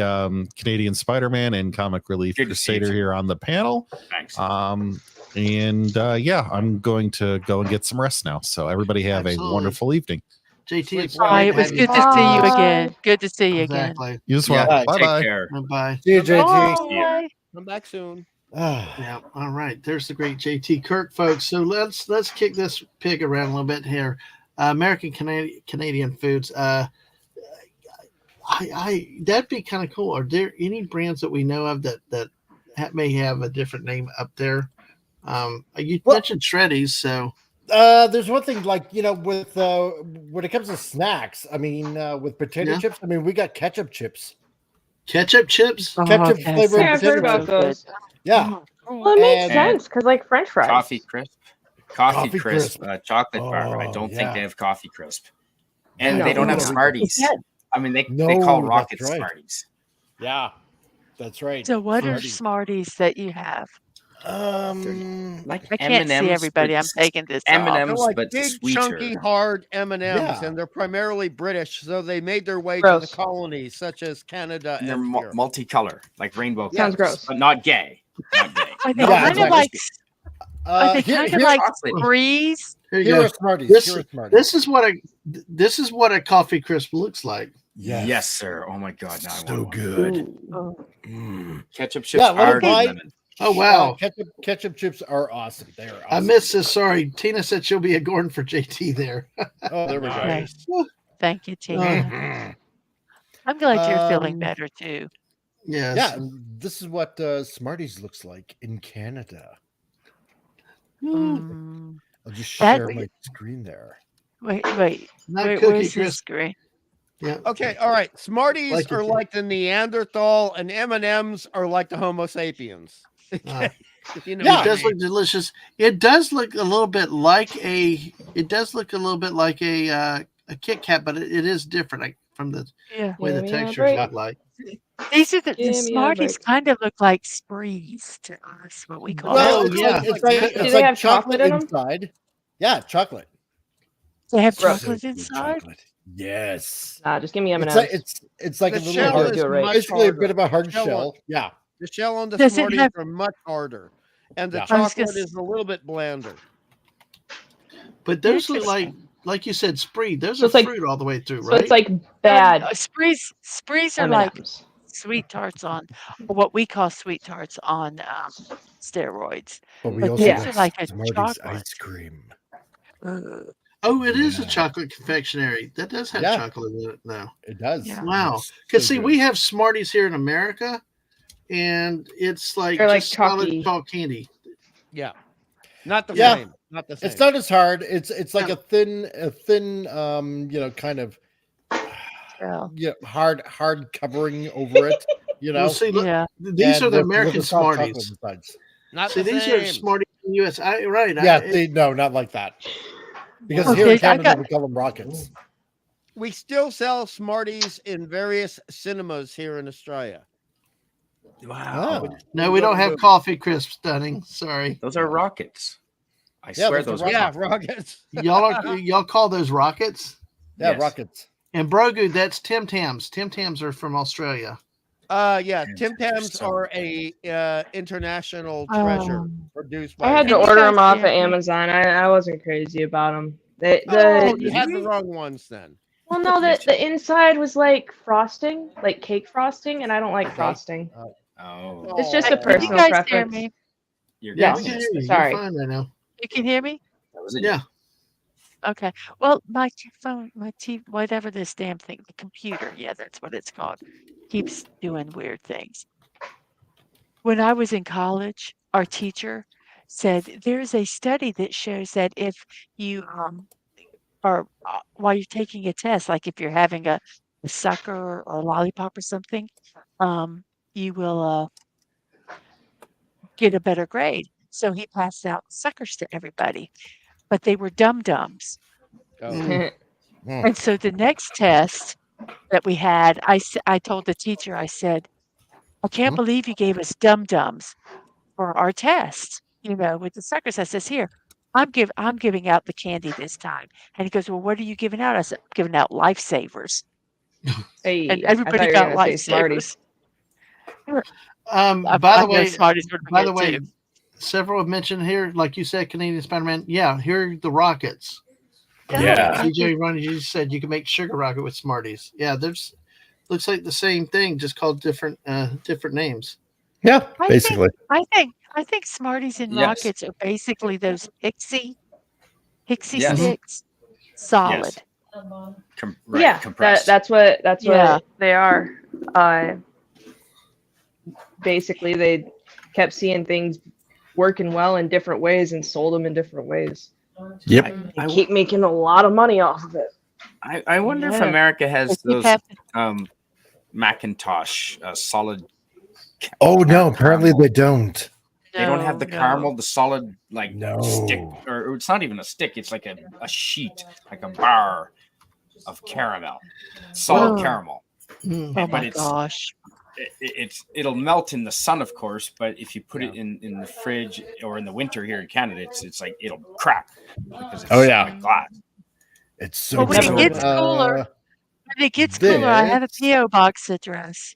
Canadian Spider-Man and Comic Relief Crusader here on the panel. Thanks. I'm going to go and get some rest now. So everybody have a wonderful evening. JT, it's Bye. It was good to see you again. Good to see you again. Exactly. You as well. Bye bye. Bye. See you, JT. Bye. Come back soon. Yeah. All right. There's the great JT Kirk, folks. So let's kick this pig around a little bit here. American Canadian foods. That'd be kind of cool. Are there any brands that we know of that may have a different name up there? You mentioned Shreddies, so. There's one thing, like, with when it comes to snacks, I mean, with potato chips, I mean, we got ketchup chips. Ketchup chips? Ketchup flavored I've heard about those. Yeah. Well, it makes sense because, like, French fries. Coffee crisp. Coffee Coffee crisp. Crisp. Chocolate bar. I Oh, don't yeah. think they have coffee crisp. And No. they don't have No. Smarties. I mean, they call No, rockets that's right. Smarties. Yeah. That's right. So what are Smarties that you have? Like I can't see M&Ms, everybody. but I'm taking this M&Ms, off. They're like but big, sweeter. chunky, hard M&Ms, Yeah. and they're primarily British, so they made their way to Gross. the colonies, such as Canada And they're and here. multicolor, like rainbow Sounds colors, gross. but not gay. Not gay. Are they Yeah, kind of exactly. like? Are they Here- kind of here- like chocolate. Sprees? Here you Here go. are Smarties. This, Here are Smarties. this is what a coffee crisp looks like. Yes, sir. Oh my God! Now I So want one. good. Oh. Ketchup chips Yeah, let are it buy- lemon. Oh wow! Ketchup chips are awesome. They are awesome. I missed this. Sorry, Tina said she'll be a Gordon for JT there. Oh, there we go. Nice. Thank you, Tina. Mhm. I'm glad you're feeling Um, better too. Yes. Yeah, this is what Smarties looks like in Canada. Mm. I'll just That- share my screen there. Wait. Not Where's cookie this crisp. screen? Yeah. Okay, all right. Smarties Like are it. like the Neanderthal, and M&Ms are like the Homo sapiens. Uh, If you know It what I does mean. look delicious. It does look a little bit like a. It does look a little bit like a Kit Kat, but it is different from the Yeah. way the Give me a textures break. look like. These are the Give me a Smarties. break. Kind of look like Sprees to us. What we call Well, them. Oh, yeah. it's like, Do it's they like have chocolate in 'em? inside. Yeah, chocolate. They have Gross. chocolate So good inside. chocolate. Yes. Just give me M&Ms. It's like The a little shell hard, is do it right. much basically a harder. bit of a hard Shell shell. on- Yeah. The shell on the Does it Smarties have- are much harder, and the Yeah. I was chocolate gonna is a little bit blander. But those look Interesting. like you said, spree. Those So are it's like- fruit all the way through, So right? it's like bad Sprees are like M&Ms. sweet tarts on what we call sweet tarts on steroids. But we But also these got are like a Smarties chocolate. ice cream. Ugh. Oh, it is a Yeah. chocolate confectionery. That does have Yeah. chocolate in it now. It does. Yeah. Wow. It's Because so see, good. we have Smarties here in America, and it's like They're like just solid chalky. chalk candy. Yeah, not the Yeah. same. Not the same. It's not as hard. It's like Yeah. a thin kind of Well, hard covering over it. Well, see, look, yeah. these are the with American the soft chocolate Smarties. insides. not See, the these same. are Smarties in the U.S. Right. Yeah, no, not like that. Because here in Okay, I Canada got- we call them rockets. We still sell Smarties in various cinemas here in Australia. Wow. Oh. No, we don't have coffee crisp stunning. Sorry. Those are rockets. I Yeah, swear those those are are Yeah, rockets. rockets. Y'all call those rockets? Yeah, Yes. rockets. And Brogu, that's Tim Tams. Tim Tams are from Australia. Yeah, Tim Tim Tams are Tams so are a international treasure produced by. I had to Can you order guys them off hear of me? Amazon. I wasn't crazy about them. Oh, you had the wrong ones then. Well, no, the inside was like frosting, like cake frosting, and I don't like frosting. Oh, It's just a Can you personal guys hear preference. me? you're Yes. We getting can hear it. you. Sorry. You're fine right now. You can hear me? That was it. Yeah. Okay. Well, my phone, my TV, whatever this damn thing, the computer, yeah, that's what it's called, keeps doing weird things. When I was in college, our teacher said there's a study that shows that if you are while you're taking a test, like if you're having a sucker or a lollipop or something, um, you will get a better grade. So he passed out suckers to everybody, but they were dum-dums. Oh. And so the next test that we had, I told the teacher, I said, I can't believe you gave us dum-dums for our test, with the suckers. I says, here, I'm giving out the candy this time. And he goes, well, what are you giving out? I said, I'm giving out lifesavers. Hey, And I thought everybody you were got gonna say Smarties. lifesavers. By I the know way, Smarties would by be the it way, too. several have mentioned here, like you said, Canadian Spider-Man. Yeah, here are the rockets. Yeah. CJ Ronnie, you said you can make sugar rocket with Smarties. Yeah, there's looks like the same thing, just called different names. Yeah, I basically. think Smarties and Yes. Rockets are basically those Pixie Yes. sticks, solid. Right. Yeah, Compressed. that's what Yeah. what they are. Basically, they kept seeing things working well in different ways and sold them in different ways. Yep. They keep making a lot of money off of it. I wonder if Yeah. America has They keep those having- Macintosh solid. Oh no, apparently caramel. they don't. They don't have the No. caramel, the solid like No. stick, or it's not even a stick. It's like a sheet, like a bar of caramel, solid Oh. caramel. Mm. Oh But my it's gosh. it'll melt in the sun, of course. But if you put it in the fridge or in the winter here in Canada, it's like it'll crack because it's Oh, yeah. like glass. It's so Well, when Never it heard gets of cooler, I have a this- PO box address.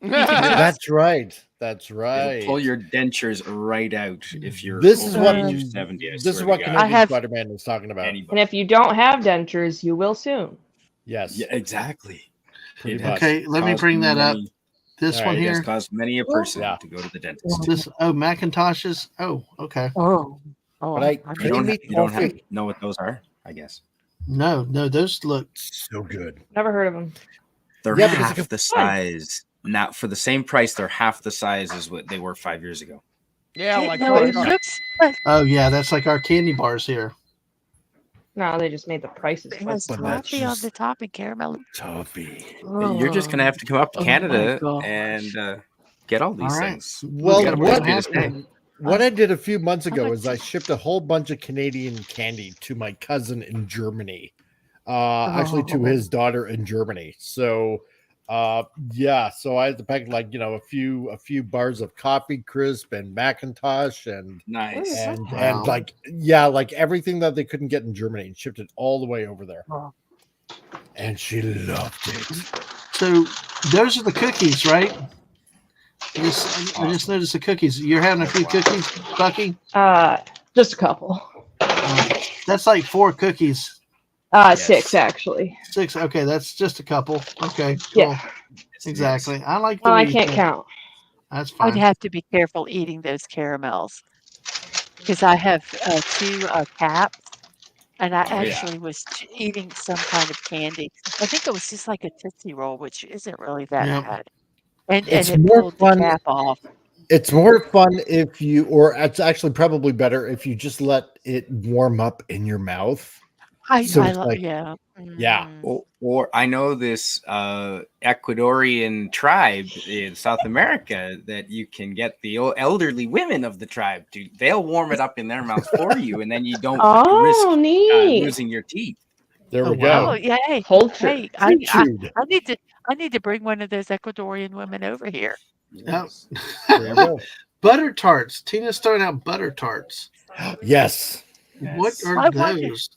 That's right. That's It'll right. pull your dentures right out if you're This over is the what age of 70. I this swear is to what God. Canadian Spider-Man is talking about. Anybody. And if you don't have dentures, you will soon. Yes. Yeah, exactly. Pretty It much. Okay, let me caused bring that up. many- This All one right, It has here. caused many a person Yeah. to go to the dentist. This Macintoshes. Oh, okay. Oh. But I You creamy don't have toffee. know what those are, I guess. No, those look so good. Never heard of them. They're Yeah, because half the size. Now, for the same price, they're half the size as what they were 5 years ago. Yeah, like No, it looks like Oh yeah, that's like our candy bars here. No, they just made the prices. it has But that's toffee on just- the top and caramel. Toffee. You're just gonna have to come up to Oh my Canada gosh. and get all these All right. things. Well, gotta what- put it in. what I did a few months ago much is I shipped a whole bunch of Canadian candy to my cousin in Germany. Actually to his daughter in Germany. So yeah, so I had to pack like a few bars of coffee crisp and Macintosh and Nice. and Wow. like everything that they couldn't get in Germany and shipped it all the way over there. Oh. And she loved it. So those are the cookies, right? I just noticed the cookies. You're having a few cookies, Bucky? Just a couple. That's like 4 cookies. 6 actually. 6. Okay, that's just a couple. Okay, cool. Yeah. Exactly. I like the Well, I way you can't think. count. That's I'd fine. have to be careful eating those caramels because I have 2 caps, and I Oh, yeah. actually was eating some kind of candy. I think it was just like a Tootsie Roll, which isn't really that Yep. bad. And It's it more pulled fun- the cap off. It's more fun if you, or it's actually probably better if you just let it warm up in your mouth. So I it's love, like- yeah. Yeah. Mm. Or I know this Ecuadorian tribe in South America that you can get the elderly women of the tribe to. They'll warm it up in their mouth for you, and then you don't Oh, risk neat. losing your teeth. There Oh, we wow. Oh, go. yeah. Hey, Culture. hey, Cultured. I need to bring one of those Ecuadorian women over here. Yep. There you go. Butter tarts. Tina's throwing out butter tarts. Yes. What are I wonder- those?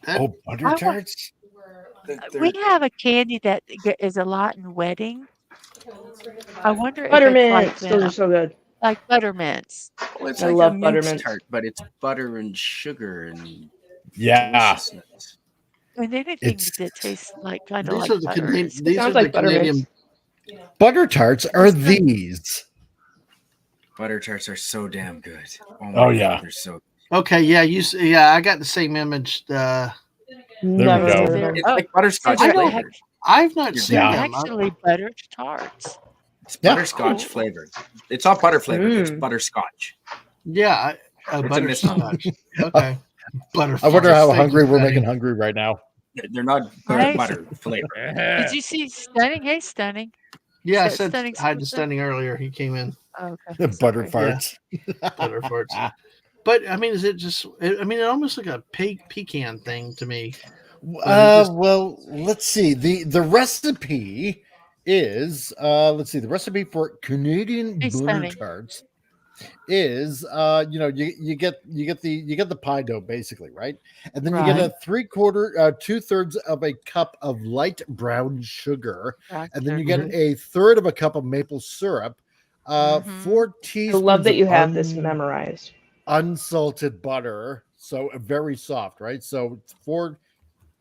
That- Oh, butter tarts. We have a candy that is a lot in wedding. I wonder if it's Buttermints. like Those them, are so good. like buttermints. Well, it's I like love a mince buttermints. tart, but it's butter and sugar and Yeah. deliciousness. And anything It's- that tastes like kind of These like are the butter. Canadian. is- These are Sounds the like Canadian. buttermints. Butter tarts are these. Butter tarts are so damn good. Oh, my yeah. God, they're so. Okay, yeah, yeah, I got the same image. Never go. heard of them. It's like butterscotch they're flavored. I've not seen they're them. actually butter tarts. It's butterscotch flavored. It's not butter flavored. It's Mm. butterscotch. Yeah, It's a butterscotch. Okay, I wonder how Thank hungry you, we're Patty. making hungry right now. They're not Right. butter flavored. Did you see Stunning? Hey, Stunning. Yeah, I Is that said Stunning hi to Susan? Stunning earlier. He came in. Oh, okay. Butter Sorry. farts. Butter farts. But I mean, is it just? I mean, it almost like a pecan thing to me. Well, let's see. The recipe is let's see. The recipe for Canadian Hey, butter Stunning. tarts is you get the pie dough basically, right? And then you get a 2/3 of a cup of light brown sugar, and then you get a third of a cup of maple syrup, 4 I teaspoons love that you of have this memorized. unsalted butter, so very soft, right? So it's 4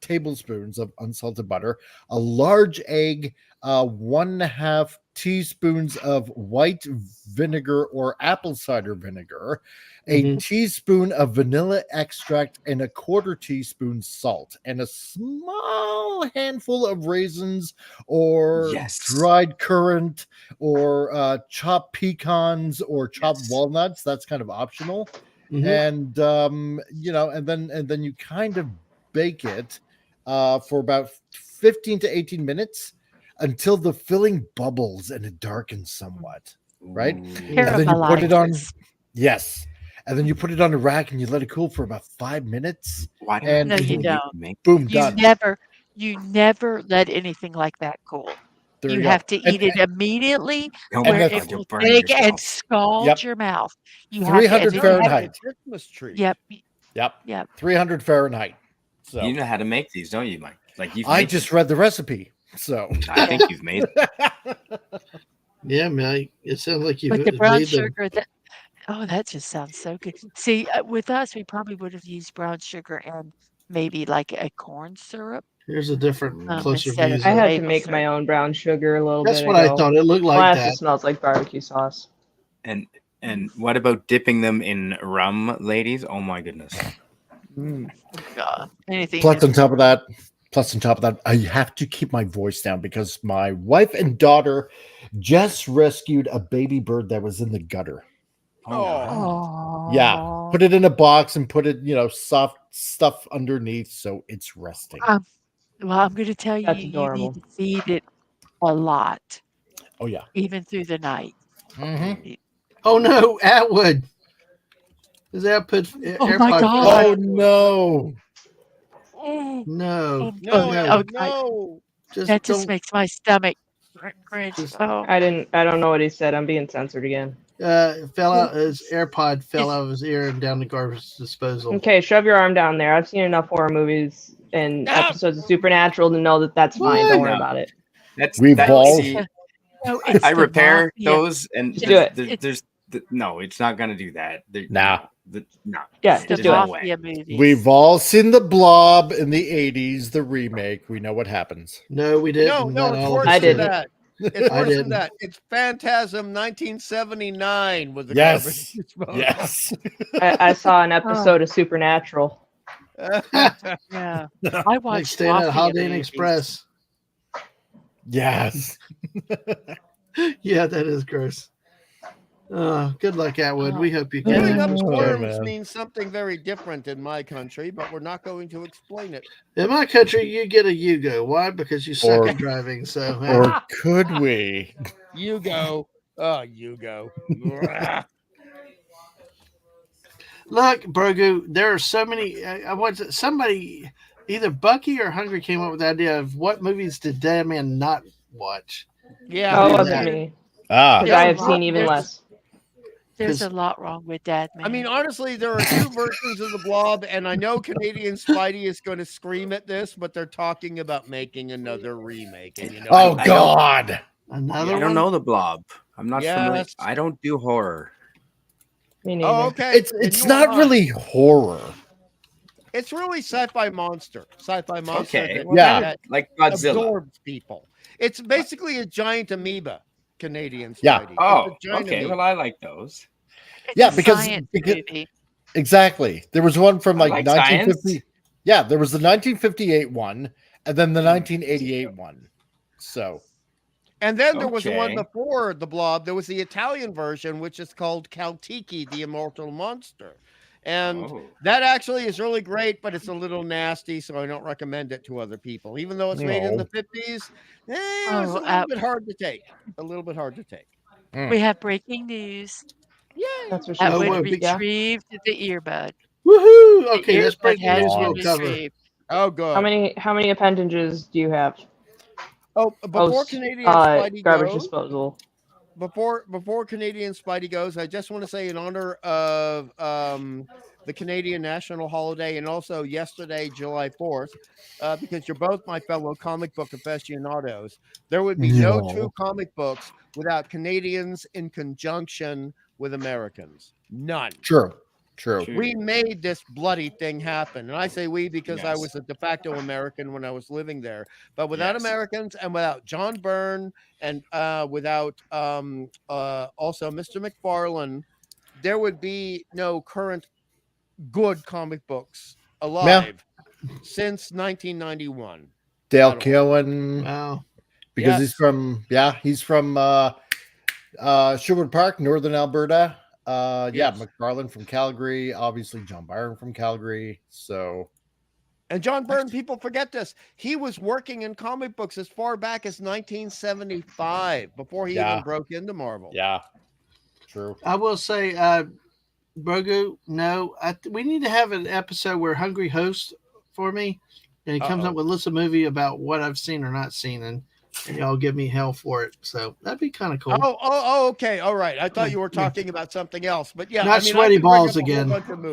tablespoons of unsalted butter, a large egg, 1.5 teaspoons of white vinegar or apple cider vinegar, a teaspoon of vanilla extract, and a 1/4 teaspoon salt, and a small handful of raisins or dried currant or chopped pecans or chopped walnuts. That's kind of optional. And and then you kind of bake it for about 15 to 18 minutes until the filling bubbles and it darkens somewhat, right? And then you put it on, and then you put it on a rack and you let it cool for about 5 minutes. And No, you don't. Boom, You done. never let anything like that cool. There You you have go. to eat it immediately, Oh where my it God, you'll will burn bake and yourself. scald your mouth. You have to, 300 and then you have Fahrenheit. Christmas tree. Yep. Yep. 300 Fahrenheit. So You know how to make these, don't you, Mike? Like I just read the recipe. So I think you've made it. Yeah, man. It sounds like you've But the brown made them. sugar, that just sounds so good. See, with us, we probably would have used brown sugar and maybe like a corn syrup. Here's a different, closer Instead views. I of had to maple make syrup. my own brown sugar a little That's bit what ago. I thought. It looked like Molasses that. smells like barbecue sauce. And what about dipping them in rum, ladies? Oh my goodness. Anything plus is on top of that, I have to keep my voice down because my wife and daughter just rescued a baby bird that was in the gutter. Yeah, put it in a box and put it, soft stuff underneath so it's resting. Well, I'm going to tell you, That's you adorable. need to feed it a lot, Oh yeah. even through the night. Oh no, Atwood. Is that put Oh my AirPod? God. Oh no. No. No. That just makes my stomach cringe. I don't know what he said. I'm being censored again. Fell out. His AirPod fell out of his ear and down the garbage disposal. Okay, shove your arm down there. I've seen enough horror movies and episodes of Supernatural to know that that's fine. Don't worry about it. I repair those, and Do it. it's not gonna do that. Nah. No. Yeah, just do it. We've all seen the Blob in the 80s, the remake. We know what happens. No, we didn't. No, it's worse I than didn't. that. It's I worse than didn't. that. It's Phantasm 1979 with the Yes. garbage disposal. Yes. I saw an episode of Supernatural. Yeah. I Like watched staying at Mafia Holiday Inn movies. Express. Yes. Yeah, that is gross. Good luck, Atwood. We hope you Putting get up it. worms means something very different in my country, but we're not going to explain it. In my country, you get a Yugo. Why? Because you suck Or- at driving. So, Or could we? You go. Oh, you go. look, Brogu, there are so many. I want somebody, either Bucky or Hungry, came up with the idea of what movies did Dadman not watch. Yeah. Oh, it do wasn't that. me. Ah. Because I have seen even less. There's a lot wrong with that, man. I mean, honestly, there are 2 versions of the Blob, and I know Canadian Spidey is going to scream at this, but they're talking about making another remake. And Oh God! Another I one? don't know the Blob. I'm not familiar. Yes. I don't do horror. Me neither. Oh, okay. It's not really horror. It's really sci-fi monster. Sci-fi monster. Okay. that- Yeah. that Like Godzilla. absorbs people. It's basically a giant amoeba. Canadian Spidey. Yeah. It's Oh, a giant okay. amoeba. Well, I like those. It's Yeah, a because- science because- movie. Exactly. There was one from like 1950. Science. Yeah, there was the 1958 one, and then the 1988 one. So, and then there was the one before the Blob. There was the Italian version, which is called Caltiki, the Immortal Monster. And that actually is really great, but it's a little nasty, so I don't recommend it to other people. Even though it's made in the 50s, it's a little bit hard to take. A little bit hard to take. We have breaking news. Yay! That's what she Edwin retrieved the earbud. Woohoo! Okay, that's breaking news. We'll cover. Oh, good. How many appendages do you have? Oh, before Canadian Spidey garbage goes, disposal. Before Canadian Spidey goes, I just want to say in honor of the Canadian national holiday and also yesterday, July 4th, because you're both my fellow comic book aficionados, there would be no true comic books without Canadians in conjunction with Americans. None. True. We made this bloody thing happen. And I say we because I was a de facto American when I was living there. But without Americans and without John Byrne and without also Mr. McFarlane, there would be no current good comic books alive since 1991. Dale Keown. Wow. Because he's from Sherwood Park, Northern Alberta. McFarlane from Calgary, obviously John Byrne from Calgary. So, and John Byrne, people forget this. He was working in comic books as far back as 1975 before he even broke into Marvel. Yeah, true. I will say, Brogu, we need to have an episode where Hungry hosts for me, and he comes up with a list of movie about what I've seen or not seen, and y'all give me hell for it. So that'd be kind of cool. Okay. All right. I thought you were talking about something else, but not sweaty balls again.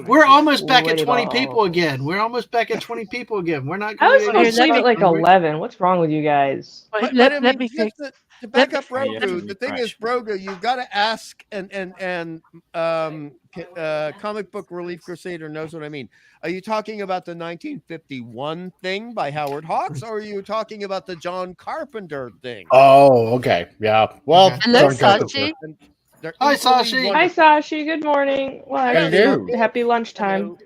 We're almost back at 20 people again. We're not going I was going to leave it like 11. What's wrong with you guys? Let me fix it. To back up Brogu, the thing is, Brogu, you've got to ask and Comic Book Relief Crusader knows what I mean. Are you talking about the 1951 thing by Howard Hawks, or are you talking about the John Carpenter thing? Oh, okay. Yeah. Well, hello, Sachi. Hi, Sashi. Hi, Sashi. Good morning. Well, happy lunchtime.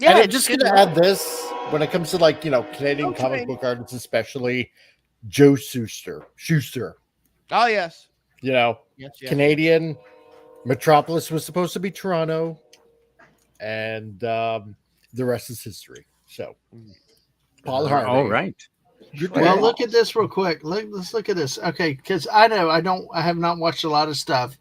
Yeah, and I'm just going to add this when it comes to Canadian comic book artists, especially Joe Shuster. Oh, yes. Yes. Canadian. Metropolis was supposed to be Toronto, and the rest is history. So, Paul Harvey. All right. Well, look at this real quick. Let's look at this. Okay, because I have not watched a lot of stuff,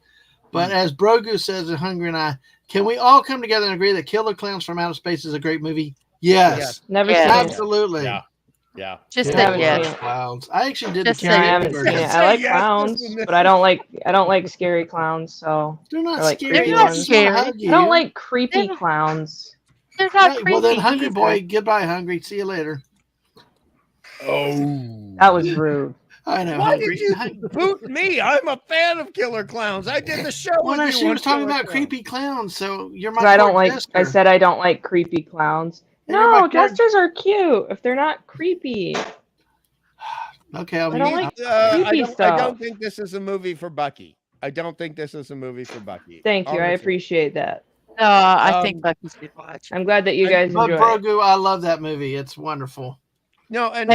but as Brogu says in Hungry and I, can we all come together and agree that Killer Clowns from Outer Space is a great movie? Yes. Never seen it. Absolutely. Yeah. Just say yes. Clowns. I actually did the I haven't seen it. I like clowns, but I don't like scary clowns. So they're not scary. They're not scary. I don't like creepy clowns. They're not creepy. Well, then, Hungry boy, goodbye, Hungry. See you later. Oh, that was rude. I know. Why did you boot me? I'm a fan of Killer Clowns. I did the show. Well, she was talking about creepy clowns, so you're my. I said I don't like creepy clowns. No, jesters are cute if they're not creepy. Okay, I don't like creepy stuff. I don't think this is a movie for Bucky. Thank you. I appreciate that. I think Bucky's good watch. I'm glad that you guys enjoy it. Grogu, I love that movie. It's wonderful. No, and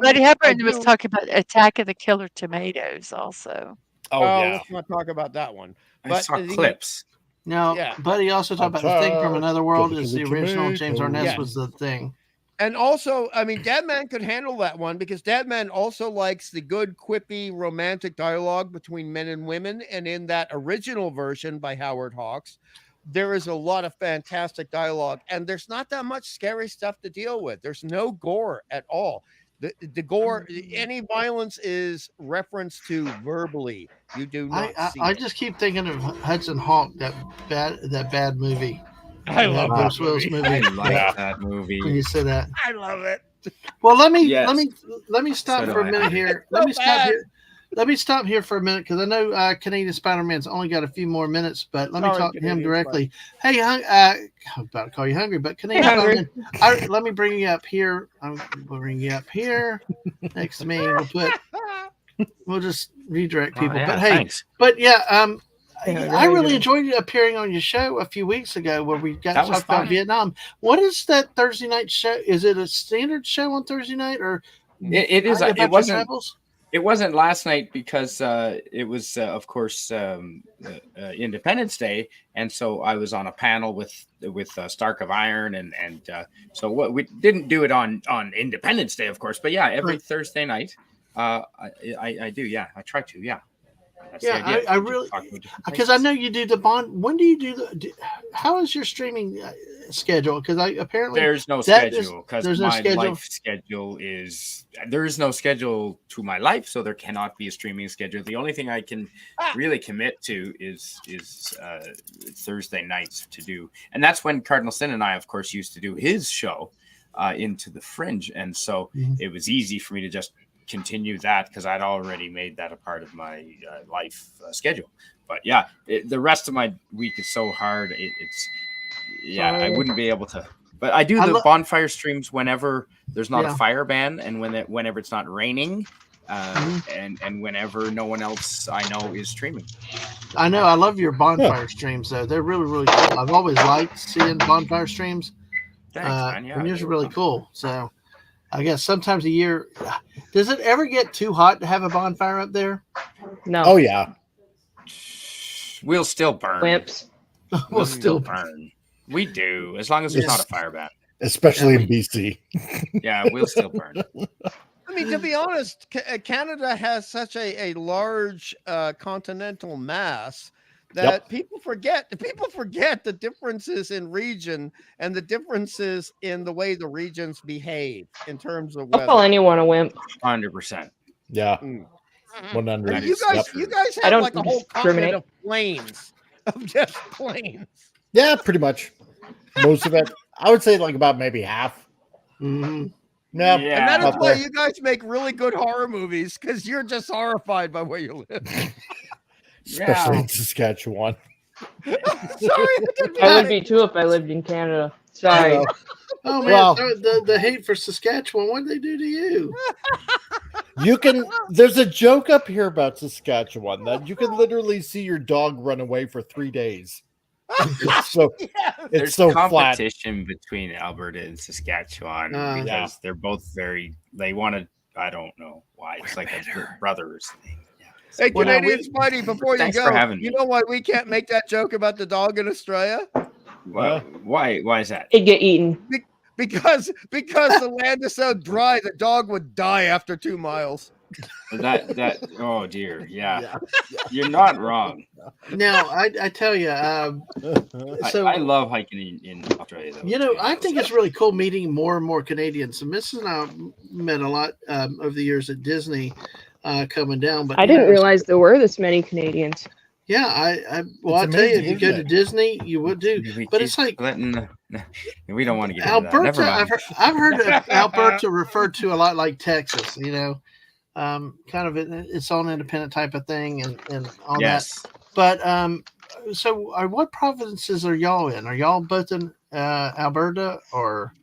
Buddy Hepburn was talking about Attack of the Killer Tomatoes also. Oh yeah. Let's not talk about that one. I saw clips. No, Buddy also talked about The Thing from Another World is the original. James Arness was The Thing. And also, I mean, Dadman could handle that one because Dadman also likes the good, quippy, romantic dialogue between men and women. And in that original version by Howard Hawks, there is a lot of fantastic dialogue. And there's not that much scary stuff to deal with. There's no gore at all. The gore, any violence is referenced to verbally. You do not see I just keep thinking of Hudson Hawk, that bad movie. I love Bruce Willis movie. I like that movie. When you say that, I love it. Well, let me stop for a minute here. Let me stop here for a minute because I know Canadian Spider-Man's only got a few more minutes, but let me talk to him directly. Hey, I'm about to call you Hungry, but Canadian Spider-Man, let me bring you up here. We'll bring you up here next to me. We'll just redirect people. But hey, thanks. But yeah, I really enjoyed appearing on your show a few weeks ago where we got to talk about Vietnam. What is that Thursday night show? Is it a standard show on Thursday night, or it is? It wasn't. Travels? It wasn't last night because it was, of course, Independence Day, and so I was on a panel with Stark of Iron, and so what we didn't do it on Independence Day, of course, but yeah, every Thursday night, I do, yeah, I try to, yeah. That's I really, because I know you do the bond. When do you do how is your streaming schedule? Because apparently there's no schedule because my life schedule is there is no schedule to my life, so there cannot be a streaming schedule. The only thing I can really commit to is Thursday nights to do, and that's when Cardinal Sin and I, of course, used to do his show, Into the Fringe, and so it was easy for me to just continue that because I'd already made that a part of my life schedule. But yeah, the rest of my week is so hard. I wouldn't be able to. But I do the bonfire streams whenever there's not a fire ban and whenever it's not raining, and whenever no one else I know is streaming. I know. I love your bonfire streams though. They're really, really cool. I've always liked seeing bonfire streams. Thanks, man. Yeah, and yours are really cool. So I guess sometimes a year. Does it ever get too hot to have a bonfire up there? No. Oh yeah. We'll still burn. Wimps. We'll still burn. We do, as long as there's not a fire ban. Especially in BC. Yeah, we'll still burn. I mean, to be honest, Canada has such a large continental mass that people forget the differences in region and the differences in the way the regions behave in terms of weather. I'll call anyone a wimp. 100%. Yeah. 100. You guys have like a whole continent of plains, of just plains. Yeah, pretty much. Most of it. I would say like about maybe half. Mm-hmm. Yeah. And that is why you guys make really good horror movies, because you're just horrified by where you live. Especially in Saskatchewan. Sorry. I would be too if I lived in Canada. Sorry. Oh man, the hate for Saskatchewan. What did they do to you? There's a joke up here about Saskatchewan that you can literally see your dog run away for 3 days. It's so competition between Alberta and Saskatchewan because they're both they want to. I don't know why. It's like a brothers thing. Yeah. Hey, Canadian Spidey, before you go, you know why we can't make that joke about the dog in Australia? Well, why is that? It get eaten. Because the land is so dry, the dog would die after 2 miles. That oh dear, yeah. You're not wrong. Now I tell you, so I love hiking in Australia. Though, I think it's really cool meeting more and more Canadians. So Mrs. and I met a lot over the years at Disney, coming down. But I didn't realize there were this many Canadians. Yeah, I'll tell you, if you go to Disney, you would do. But it's like we don't want to get Alberta. Into that. I've heard of Alberta referred to a lot like Texas. Kind of its own independent type of thing, and all that. But so what provinces are y'all in? Are y'all both in Alberta or?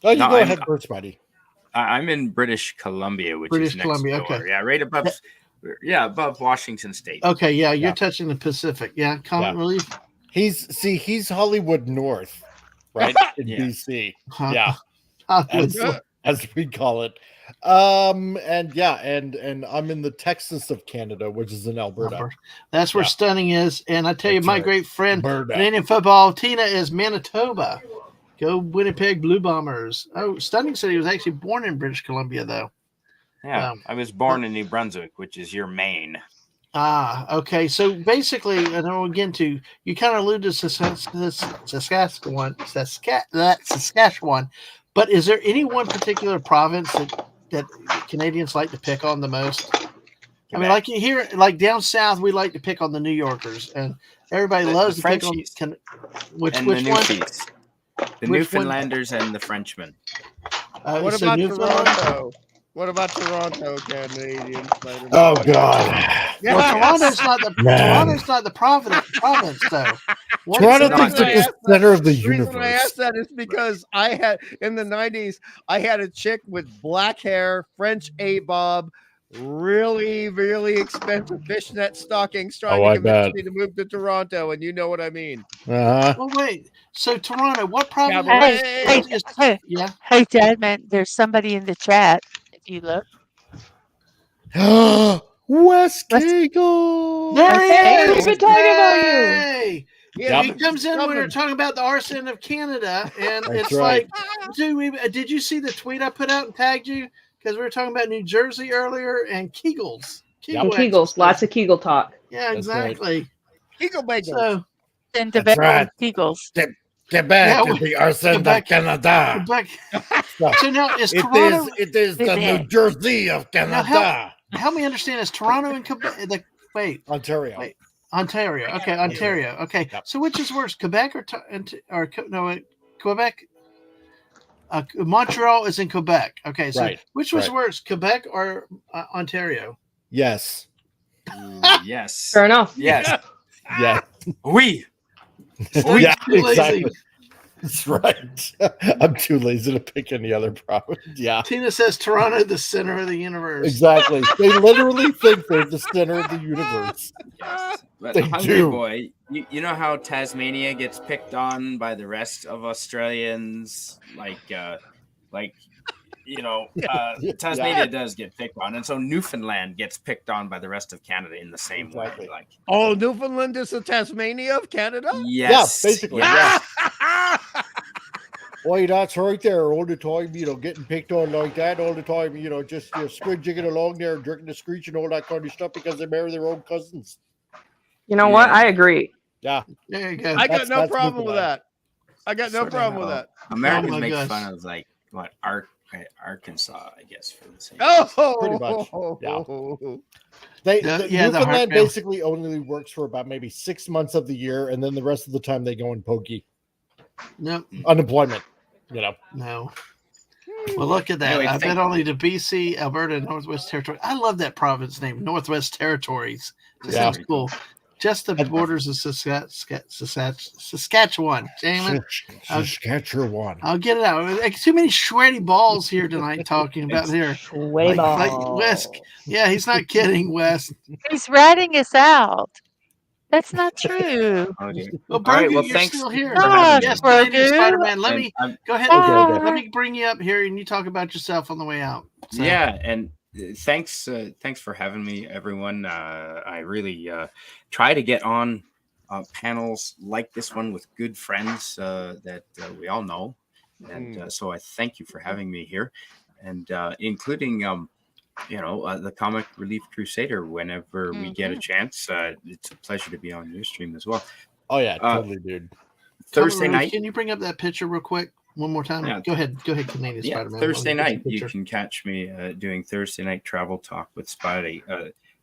Oh, you go ahead first, buddy. I'm in British Columbia, which is next door. Okay. Yeah, right above. Yeah, above Washington State. Okay, yeah, you're touching the Pacific. Yeah, Comet Relief. He's Hollywood North, right? In BC. Yeah. As we call it. And I'm in the Texas of Canada, which is in Alberta. That's where Stunning is. And I tell you, my great friend, Canadian football, Tina, is Manitoba. Go Winnipeg Blue Bombers. Oh, Stunning said he was actually born in British Columbia, though. Yeah, I was born in New Brunswick, which is your Maine. Okay. So basically, and then again, you kind of alluded to Saskatchewan, but is there any one particular province that Canadians like to pick on the most? I mean, like you hear, like down south, we like to pick on the New Yorkers, and everybody loves to pick on which one? The Newfoundlanders and the Frenchmen. What about Toronto? What about Toronto, Canadians? Oh God! Well, Toronto's not the province, though. Toronto thinks it's the center of the universe. The reason I asked that is because in the 90s, I had a chick with black hair, French ABOB, really, really expensive fishnet stockings trying Oh, to I convince bet. me to move to Toronto, and you know what I mean. Uh-huh. Well, wait. So Toronto, what province? Cabaret. Yeah. Hey, Dadman, there's somebody in the chat. If you look, Wes let's Kegel. There he Hey, we've is. been talking about you. Yay! Yeah, He comes in when we were talking about the arson of Canada, and That's it's right. like, dude, did you see the tweet I put out and tagged you? Because we were talking about New Jersey earlier and Kegels. And Kegels, lots of Kegel talk. Yeah, exactly. Kegel bagels. So, send That's Quebec right. Kegels. Quebec is the arson of Canada. Quebec. So now is It Toronto? is the New Jersey of Canada. Help me understand. Is Toronto and Quebec? Ontario. Wait, Ontario. Okay, Ontario. Okay. Yep. So which is worse, Quebec Quebec? Montreal is in Quebec. Okay, so Right, which was right. worse, Quebec or Ontario? Yes. Yes. Fair enough. Yes. Yeah. We. Yeah, Too lazy. exactly. That's right. I'm too lazy to pick any other province. Yeah. Tina says Toronto, the center of the universe. Exactly. They literally think they're the center of the universe. Yes. But They Hungry do. Boy, you know how Tasmania gets picked on by the rest of Australians? Tasmania does get picked on. And so Newfoundland gets picked on by the rest of Canada in the same way. Like, Oh, Newfoundland is the Tasmania of Canada? yes. Yeah, basically. Yes. Yeah. Boy, that's right there. All the time, getting picked on like that all the time, just squid-jigging along there, drinking the screech and all that kind of stuff because they marry their own cousins. You know what? I agree. Yeah. There you go. I got no problem with that. I got no Sort of problem with how that. Americans Oh my make gosh. fun of Arkansas, I guess, for the same. Oh, Pretty much. Yeah. The Newfoundland heart- basically only works for about maybe 6 months of the year, and then the rest of the time they go in pokey. Nope. Unemployment. No. Well, look at that. Anyway, I bet only the BC, Alberta, and Northwest Territories. I love that province name, Northwest Territories. Just sounds cool. Just the borders of Saskatchewan. Damn it. Saskatchewan. I'll get it out. Like, too many sweaty balls here tonight talking about here. Sweaty Like balls. Wes. Yeah, he's not kidding, Wes. He's ratting us out. That's not true. Okay. Well, All right, Bergu, well, you're thanks still here. for having me. Yes, Bergu. Canadian Spider-Man. Let And me I'm- go ahead. Okay. Let me bring you up here, and you talk about yourself on the way out. So, Yeah, and thanks for having me, everyone. I really try to get on panels like this one with good friends that we all know, and so I thank you for having me here, and including the Comic Relief Crusader. Whenever we get a chance, it's a pleasure to be on your stream as well. Oh yeah, totally, dude. Thursday night. Can you bring up that picture real quick one more time? Yeah. Go ahead, Canadian Yeah, Spider-Man. Thursday night you can catch me doing Thursday night travel talk with Spidey,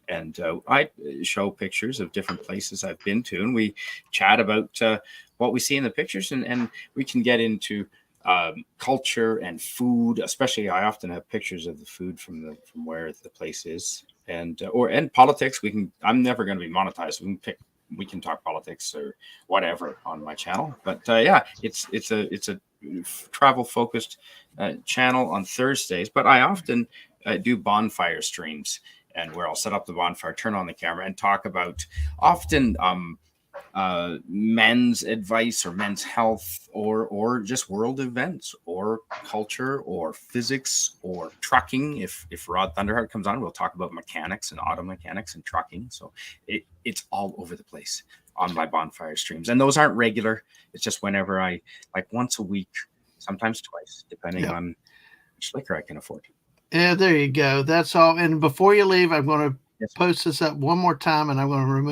and I show pictures of different places I've been to, and we chat about what we see in the pictures, and we can get into culture and food. Especially, I often have pictures of the food from where the place is, and politics. I'm never going to be monetized. We can talk politics or whatever on my channel, but it's a travel focused channel on Thursdays. But I often do bonfire streams, and where I'll set up the bonfire, turn on the camera, and talk about often men's advice or men's health or just world events or culture or physics or trucking. If Rod Thunderheart comes on, we'll talk about mechanics and auto mechanics and trucking. So it's all over the place on my bonfire streams, and those aren't regular. It's just whenever I, like, once a week, sometimes twice, depending on which liquor I can afford. Yeah, there you go. That's all. And before you leave, I'm going to post this up one more time, and I'm going to remove.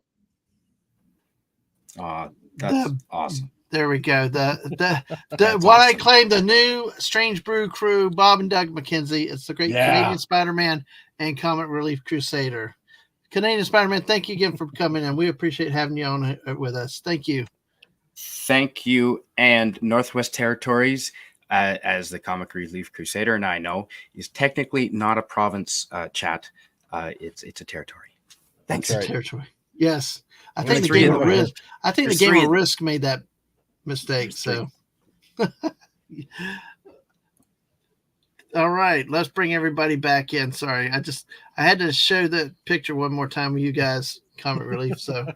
That's awesome. There we go. What I claim, the new Strange Brew crew, Bob and Doug McKenzie. It's the great Canadian Spider-Man and Comic Relief Crusader. Canadian Spider-Man, thank you again for coming in. We appreciate having you on with us. Thank you. Thank you. And Northwest Territories, as the Comic Relief Crusader, and I know, is technically not a province, chat. It's a territory. Thanks. It's a territory. Yes. I Only think the three game of of them. Risk. I think the There's game three of of- Risk made that mistake. So All right, let's bring everybody back in. Sorry, I had to show that picture one more time with you guys. Comic relief. So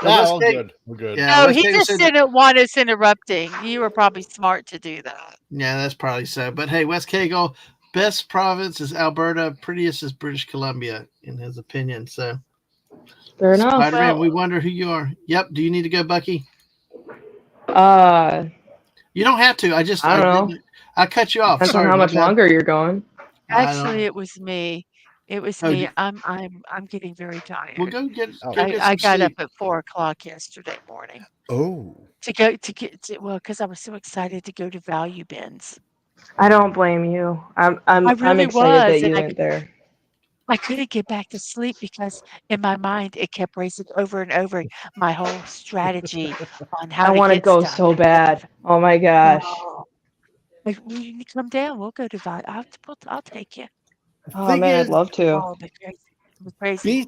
all good. We're good. Yeah, No, he just didn't want us interrupting. You were probably smart to do that. Yeah, that's probably so. But hey, West Cagle, best province is Alberta, prettiest is British Columbia, in his opinion. So, fair enough. Spider-Man, we wonder who you are. Yep. Do you need to go, Bucky? You don't have to. I don't know. I cut you off. Depends Sorry, on how much longer you're going. Actually, it was me. It was me. I'm getting very tired. Well, go get I got up sleep. at 4:00 yesterday morning. Oh. Because I was so excited to go to Value Bins. I don't blame you. I'm really excited was, that you and went there. I couldn't get back to sleep because in my mind it kept racing over and over my whole strategy on how I to want to get go stuff. so bad. Oh my gosh. Like, will you come down? We'll go to Value. I'll take you. Oh man, I'd love to. Oh, it'd be crazy.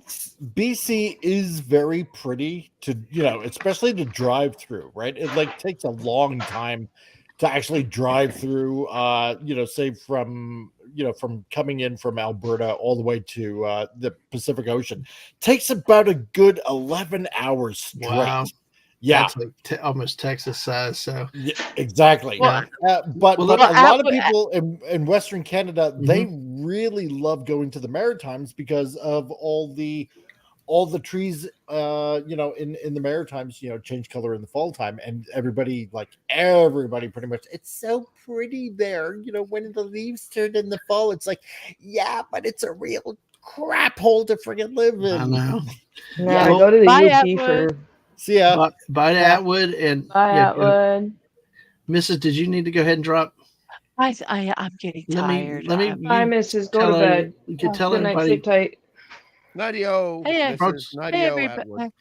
BC is very pretty to, especially to drive through, right? It takes a long time to actually drive through, say from coming in from Alberta all the way to the Pacific Ocean. Takes about a good 11 hours straight. Wow. Yeah, that's like almost Texas size. So yeah, exactly. Well, but a lot of people in Western Canada, Mm-hmm. they really love going to the Maritimes because of all the trees, in the Maritimes, change color in the fall time, and everybody pretty much, it's so pretty there. When the leaves turn in the fall, it's like, yeah, but it's a real crap hole to friggin' live in. I know. Yeah, I go to the UP Atwood. for. See ya. Bye to Atwood and Atwood. Mrs. Did you need to go ahead and drop? I'm getting tired. Let me. Bye, Mrs. Go to bed. You can tell Good night. everybody. Sleep tight. Night-o, Hey, Mrs. Night-o, Atwood.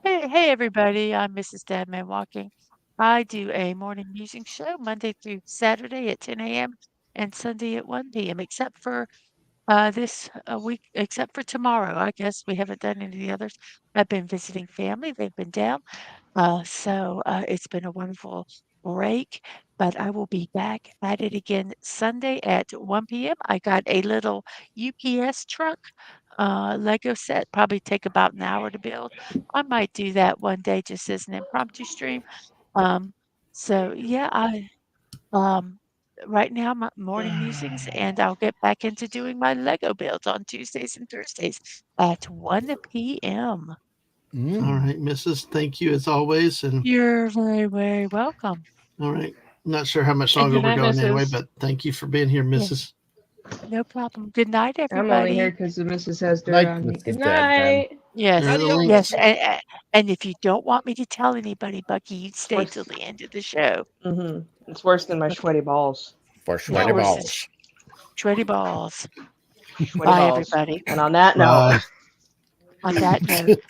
Hey, everybody. I'm Mrs. Dadman Walking. I do a morning music show Monday through Saturday at 10 a.m. and Sunday at 1 p.m. except for this week, except for tomorrow. I guess we haven't done any of the others. I've been visiting family. They've been down. So it's been a wonderful break, but I will be back at it again Sunday at 1 p.m. I got a little UPS truck Lego set, probably take about an hour to build. I might do that one day just as an impromptu stream. So yeah, right now my morning musings, and I'll get back into doing my Lego builds on Tuesdays and Thursdays at 1 p.m. All right, Mrs. Thank you as always. And You're very, very welcome. all right. Not sure how much Good longer night, we're going Mrs. anyway, but thank you for being here, Mrs. No problem. Good night, everybody. I'm only here because the Mrs. has dirt Night, on me. Mrs. Good Dadman. night. Yes, Adios. yes, and if you don't want me to tell anybody, Bucky, you'd stay till the end of the show. Mm-hmm. It's worse than my sweaty balls. For Of sweaty course, balls. it's Sweaty balls. Sweaty Bye, balls. everybody. And on that note, On that note,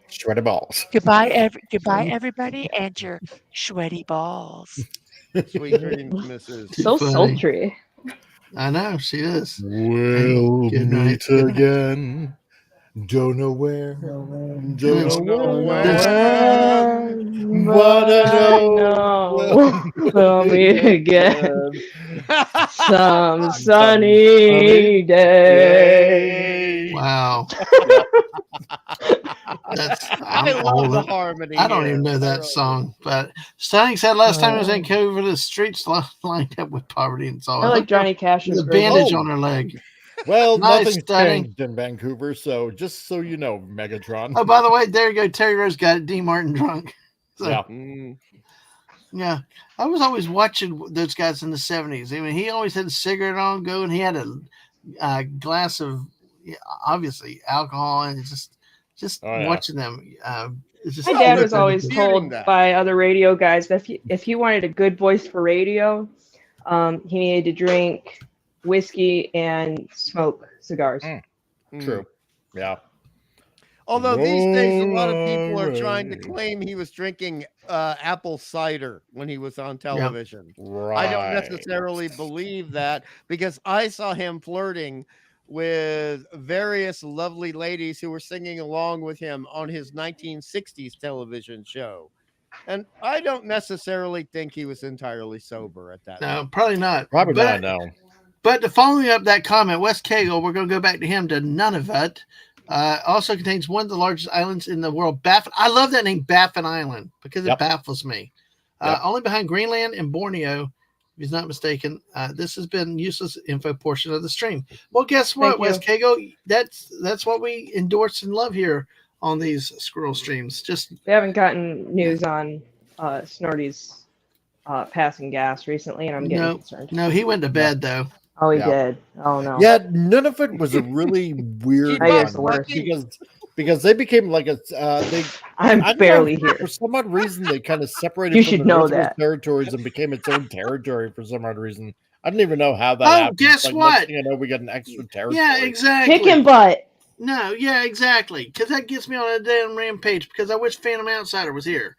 Sweaty balls. goodbye, everybody, and your sweaty balls. Sweet dreams, Mrs. so funny. sultry. I know she is. We'll Good night. meet again. Don't know where. Don't know when. But I know we'll meet again. Some sunny day. Wow. I love the harmony. I don't here. even know that song. But Stunning said last time I was in COVID, the streets lined up with poverty and so on. I like Johnny Cash's The bandage version. on her leg. Well, Nice, nothing's Stunning. changed in Vancouver, so just so you know, Megatron. Oh, by the way, there you go. Terry Rose got it. D. Martin drunk. So, Yeah. Yeah. I was always watching those guys in the 70s. I mean, he always had a cigarette on go, and he had a glass of, obviously, alcohol, and it's just watching them. It's just My dad was always Hearing told that. by other radio guys that if he wanted a good voice for radio, he needed to drink whiskey and smoke cigars. True. Yeah. Although these days, a lot of people are trying to claim he was drinking apple cider when he was on television. Right. I don't necessarily believe that because I saw him flirting with various lovely ladies who were singing along with him on his 1960s television show. And I don't necessarily think he was entirely sober at that. No, probably not. Probably not. No. But to following up that comment, West Cagle, we're going to go back to him, to Nunavut. Also contains one of the largest islands in the world. Baffin. I love that name, Baffin Island, because it baffles me. Only behind Greenland and Borneo, if he's not mistaken. This has been useless info portion of the stream. Well, guess what, West Cagle? That's what we endorse and love here on these squirrel streams. We haven't gotten news on Snorty's passing gas recently, and I'm getting concerned. No, he went to bed though. Oh, he did. Oh no. Yeah, Nunavut was a really weird one because they became like a. I'm barely here. For some odd reason, they kind of separated. You should know that territories and became its own territory for some odd reason. I don't even know how that happened. Guess what? You know, we got an extra territory. Yeah, exactly. Kicking butt. No, yeah, exactly. Because that gets me on a damn rampage. Because I wish Phantom Outsider was here.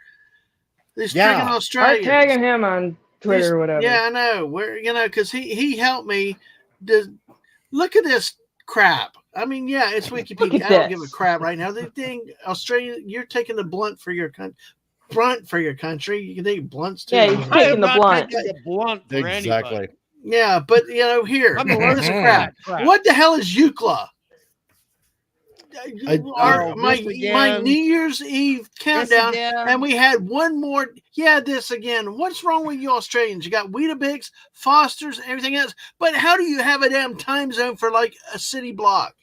These freaking Australians. I'm tagging him on Twitter or whatever. Yeah, I know. Because he helped me. Look at this crap. I mean, yeah, it's Wikipedia. I don't give a crap right now. The thing, Australia, you're taking the blunt for your country. You can take blunts too. Yeah, you're taking the blunt. Exactly. Anybody. Yeah, but here, this crap. What the hell is Eucla? My New Year's Eve countdown, and we had one more. Yeah, this again. What's wrong with you Australians? You got Weetabix, Foster's, everything else. But how do you have a damn time zone for like a city block?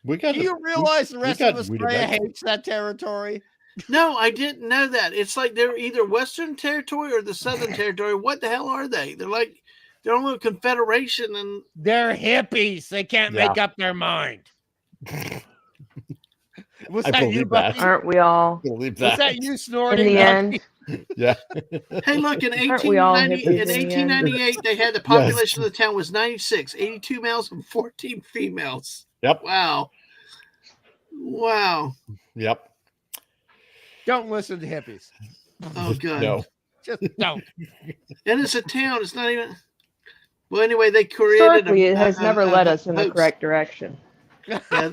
Do you realize the rest of Australia hates that territory? No, I didn't know that. It's like they're either Western Territory or the Southern Territory. What the hell are they? They're like their own little confederation, and they're hippies. They can't make up their mind. Was that you, Bucky? Aren't we all? Was that you snorting? In the end. Yeah. Hey, look, in 1898, they had the population of the town was 96, 82 males and 14 females. Yep. Wow. Yep. Don't listen to hippies. Oh, good. No. Just don't. And it's a town. It's not even. Well, anyway, they created. Historically, it has never led us in the correct direction. Yeah,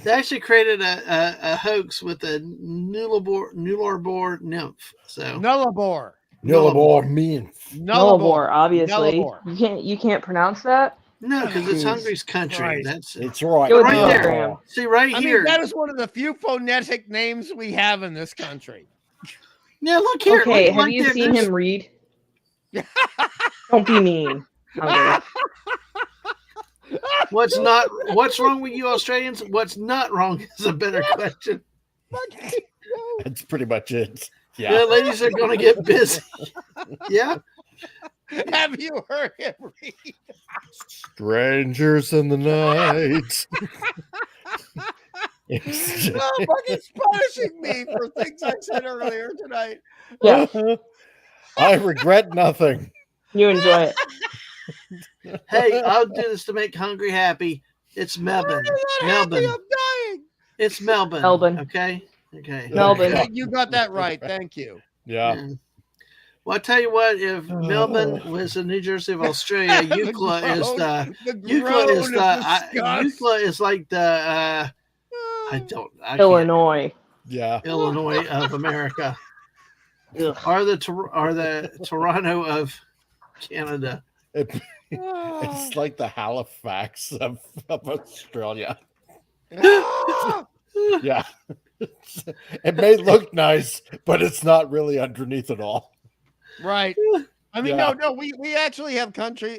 they actually created a hoax with a Nullarbor nymph. So Nullarbor Nullarbor, obviously. You can't pronounce that. No, because it's Hungary's country. Right. It's right. Right there. See, right here. Mean, that is one of the few phonetic names we have in this country. Yeah, look here. Okay, have you seen him read? Don't be mean. What's wrong with you Australians? What's not wrong is a better question. That's pretty much it. Yeah, ladies are going to get busy. Yeah. Have you heard him read? Strangers in the night. No, Bucky's punishing me for things I said earlier tonight. Yeah. I regret nothing. You enjoy it. Hey, I'll do this to make Hungry happy. It's Melbourne. Melbourne. I'm dying. It's Melbourne. Melbourne. Okay. Melbourne. You got that right. Thank you. Yeah. Well, I tell you what, if Melbourne was the New Jersey of Australia, Eucla is like the Illinois. Yeah. Illinois of America. Or the Toronto of Canada. It's like the Halifax of Australia. Yeah. It may look nice, but it's not really underneath at all. Right. I mean, no, we actually have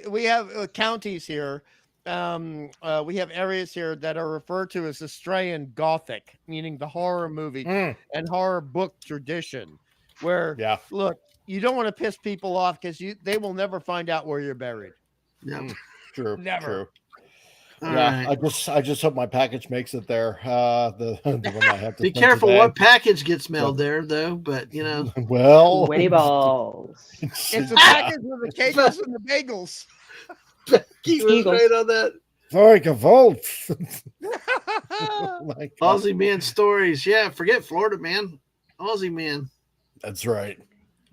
we have counties here. We have areas here that are referred to as Australian Gothic, meaning the horror movie and horror book tradition, where, look, you don't want to piss people off because they will never find out where you're buried. Yeah, true. Never. True. Yeah, right. I just hope my package makes it there. The one I have to be careful today. What package gets mailed there, though. But well, Winnie balls. It's a package with the cakes and the bagels. Keep right on that. Like a vault. Aussie man stories. Yeah, forget Florida man. Aussie man. That's right.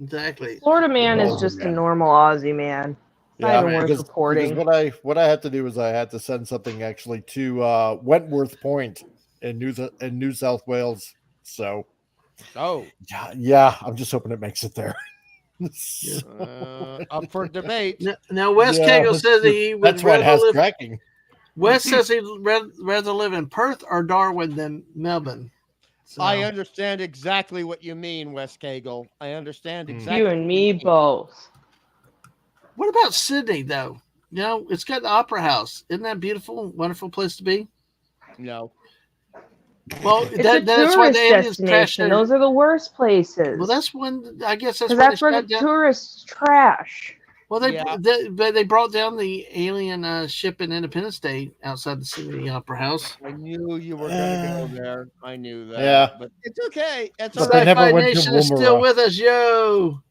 Exactly. Florida man is just a normal Aussie man. Yeah, because what I had to do is I had to send something actually to Wentworth Point in New South Wales. So Oh, yeah. I'm just hoping it makes it there. up for debate. Now Wes Cagle says he would that's why it has live. tracking. Wes says he'd rather live in Perth or Darwin than Melbourne. So. I understand exactly what you mean, Wes Cagle. I understand exactly. You and me both. What about Sydney, though? You know, it's got the Opera House. Isn't that beautiful, wonderful place to be? No. Well, It's that's why the aliens crashed there. Those are the worst places. Well, that's when I guess that's where the tourists trash. Well, they brought down the alien ship in Independence Day outside the Sydney Opera House. I knew you were going to go there. I knew that. Yeah, but it's okay. It's the Sci-Fi Nation is still with us, yo.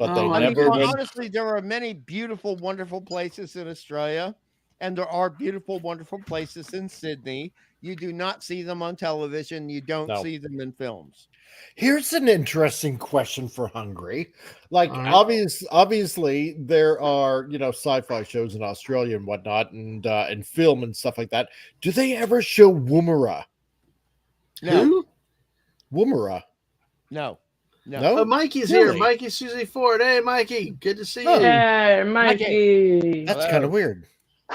But they never went. Honestly, there are many beautiful, wonderful places in Australia, and there are beautiful, wonderful places in Sydney. You do not see them on television. You don't see them in films. Here's an interesting question for Hungry. Like, obviously, there are sci-fi shows in Australia and whatnot, and film and stuff like that. Do they ever show Woomera? No. Who? Woomera? No. Oh, Mikey's here. Mikey Susie Ford. Hey, Mikey. Good to see you. Hey, Mikey. That's kind of weird.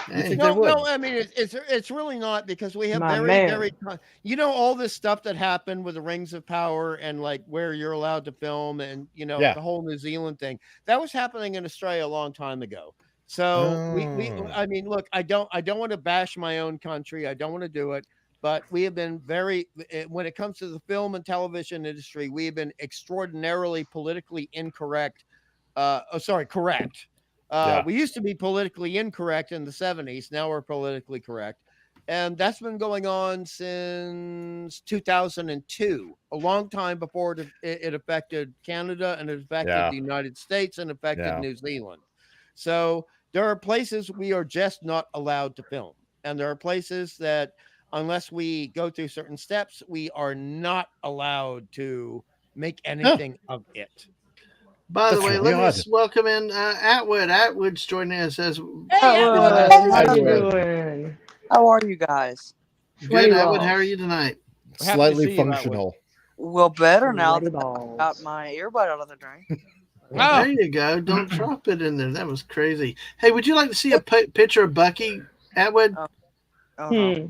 No, I mean it's really not, because we have very all this stuff that happened with the Rings of Power and like where you're allowed to film and the whole New Zealand thing that was happening in Australia a long time ago. So we I mean, look, I don't want to bash my own country. I don't want to do it, but we have been when it comes to the film and television industry, we have been extraordinarily politically incorrect. Correct. We used to be politically incorrect in the 70s. Now we're politically correct. And that's been going on since 2002, a long time before it affected Canada and it affected the United States and affected New Zealand. So there are places we are just not allowed to film. And there are places that unless we go through certain steps, we are not allowed to make anything of it. By the way, let me welcome in Atwood. Atwood's joining us as how you doing? How are you guys? Good, Atwood. How are you tonight? Slightly functional. Well, better now that I got my earbud out of the drain. There you go. Don't drop it in there. That was crazy. Hey, would you like to see a picture of Bucky, Atwood? I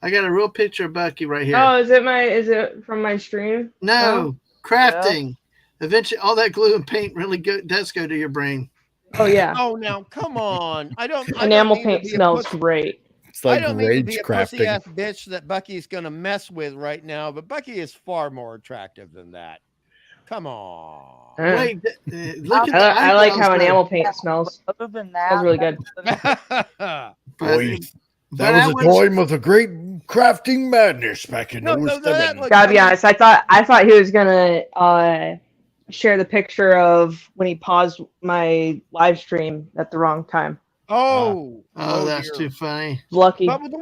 got a real picture of Bucky right here. Oh, is it from my stream? No, crafting. Yeah. Eventually, all that glue and paint really does go to your brain. Oh yeah. Oh, now come on! Enamel paint smells great. It's like I don't mean to be a crafting. pussy-ass bitch that Bucky's going to mess with right now, but Bucky is far more attractive than that. Come on. Wait, look at I like how enamel paint smells. Other than that, smells really good. Boy, that was a time of the great crafting madness back in those days. Gotta be honest, I thought he was gonna share the picture of when he paused my live stream at the wrong time. Oh, that's too funny. Lucky. But the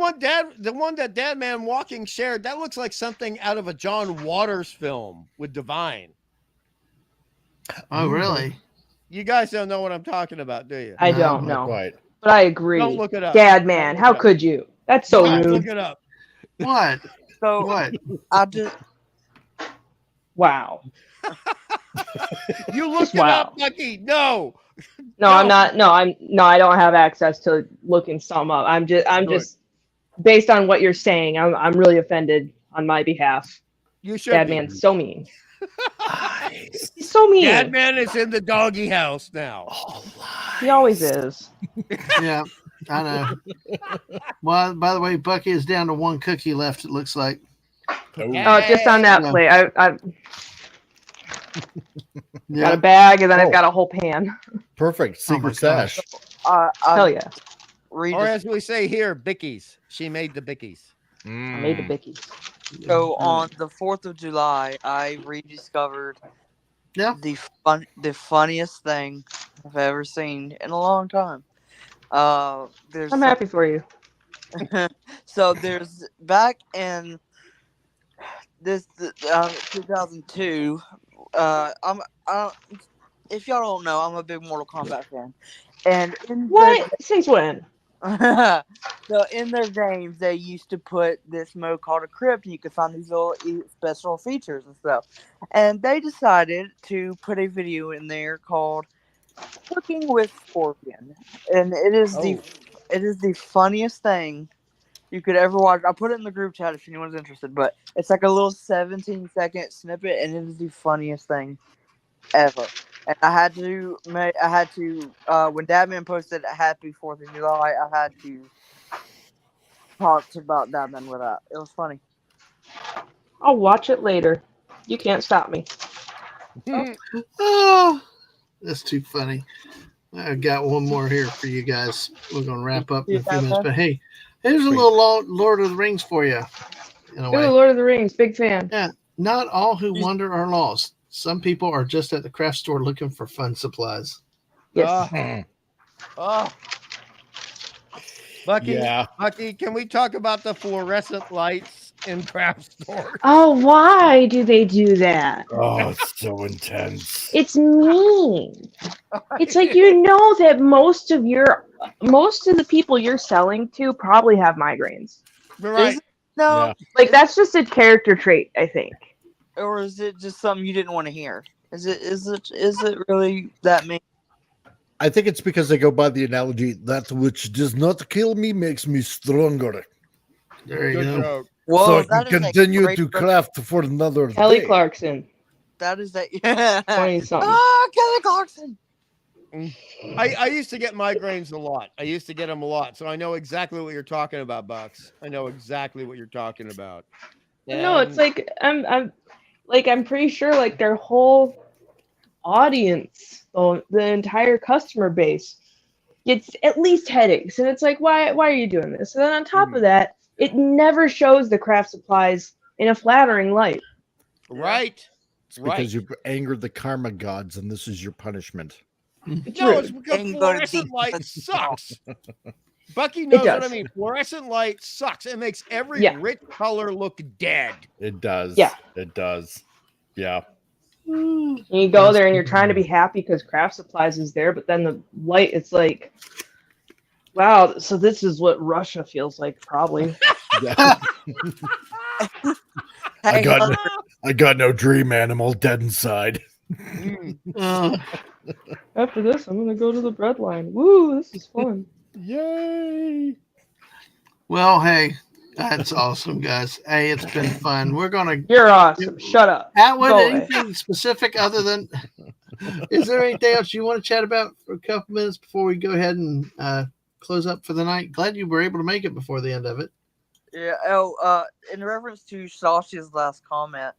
one that Dadman Walking shared, that looks like something out of a John Waters film with Divine. Oh, really? You guys don't know what I'm talking about, do you? I don't know. Quite. But I agree. Don't look it up. Dadman, how could you? That's so rude. Look it up. What? So what? I just. Wow. You look it up, Bucky. No. No, I'm not. No, I don't have access to looking some up. I'm just based on what you're saying. I'm really offended on my behalf. You should. Dadman's so mean. He's so mean. Dadman is in the doggy house now. He always is. Yeah, I know. Well, by the way, Bucky is down to one cookie left. It looks like. Oh, just on that plate. I got a bag, and then I've got a whole pan. Perfect. Secret stash. Hell yeah. Or as we say here, Bickies. She made the Bickies. I made the Bickies. So on the 4th of July, I rediscovered the funniest thing I've ever seen in a long time. I'm happy for you. So there's back in this 2002. If y'all don't know, I'm a big Mortal Kombat fan. And Since when? So in their games, they used to put this mode called a crypt, and you could find these little special features and stuff. And they decided to put a video in there called "Cooking with Scorpion," and it is the funniest thing you could ever watch. I'll put it in the group chat if anyone's interested. But it's like a little 17-second snippet, and it is the funniest thing ever. And I had to when Dadman posted "Happy 4th of July," I had to talk about Dadman with that. It was funny. I'll watch it later. You can't stop me. Oh, that's too funny. I've got one more here for you guys. We're going to wrap up in a few minutes. But hey, here's a little Lord of the Rings for you. Ooh, Lord of the Rings, big fan. Yeah, not all who wander are lost. Some people are just at the craft store looking for fun supplies. Yes. Bucky, can we talk about the fluorescent lights in craft stores? Oh, why do they do that? Oh, it's so intense. It's mean. It's like, you know that most of the people you're selling to probably have migraines. Right. No. Like, that's just a character trait, I think. Or is it just something you didn't want to hear? Is it really that mean? I think it's because they go by the analogy, that which does not kill me makes me stronger. There you go. Whoa, so I that can is a continue great to craft for another Kelly day. Clarkson. That is that. 20-something. Kelly Clarkson. I used to get migraines a lot. I used to get them a lot. So I know exactly what you're talking about, Bucks. I know exactly what you're talking about. No, it's like I'm pretty sure like their whole audience, the entire customer base, gets at least headaches, and it's like, why are you doing this? And then on top of that, it never shows the craft supplies in a flattering light. Right. It's because you've angered the karma gods, and this is your punishment. It's because fluorescent light sucks. Bucky knows what I mean. Fluorescent light sucks. It makes every rich color look dead. It does. Yeah. It does. Yeah. And you go there and you're trying to be happy because craft supplies is there, but then the light, it's like, wow, so this is what Russia feels like, probably. I got no dream animal, dead inside. After this, I'm gonna go to the bread line. Woo, this is fun. Yay! Well, hey, that's awesome, guys. Hey, it's been fun. You're awesome. Shut up. Atwood, anything specific other than? Is there anything else you want to chat about for a couple minutes before we go ahead and close up for the night? Glad you were able to make it before the end of it. Yeah. In reference to Sasha's last comment,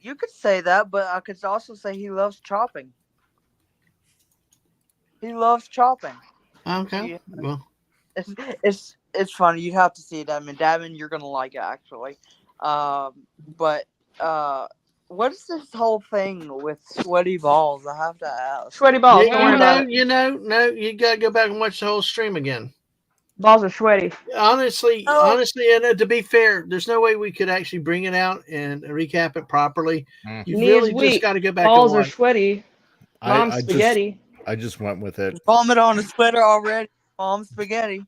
you could say that, but I could also say he loves chopping. He loves chopping. Okay. Yeah. Well, it's funny. You'd have to see it, Dadman, you're gonna like it actually. But what is this whole thing with sweaty balls? I have to ask. Sweaty balls. You gotta go back and watch the whole stream again. Balls are sweaty. Honestly, and to be fair, there's no way we could actually bring it out and recap it properly. You really just got to go back. Balls and are sweaty. Mom's spaghetti. I just went with it. Vomit on a sweater already. Mom's spaghetti.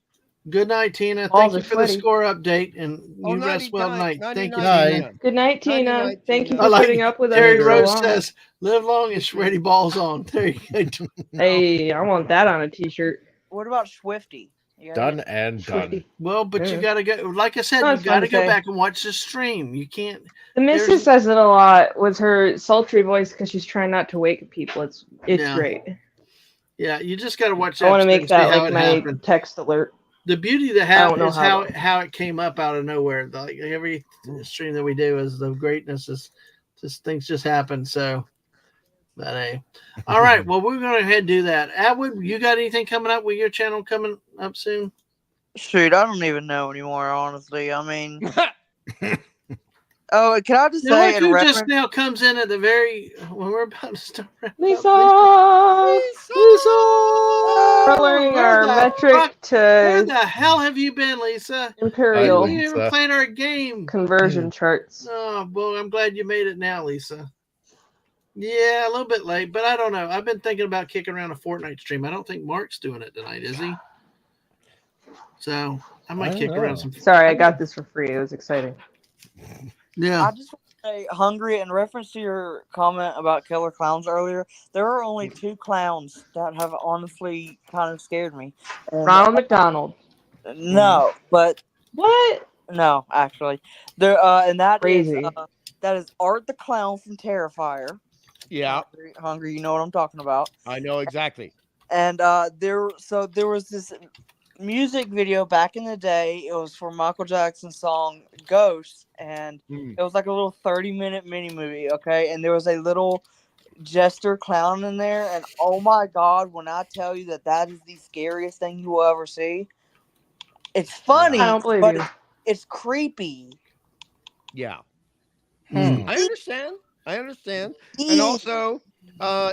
Good night, Tina. Balls Thank you for the score update, and you rest well tonight. Thank you, Tina. Good night, Tina. Thank you for putting up with us. Terry Rose says, "Live long and sweaty balls on." There you go. Hey, I want that on a T-shirt. What about Swifty? Done and done. Well, but you got to go. Like I said, you got to go back and watch the stream. You can't. The missus says it a lot with her sultry voice because she's trying not to wake people. It's great. Yeah, you just got to watch that. I want to make that like my text alert. The beauty of the house is how it came up out of nowhere. Like every stream that we do is the greatness is just things just happen. So, but hey, all right. Well, we're going to go ahead and do that. Atwood, you got anything coming up with your channel coming up soon? Shoot, I don't even know anymore. Honestly, I mean. Oh, can I just say? Who just now comes in at the very when we're about to start? Lisa. We're learning our metric to. Where the hell have you been, Lisa? Imperial. You ever played our game? Conversion charts. Oh, well, I'm glad you made it now, Lisa. Yeah, a little bit late, but I don't know. I've been thinking about kicking around a Fortnite stream. I don't think Mark's doing it tonight, is he? So I might kick around some. Sorry, I got this for free. It was exciting. Yeah. I just want to say, Hungry, in reference to your comment about killer clowns earlier, there are only 2 clowns that have honestly kind of scared me. Ronald McDonald. No, but what? No, actually, there and that Crazy. is Art the Clown from Terrifier. Yeah, Hungry, you know what I'm talking about. I know exactly. And there was this music video back in the day. It was for Michael Jackson's song Ghost, and it was like a little 30-minute mini movie. Okay, and there was a little jester clown in there, and oh my god, when I tell you that is the scariest thing you will ever see. It's funny, I don't believe but you. it's creepy. Yeah. Hmm. I understand. And also,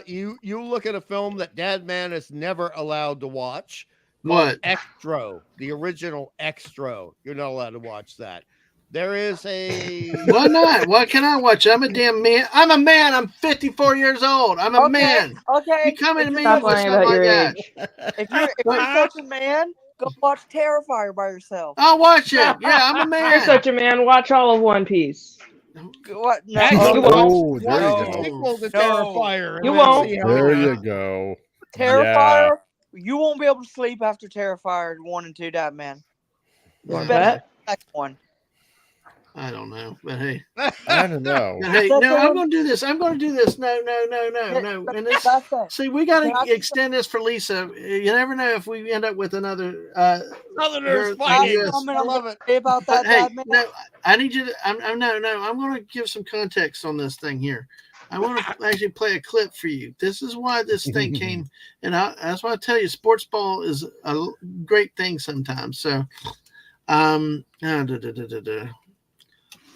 you look at a film that Dadman is never allowed to watch. What? Extra, the original Extra. You're not allowed to watch that. There is a. Why not? What can I watch? I'm a damn man. I'm a man. I'm 54 years old. I'm a man. Okay. You come into me Stop with lying something about like your that. age. If you're such a man, go watch Terrifier by yourself. I'll watch it. Yeah, I'm a man. You're such a man. Watch all of One Piece. What? No. Actually, You won't. Oh, there you watch the go. sequel to No. Terrifier. and You then won't. see how There it you is. go. Terrifier, you won't be able to sleep after Terrifier 1 and 2, that man. You want Especially that? the second one. I don't know, but hey. I don't know. But hey, no, I'm going to do this. I'm going to do this. No. And this, see, we got to extend this for Lisa. You never know if we end up with another. Southerners fighting. I love it. About that, hey, man. no, I need you to. I'm going to give some context on this thing here. I want to actually play a clip for you. This is why this thing came, and that's why I tell you, sports ball is a great thing sometimes. So,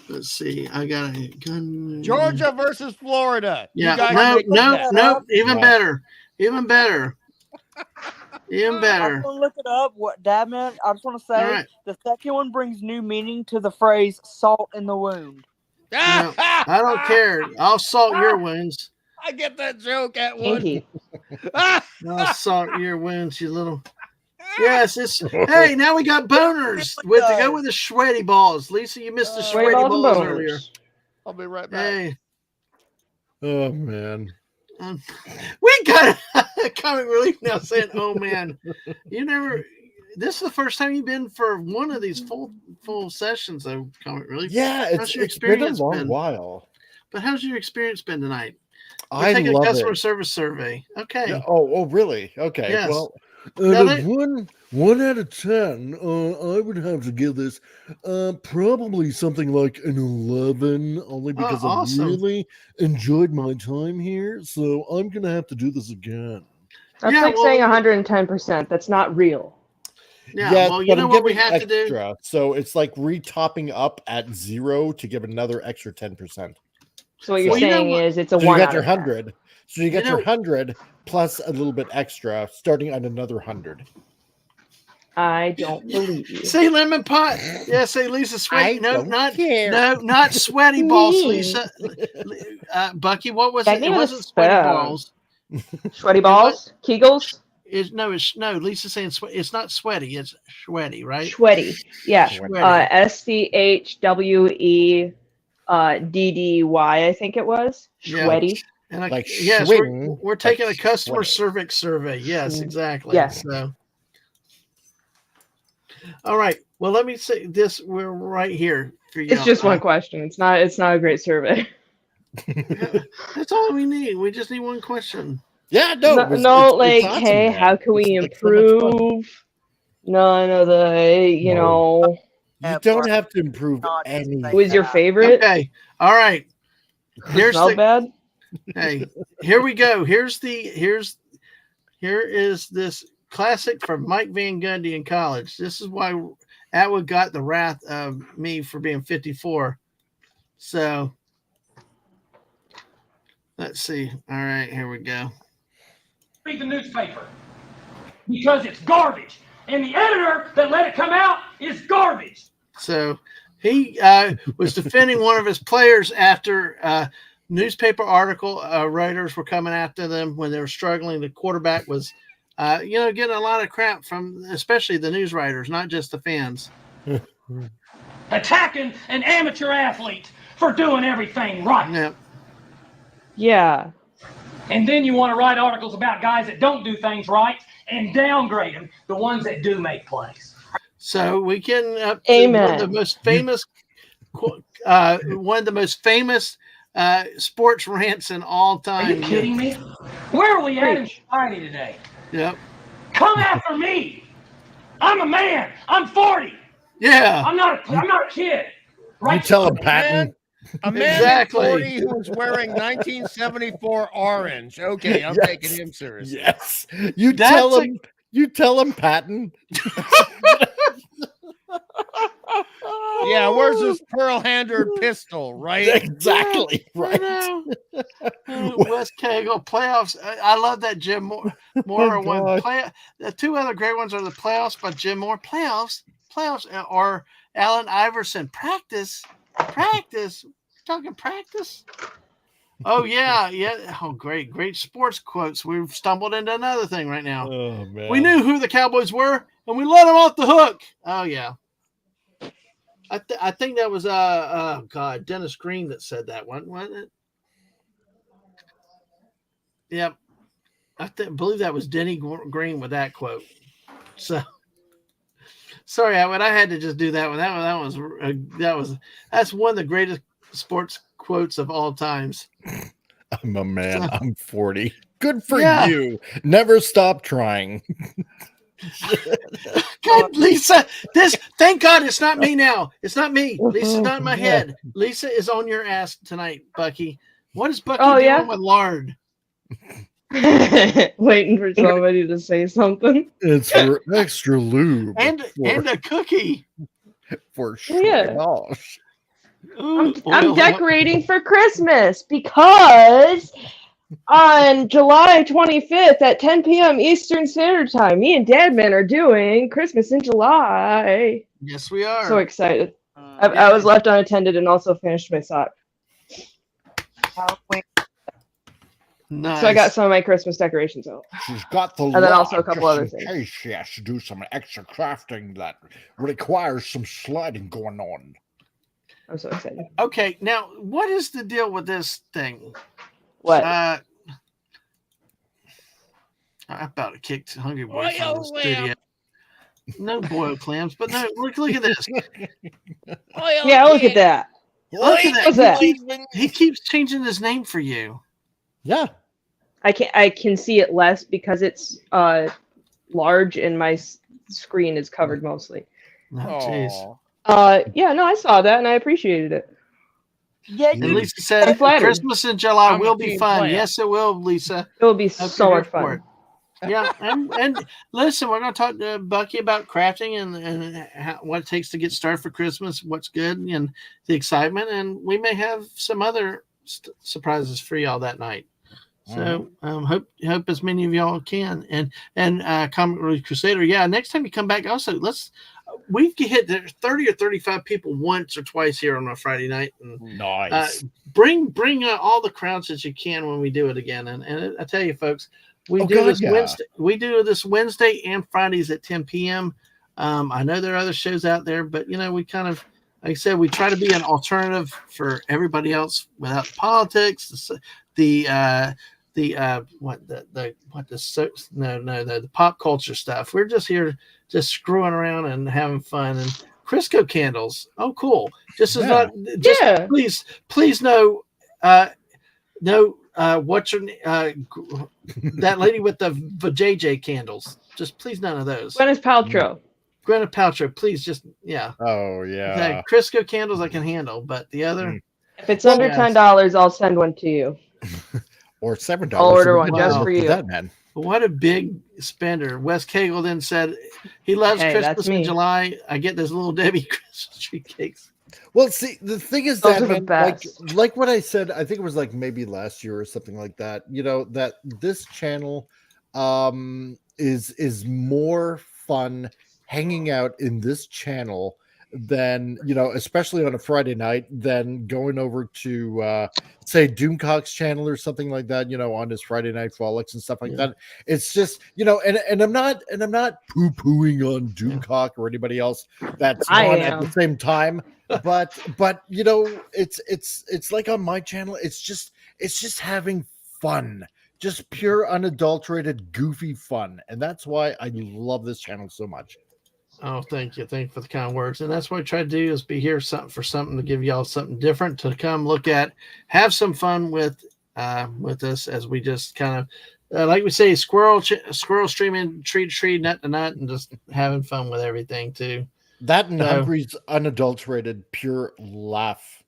let's see. I got a gun. Georgia versus Florida. Yeah. You guys No. Even better. Even better. I'm going to look it up. What, Dadman? I just want to say the second one brings new meaning to the phrase "salt in the wound." No, I don't care. I'll salt your wounds. I get that joke at one. I'll salt your wounds, you little. Yes, it's. Hey, now we got boners go with the sweaty balls. Lisa, you missed the sweaty balls earlier. I'll be right back. Hey. Oh man. We got a comic relief now saying, "Oh man, you never." This is the first time you've been for one of these full sessions of comic relief. Yeah, it's been a long while. But how's your experience been tonight? I taking love a customer it. Service survey. Okay. Yeah, oh, really? Okay. Yes. Well, out of 1 out of 10, I would have to give this probably something like an 11, only because I really enjoyed my time here. So I'm gonna have to do this again. That's saying 110%. That's not real. Yeah, well, you know what we have to do? So it's like retopping up at 0 to give another extra 10%. So what you're saying is it's a 1 you got out your of 100. So you get your 100 plus a little bit extra, starting at another 100. I don't believe you. Say lemon pot. Yeah, say Lisa sweaty. Not sweaty balls, Lisa. Bucky, what was it? It wasn't sweaty balls. Sweaty balls? Kegels? Lisa's saying it's not sweaty, it's sweaty, right? Sweaty. Yeah. SCHWEDDY, I think it was. Sweaty. And like yes, swing, we're taking a customer service survey. Yes, exactly. Yes. So all right. Well, let me say this. We're right here for you. It's just one question. It's not a great survey. That's all we need. We just need one question. Yeah, it's awesome, hey, how can we improve none of the, you don't have to improve anything. Who is your favorite? Okay. All right. Here's bad. Hey, here we go. Here is this classic from Mike Van Gundy in college. This is why Atwood got the wrath of me for being 54. So let's see. All right, here we go. Read the newspaper because it's garbage, and the editor that let it come out is garbage. So he was defending one of his players after newspaper article writers were coming after them when they were struggling. The quarterback was getting a lot of crap from especially the news writers, not just the fans. Attacking an amateur athlete for doing everything right. Yeah. Yeah. And then you want to write articles about guys that don't do things right and downgrade them, the ones that do make plays. So we can up Amen. One of the most famous sports rants in all time. Are you kidding me? Where are we at in society today? Yep. Come after me. I'm a man. I'm 40. Yeah. I'm not a kid. Right? You tell him, Patton. A man exactly. 40 who was wearing 1974 orange. Okay, I'm taking him seriously. Yes. You tell him, Patton. Yeah, where's his pearl-handled pistol, right? Exactly, right. West Kegel playoffs. I love that Jim Moore one. The two other great ones are the playoffs by Jim Moore. Playoffs, or Allen Iverson. Practice. Talking practice. Oh yeah. Oh, great sports quotes. We've stumbled into another thing right now. Oh man. We knew who the Cowboys were, and we let them off the hook. Oh yeah. I think that was Dennis Green that said that one, wasn't it? Yep. I believe that was Denny Green with that quote. So sorry, but I had to just do that one. That's one of the greatest sports quotes of all times. I'm a man. I'm 40. Good for you. Never stop trying. God, Lisa, thank God it's not me now. It's not me. Lisa's not in my head. Lisa is on your ass tonight, Bucky. What is Bucky doing with lard? Waiting for somebody to say something. It's for extra lube. And a cookie. For sure. Yeah. I'm decorating for Christmas because on July 25th at 10 p.m. Eastern Standard Time, me and Dadman are doing Christmas in July. Yes, we are. So excited. I was left unattended and also finished my sock. Nice. So I got some of my Christmas decorations out. She's got the and then also a couple other things. In case she has to do some extra crafting that requires some sliding going on. I'm so excited. Okay, now what is the deal with this thing? What? I about to kick Hungry Boy from the studio. No boiled clams, but no, look at this. Yeah, look at that. Look at that. What's that? He keeps changing his name for you. Yeah. I can see it less because it's large and my screen is covered mostly. Oh, jeez. Yeah, no, I saw that and I appreciated it. Yeah, and Lisa said Christmas in July will be fun. Yes, it will, Lisa. It will be so much fun. Yeah, and listen, we're going to talk to Bucky about crafting and what it takes to get started for Christmas, what's good, and the excitement, and we may have some other surprises for y'all that night. So hope as many of y'all can. And Comic Relief Crusader, next time you come back, also we can hit 30 or 35 people once or twice here on a Friday night. And, nice. Bring all the crowds that you can when we do it again. And I tell you, folks, we do this Wednesday and Fridays at 10 p.m. I know there are other shows out there, but we kind of, like I said, we try to be an alternative for everybody else without politics, the pop culture stuff. We're just here, just screwing around and having fun. And Crisco candles. Oh, cool. Please know, what's your that lady with the JJ candles. Just please none of those. Gwyneth Paltrow. Gwyneth Paltrow, please just Oh yeah. Crisco candles I can handle, but the other. If it's under $10, I'll send one to you. Or $7. I'll order one just for you. What a big spender. Wes Cagle then said he loves Christmas in July. I get those little Debbie Christmas tree cakes. Well, see, the thing is Those that are the best. like what I said, I think it was like maybe last year or something like that. That this channel is more fun hanging out in this channel than, especially on a Friday night, than going over to say Doomcock's channel or something like that, on his Friday night frolics and stuff like that. It's just, and I'm not poo-pooing on Doomcock or anybody else that's on at the same time. But it's like on my channel, it's just having fun. Just pure, unadulterated, goofy fun. And that's why I love this channel so much. Oh, thank you. Thank you for the kind words. And that's what I try to do, is be here for something to give y'all something different to come look at, have some fun with us, as we just kind of, like we say, squirrel streaming, tree to tree, nut to nut, and just having fun with everything too. That and Hungry's unadulterated, pure laugh.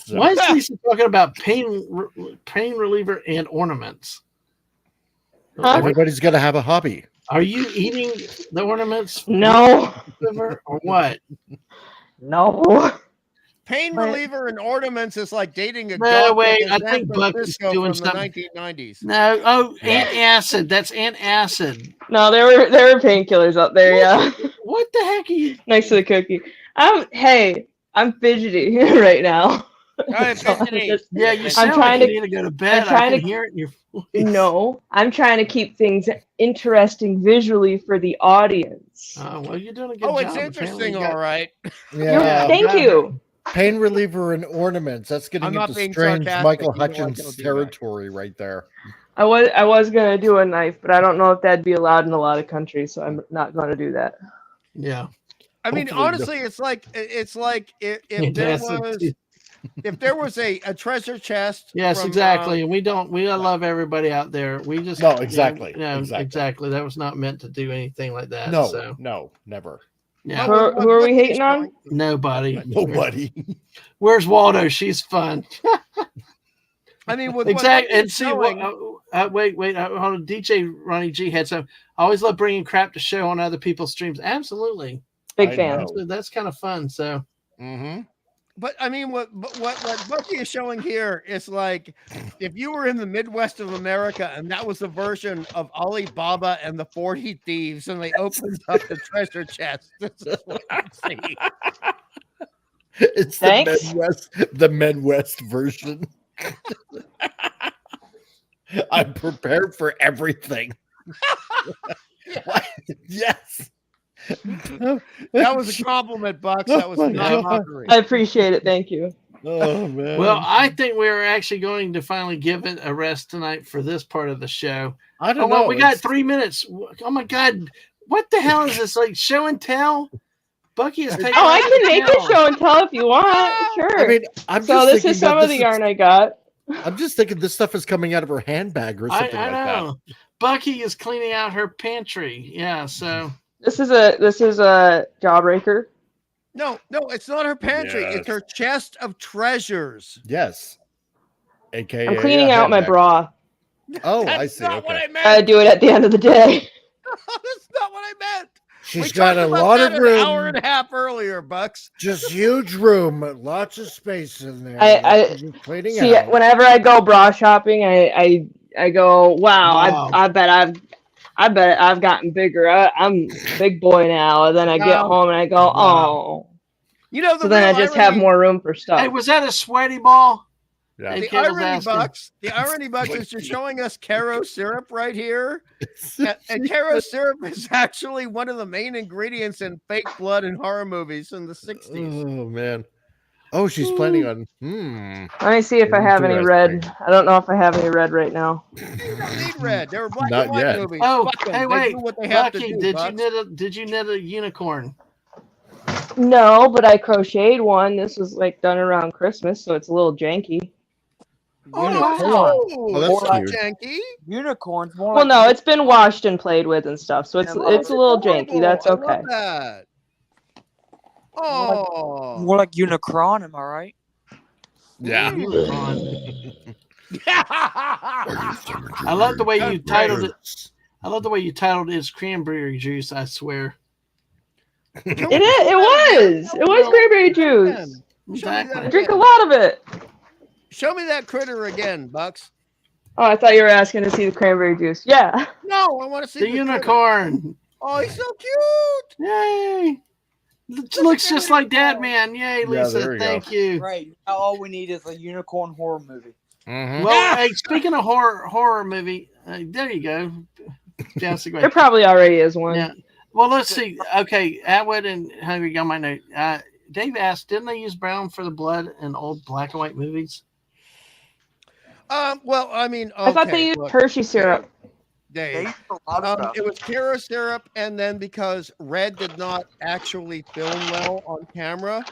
So. Why is Lisa talking about pain reliever and ornaments? Huh? Everybody's got to have a hobby. Are you eating the ornaments? No. Or what? No. Pain reliever and ornaments is like dating a no, dog. Wait, I think Buck is doing from something. The 1990s. No, antacid. That's antacid. No, there were painkillers up there. Yeah. What the heck are you? Next to the cookie. I'm fidgety right now. Yeah, you sound like you need to go to bed. I can hear it in your voice. No, I'm trying to keep things interesting visually for the audience. Oh, well, you're doing a good job. Oh, it's interesting, all right. Yeah. Thank you. Pain reliever and ornaments. That's getting into strange Michael Hutchins territory right there. I was gonna do a knife, but I don't know if that'd be allowed in a lot of countries, so I'm not gonna do that. Yeah. I mean, honestly, it's like if there was a treasure chest. Yes, exactly. We love everybody out there. We just exactly. Exactly. That was not meant to do anything like that. No, never. Yeah. Who are we hating on? Nobody. Where's Waldo? She's fun. I mean, with exactly. And see, wait, hold on. DJ Ronnie G had some. I always love bringing crap to show on other people's streams. Absolutely, big fan. That's kind of fun. So. Mm-hmm. But I mean, what Bucky is showing here is like, if you were in the Midwest of America and that was a version of Alibaba and the 40 Thieves, and they opened up the treasure chest. This is what I'm seeing. It's the Midwest version. I'm prepared for everything. Yes. That was a compliment, Bucks. That was not a mockery. I appreciate it. Thank you. Oh man. Well, I think we're actually going to finally give it a rest tonight for this part of the show. I don't know. We got 3 minutes. Oh my God. What the hell is this? Like show and tell? Bucky is taking. Oh, I can make a show and tell if you want. Sure. I mean, this is some of the yarn I got. I'm just thinking this stuff is coming out of her handbag or something like that. Bucky is cleaning out her pantry. Yeah, so this is a jawbreaker. No, it's not her pantry. Yes. It's her chest of treasures. Yes. AKA. I'm cleaning out my bra. Oh, I see. That's not what I meant. I do it at the end of the day. That's not what I meant. She's got a lot of room. An hour and a half earlier, Bucks. Just huge room, lots of space in there. I see. Whenever I go bra shopping, I go, wow. I bet I've gotten bigger. I'm a big boy now. And then I get home and I go, oh. You know, so then I just have more room for stuff. Hey, was that a sweaty ball? Yeah. The irony, Bucks, is you're showing us Caro syrup right here. And Caro syrup is actually one of the main ingredients in fake blood in horror movies in the 60s. Oh, man. Oh, she's planning on. Let me see if I have any red. I don't know if I have any red right now. You don't need red. They were black Not and white yet. movies. Oh, hey, wait. Bucky, did you knit a unicorn? No, but I crocheted one. This was like done around Christmas, so it's a little janky. Oh, that's janky. Unicorns. Well, no, it's been washed and played with and stuff, so it's a little janky. That's okay. I love that. Oh, more like Unicron, am I right? Yeah. I love the way you titled it. I love the way you titled it as cranberry juice. I swear. It was cranberry juice. Exactly. I drink a lot of it. Show me that critter again, Bucks. Oh, I thought you were asking to see the cranberry juice. Yeah. No, I want to see the unicorn. Critter. Oh, he's so cute. Yay. looks just like Dadman. Yay, Lisa! there you Thank go. you. Right. Now all we need is a unicorn horror movie. Well, hey, speaking of horror movie, there you go. There probably already is one. Yeah. Well, let's see. Okay, Atwood and Hungry, y'all might know. Dave asked, didn't they use brown for the blood in old black and white movies? Well, I mean, I thought they used Hershey syrup. Dave. It was Karo syrup, and then because red did not actually film well on camera,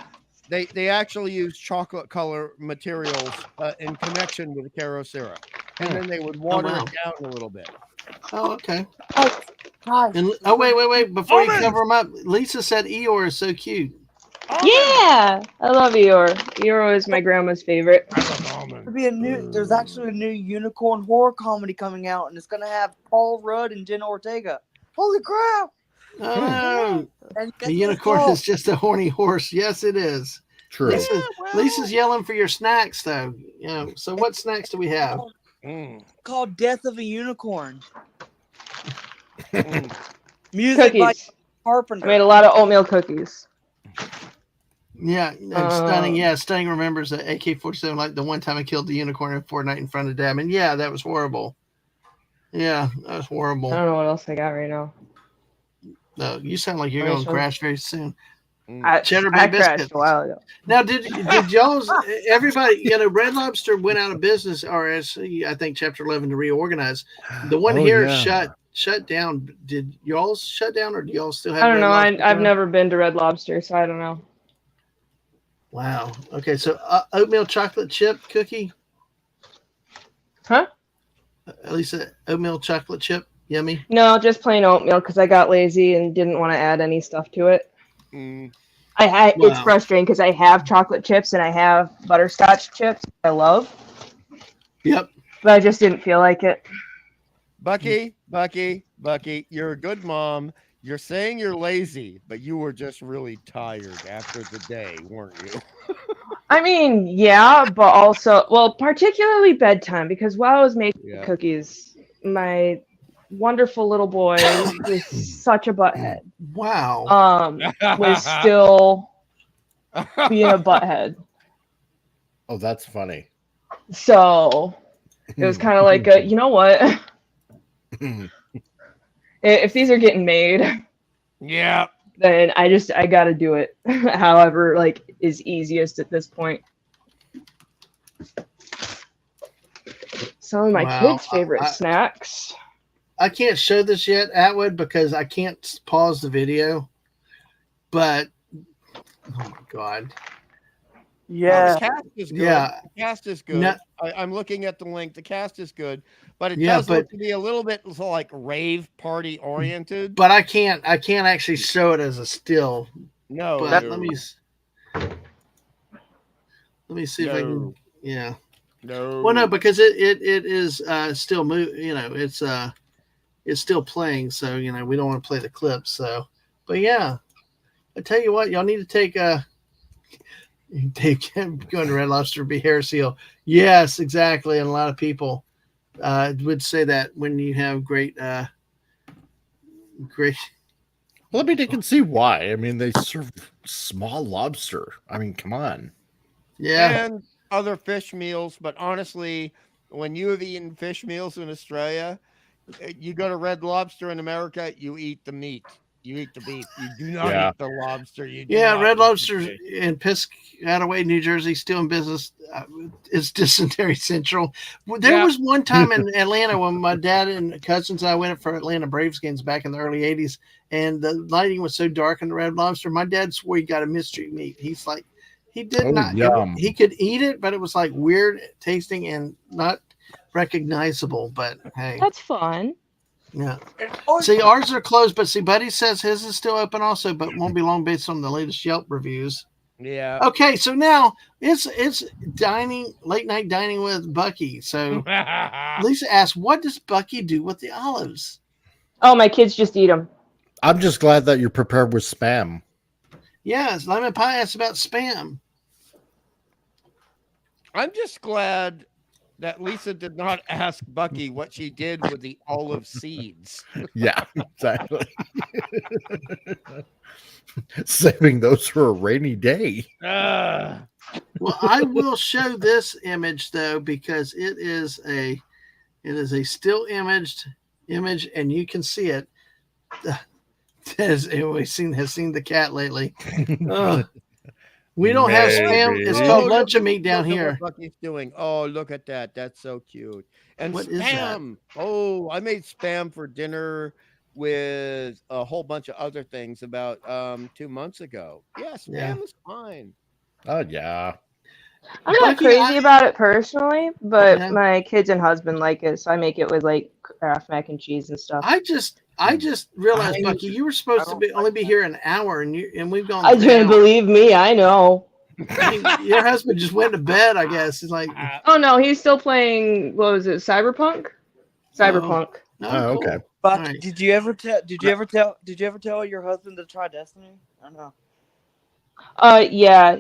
they actually used chocolate color materials in connection with the Karo syrup, and then they would water it down a little bit. Oh, okay. Oh, gosh. And, wait! Before you cover them up, Lisa said Eeyore is so cute. Yeah, I love Eeyore. Eeyore is my grandma's favorite. There's actually a new unicorn horror comedy coming out, and it's gonna have Paul Rudd and Jenna Ortega. Holy crap! Oh, And the unicorn is just a horny horse. Yes, it is. True. Lisa's yelling for your snacks, though. You know. So, what snacks do we have? Called Death of a Unicorn. Music Cookies. by Carpenter. I made a lot of oatmeal cookies. Yeah, and stunning. Yeah, stunning remembers the AK-47, like the one time I killed the unicorn in Fortnite in front of Dadman. Yeah, that was horrible. Yeah, that was horrible. I don't know what else I got right now. No, you sound like you're going to crash very soon. Cheddar Bay biscuits crashed a while ago. Now, did y'all's everybody? Red Lobster went out of business, or as I think Chapter 11 to reorganize. The one here shut down. Did y'all shut down, or do y'all still have? I don't know. I've never been to Red Lobster, so I don't know. Wow. Okay, so oatmeal chocolate chip cookie. Huh? At least oatmeal chocolate chip. Yummy. No, just plain oatmeal because I got lazy and didn't want to add any stuff to it. It's frustrating because I have chocolate chips and I have butterscotch chips I love. Yep. But I just didn't feel like it. Bucky, you're a good mom. You're saying you're lazy, but you were just really tired after the day, weren't you? I mean, yeah, but also, well, particularly bedtime, because while I was making the cookies, my wonderful little boy was such a butthead. Wow. Was still being a butthead. Oh, that's funny. So it was kind of like, you know what? If these are getting made, yeah, then I gotta do it. However, like is easiest at this point. Some of my kids' favorite snacks. I can't show this yet, Atwood, because I can't pause the video. But oh my god. Yeah. The cast is good. Yeah. The cast is good. No, I'm looking at the link. The cast is good, but it does look to be a little bit like rave party oriented. But I can't actually show it as a still. No. But let me see if I can. Yeah. No. Well, no, because it is still it's still playing, so we don't want to play the clips. So, but yeah, I tell you what, y'all need to take Dave going to Red Lobster be hair seal. Yes, exactly. And a lot of people would say that when you have great. Well, I mean, they can see why. I mean, they serve small lobster. I mean, come on. Yeah. And other fish meals, but honestly, when you have eaten fish meals in Australia, you go to Red Lobster in America, you eat the meat. You eat the beef. You do not eat the lobster. Red Lobster in Piscataway, New Jersey, still in business. It's Dysentery Central. There was one time in Atlanta when my dad and cousins and I went for Atlanta Braves games back in the early 80s, and the lighting was so dark in the Red Lobster. My dad swore he got a mystery meat. He's like, he did not. He could eat it, but it was like weird tasting and not recognizable. But hey, that's fun. Yeah. See, ours are closed, but see, Buddy says his is still open also, but won't be long based on the latest Yelp reviews. Yeah. Okay, so now it's late night dining with Bucky. So Lisa asked, what does Bucky do with the olives? Oh, my kids just eat them. I'm just glad that you're prepared with spam. Yes, Lemon Pie asked about spam. I'm just glad that Lisa did not ask Bucky what she did with the olive seeds. Yeah, exactly. Saving those for a rainy day. Well, I will show this image though, because it is a still image, and you can see it. Has seen the cat lately. We don't have Spam. It's called Lunch and Meat down here. What Bucky's doing. Oh, look at that. That's so cute. And what is Spam. Oh, I made Spam for dinner with a whole bunch of other things about 2 months ago. Yeah, Spam is fine. Oh yeah. I'm not crazy about it personally, but my kids and husband like it, so I make it with like Kraft mac and cheese and stuff. I just realized, Bucky, you were supposed to only be here an hour, and we've gone. I didn't believe me. I know. Your husband just went to bed. I guess he's like. Oh no, he's still playing. What was it? Cyberpunk. Cyberpunk. Oh, okay. But right. Did you ever tell your husband to try Destiny? I don't know. Yeah,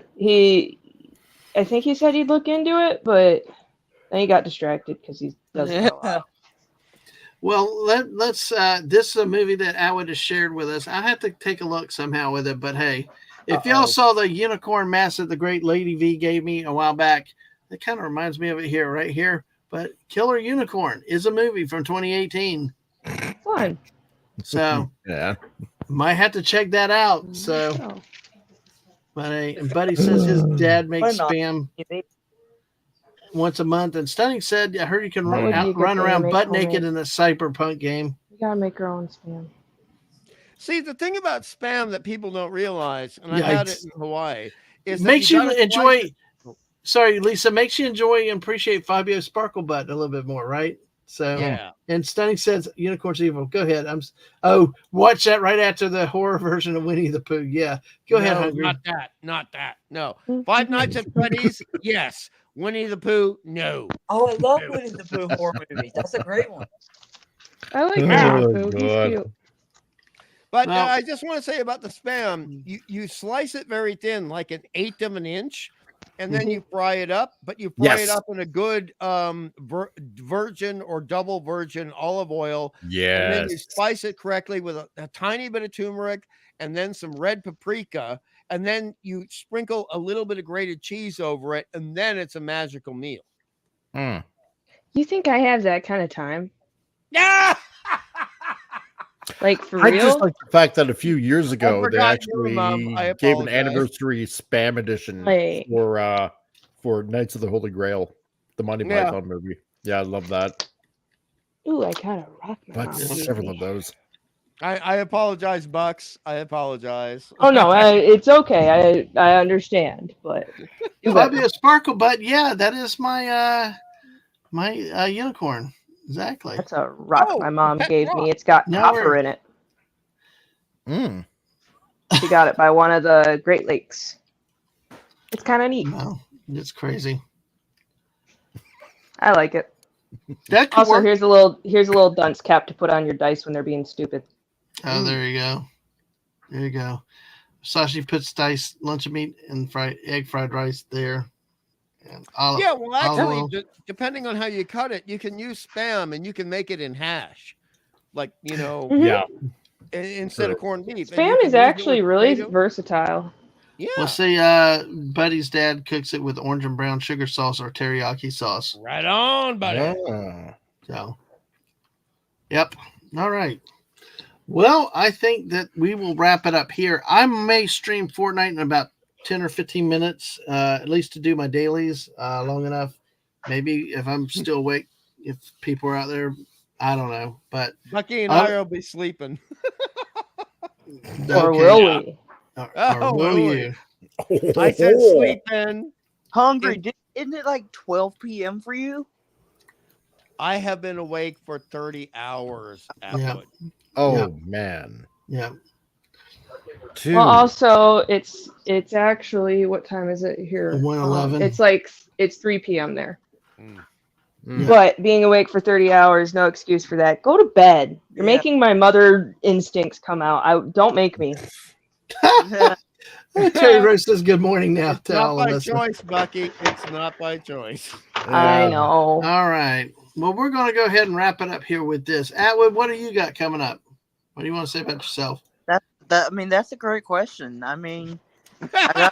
I think he said he'd look into it, but then he got distracted because he doesn't know how. Well, let's. This is a movie that Atwood has shared with us. I have to take a look somehow with it, but hey, if y'all saw the unicorn mask that the great Lady V gave me a while back, it kind of reminds me of it here, right here. But Killer Unicorn is a movie from 2018. Fun. So yeah, might have to check that out. So. But Buddy says his dad makes Spam once a month. And Stunning said, I heard you can run around butt naked in a cyberpunk game. You gotta make your own Spam. See, the thing about Spam that people don't realize, and I had it in Hawaii, is makes you enjoy. Sorry, Lisa, makes you enjoy and appreciate Fabio Sparkle Butt a little bit more, right? So yeah. And Stunning says Unicorn's evil. Go ahead. Watch that right after the horror version of Winnie the Pooh. Yeah. Go ahead, Hungry. Not that. No. Five Nights at Freddy's, yes. Winnie the Pooh, no. Oh, I love Winnie the Pooh horror movie. That's a great one. I like Winnie the Pooh. He's cute. But I just want to say about the Spam, you slice it very thin, like 1/8 of an inch. And then you fry it up, but you fry it up in a good virgin or double virgin olive oil. Yes. And then you spice it correctly with a tiny bit of turmeric and then some red paprika. And then you sprinkle a little bit of grated cheese over it. And then it's a magical meal. You think I have that kind of time? Yeah. Like for I real? just like the fact that a few years ago they actually Mom, gave an anniversary Spam edition for Knights of the Holy Grail, the Monty Python movie. Yeah, I love that. Ooh, I kind of rock my But several of those. I apologize, Bucks. I apologize. Oh no, it's okay. I understand, but Fabio Sparkle Butt. Yeah, that is my my unicorn. Exactly. That's a rock my mom gave me. It's got copper in it. She got it by one of the Great Lakes. It's kind of neat. No, it's crazy. I like it. Also, here's a little dunce cap to put on your dice when they're being stupid. Oh, there you go. There you go. Sashi puts dice, lunch of meat, and egg fried rice there. Well, actually, depending on how you cut it, you can use Spam and you can make it in hash, like instead of corned beef. Spam is actually really versatile. Yeah. Well, see, Buddy's dad cooks it with orange and brown sugar sauce or teriyaki sauce. Right on, buddy. So, yep. All right. Well, I think that we will wrap it up here. I may stream Fortnite in about 10 or 15 minutes, at least to do my dailies long enough. Maybe if I'm still awake, if people are out there, I don't know. But Bucky and I will be sleeping. Or will we? Or will you? I said sleeping. Hungry. Isn't it like 12 p.m. for you? I have been awake for 30 hours. Man. Yeah. Well, also, it's actually, what time is it here? 1:11. It's 3 p.m. there. But being awake for 30 hours, no excuse for that. Go to bed. You're making my mother instincts come out. Don't make me. Terry Rose says good morning now to all of us. It's not by choice, Bucky. It's not by choice. I know. All right. Well, we're going to go ahead and wrap it up here with this. Atwood, what do you got coming up? What do you want to say about yourself? That's a great question. I mean, I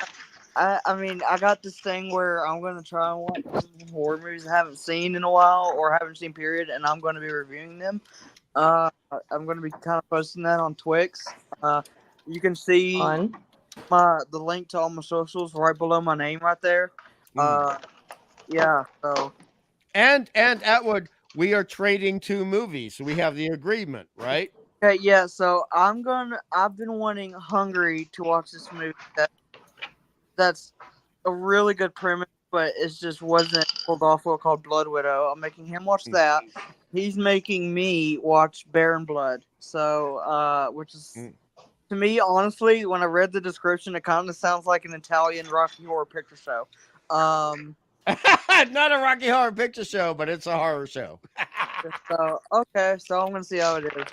got this thing where I'm going to try and watch some horror movies I haven't seen in a while or haven't seen, period, and I'm going to be reviewing them. I'm going to be kind of posting that on Twix. You can see the link to all my socials right below my name right there. Yeah. So. And Atwood, we are trading 2 movies, so we have the agreement, right? Okay. Yeah. So I've been wanting Hungry to watch this movie. That's a really good premise, but it just wasn't pulled off well, called Blood Widow. I'm making him watch that. He's making me watch Baron Blood. So, which is, to me, honestly, when I read the description, it kind of sounds like an Italian Rocky Horror Picture Show. Not a Rocky Horror Picture Show, but it's a horror show. So okay, so I'm gonna see how it is.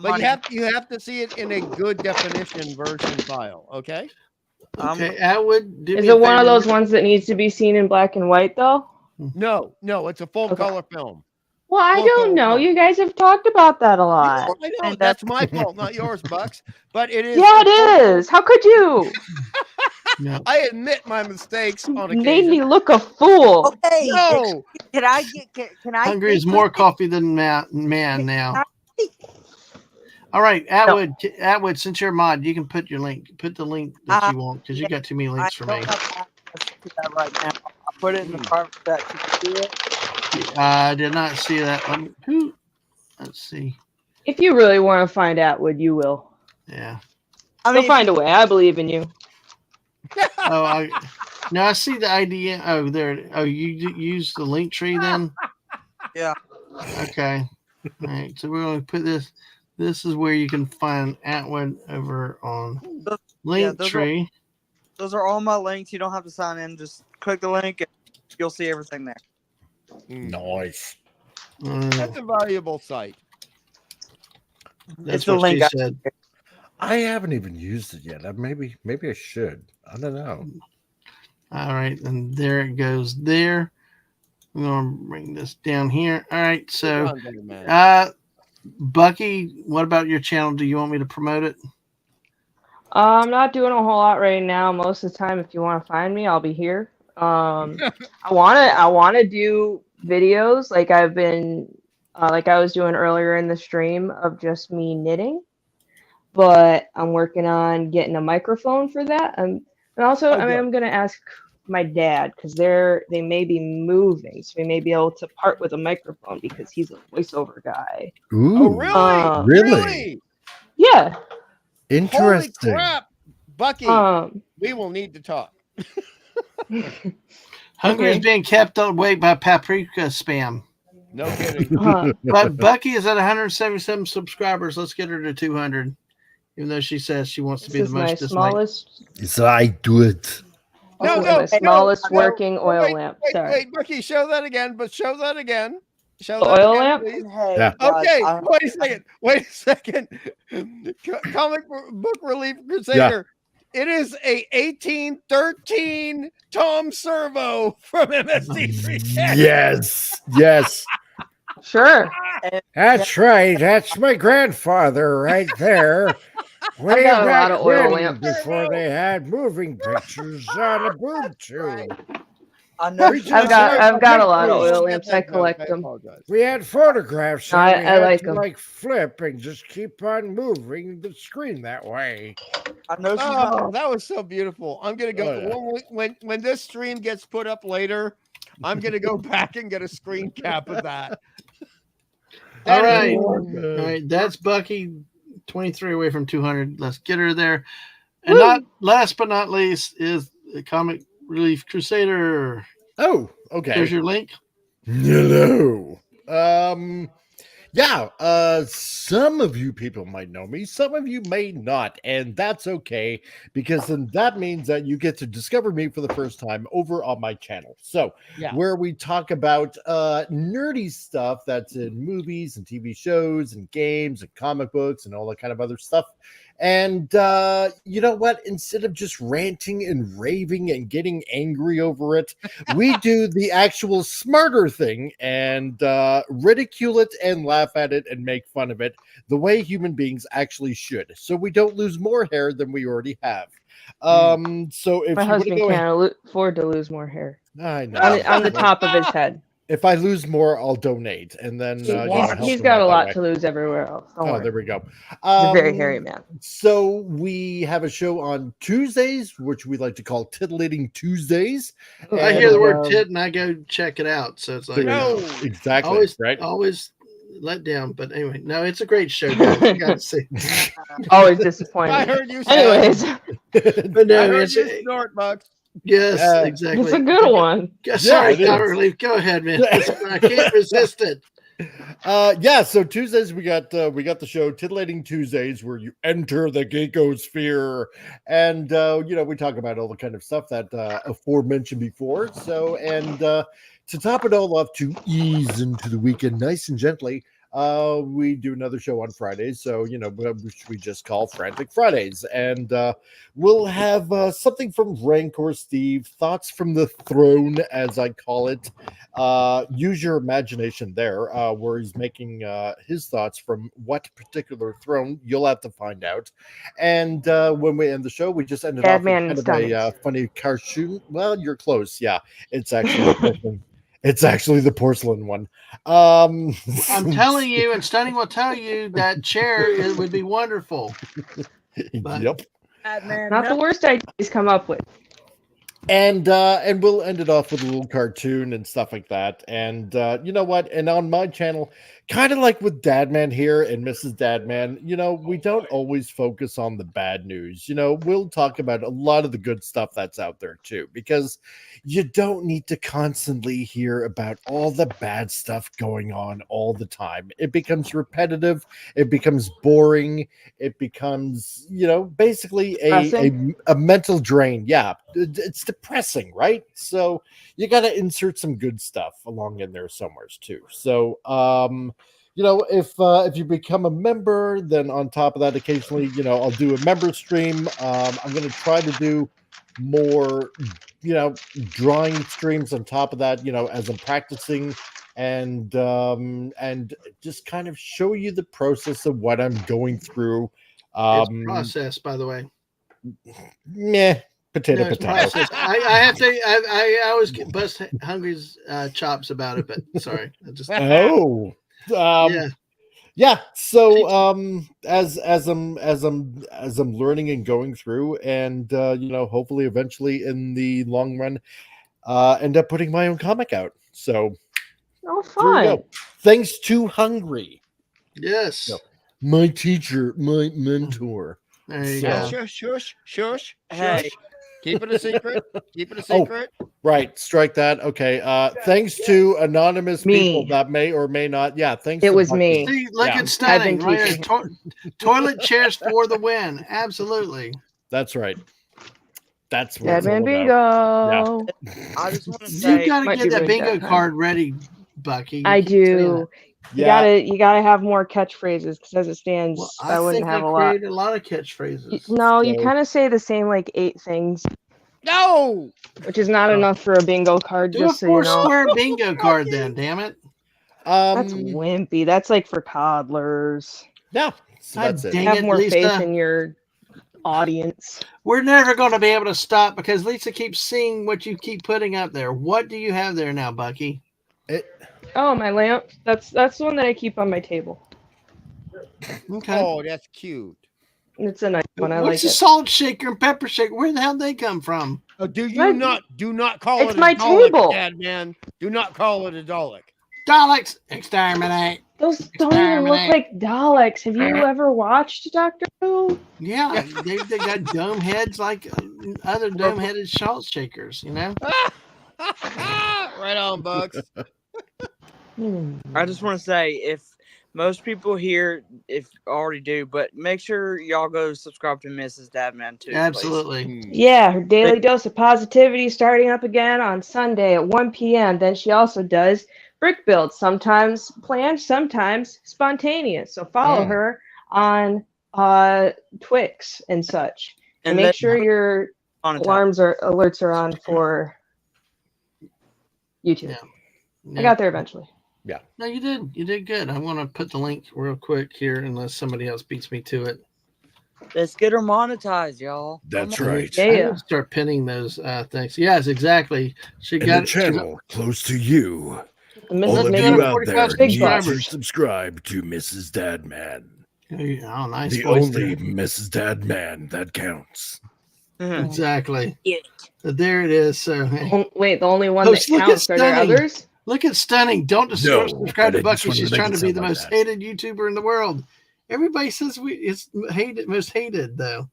But you have to see it in a good definition version file, okay? Okay, Atwood. Is it one of those ones that needs to be seen in black and white, though? No, it's a full color film. Well, I don't know. You guys have talked about that a lot. I know. That's my fault, not yours, Bucks. But it is. Yeah, it is. How could you? I admit my mistakes on occasion. Made me look a fool. Okay. No. Can I? Hungry is more coffee than man now. All right, Atwood. Atwood, since you're a mod, you can put your link. Put the link that you want, because you got too many links for me. I don't have access to that right now. I'll put it in the private chat. You can see it. I did not see that. Let's see. If you really want to find Atwood, you will. Yeah. You'll find a way. I believe in you. I see the idea. Oh, there. Oh, you use the link tree then? Yeah. Okay. All right. So we're going to put this. This is where you can find Atwood over on Linktree. Those are all my links. You don't have to sign in. Just click the link and you'll see everything there. Nice. That's a valuable site. That's what she said. I haven't even used it yet. Maybe I should. I don't know. All right, and there it goes there. I'm going to bring this down here. All right, so Bucky, what about your channel? Do you want me to promote it? I'm not doing a whole lot right now. Most of the time, if you want to find me, I'll be here. I want to do videos like I've been, like I was doing earlier in the stream of just me knitting. But I'm working on getting a microphone for that. And also, I'm going to ask my dad, because they may be moving, so we may be able to part with a microphone because he's a voiceover guy. Ooh, really? Yeah. Interesting. Holy crap, Bucky! We will need to talk. Hungry is being kept away by paprika spam. No kidding. But Bucky is at 177 subscribers. Let's get her to 200. Even though she says she wants to be the most smallest. So I do it. No, smallest working oil lamp. Sorry. Wait, Bucky, show that again. But show that again. Show the that oil again, lamp. Please. Hey, okay, guys, wait a second. Comic Book Relief Crusader. Yeah. It is a 1813 Tom Servo from MSD3K. Yes. Sure. That's right. That's my grandfather right there. Way back when, before they had moving pictures on a boob tube. I've got a lot of oil lamps. I collect them. We had photographs. No, I like them. Like flip and just keep on moving the screen that way. Oh, that was so beautiful. I'm gonna go when this stream gets put up later. I'm gonna go back and get a screen cap of that. All right. That's Bucky, 23 away from 200. Let's get her there. And not last but not least is the Comic Relief Crusader. Oh, okay. Here's your link. Hello. Some of you people might know me, some of you may not, and that's okay, because then that means that you get to discover me for the first time over on my channel. So where we talk about nerdy stuff that's in movies and TV shows and games and comic books and all that kind of other stuff. And you know what? Instead of just ranting and raving and getting angry over it, we do the actual smarter thing and ridicule it and laugh at it and make fun of it the way human beings actually should, so we don't lose more hair than we already have. So if my you husband go can't afford to lose more hair. I know on the top of his head. If I lose more, I'll donate, and then He's got a lot to lose everywhere else. Don't worry. There we go. He's a very hairy man. So we have a show on Tuesdays, which we like to call Titillating Tuesdays. I hear the word tit and I go check it out. So it's like, exactly, always, right? Always let down. But anyway, no, it's a great show, guys. You got to see. Always disappointed. I heard you say. Anyways, but no, I heard it's you snort, Bucks. yes, exactly. It's a good one. Sorry, it Dr. is. Relief. Go ahead, man. I can't resist it. So Tuesdays we got the show Titillating Tuesdays, where you enter the geekosphere, and we talk about all the kind of stuff that aforementioned before. So and to top it all off, to ease into the weekend nice and gently, we do another show on Fridays, so which we just call Frantic Fridays, and we'll have something from Rancor Steve, thoughts from the throne, as I call it. Use your imagination there, where he's making his thoughts from what particular throne, you'll have to find out. And when we end the show, we just ended off with kind of a funny cartoon. Well, you're close. Yeah, it's actually it's actually the porcelain one. I'm telling you, and Stunning will tell you that chair it would be wonderful. But, yep. Not the worst ideas come up with. And we'll end it off with a little cartoon and stuff like that. And you know what? And on my channel, kind of like with Dadman here and Mrs. Dadman, we don't always focus on the bad news. We'll talk about a lot of the good stuff that's out there too, because you don't need to constantly hear about all the bad stuff going on all the time. It becomes repetitive. It becomes boring. It becomes, basically a mental drain. Yeah, it's depressing, right? So you got to insert some good stuff along in there somewhere too. So, if you become a member, then on top of that, occasionally, I'll do a member stream. I'm going to try to do more, drawing streams on top of that, as I'm practicing, and just kind of show you the process of what I'm going through. It's process, by the way. Meh. Potato. I have to. I always get bust Hungry's chops about it, but sorry. Yeah. So as I'm learning and going through, and hopefully eventually in the long run, end up putting my own comic out. So fun. Thanks to Hungry. Yes. My teacher, my mentor. There you go. Shush. Hey. Keep it a secret. Keep it a secret. Right. Strike that. Okay. Thanks to anonymous people that may or may not. Yeah. Thanks. It was me. See, look at Stunning. Right? Toilet chairs for the win. Absolutely. That's right. That's what Dadman bingo. Yeah. I just want to say, you got to get that bingo card ready, Bucky. I do. You gotta have more catchphrases, because as it stands, I wouldn't have a lot. A lot of catchphrases. You kind of say the same 8 things. No, which is not enough for a bingo card. Do just a 4-square bingo card, then. Damn it. That's wimpy. That's for toddlers. Yeah, so that's it. Have more faith in your audience. We're never going to be able to stop, because Lisa keeps seeing what you keep putting up there. What do you have there now, Bucky? Oh, my lamp. That's the one that I keep on my table. Okay. Oh, that's cute. It's a nice one. I What's like the it. salt shaker and pepper shaker? Where the hell did they come from? Oh, do not call it it's my Dalek, table. Dad, man. Do not call it a Dalek. Daleks, exterminate. Those don't even look like Daleks. Have you ever watched Doctor Who? Yeah, they got dome heads like other dome-headed salt shakers, Right on, Bucks. I just want to say, if most people here, if already do, but make sure y'all go subscribe to Mrs. Dadman too. Absolutely. Yeah, her daily dose of positivity starting up again on Sunday at 1 p.m. Then she also does brick builds, sometimes planned, sometimes spontaneous. So follow her on Twix and such. And And make sure your alerts are on for YouTube. Yeah. I got there eventually. Yeah. No, you did. You did good. I want to put the link real quick here, unless somebody else beats me to it. Let's get her monetized, y'all. That's right. Yeah. Start pinning those things. Yes, exactly. She And got a channel close to you. Mrs. All of Maybe you out there big need to bucks. subscribe to Mrs. Dadman. Oh, nice. The voice only there. Mrs. Dadman that counts. Exactly. There it is. So wait, the only one Folks, that counts. Are there others? Look at Stunning. Don't No, subscribe to but I just Bucky. wanted She's to make trying it to be sound the like most that. hated YouTuber in the world. Everybody says it's most hated though.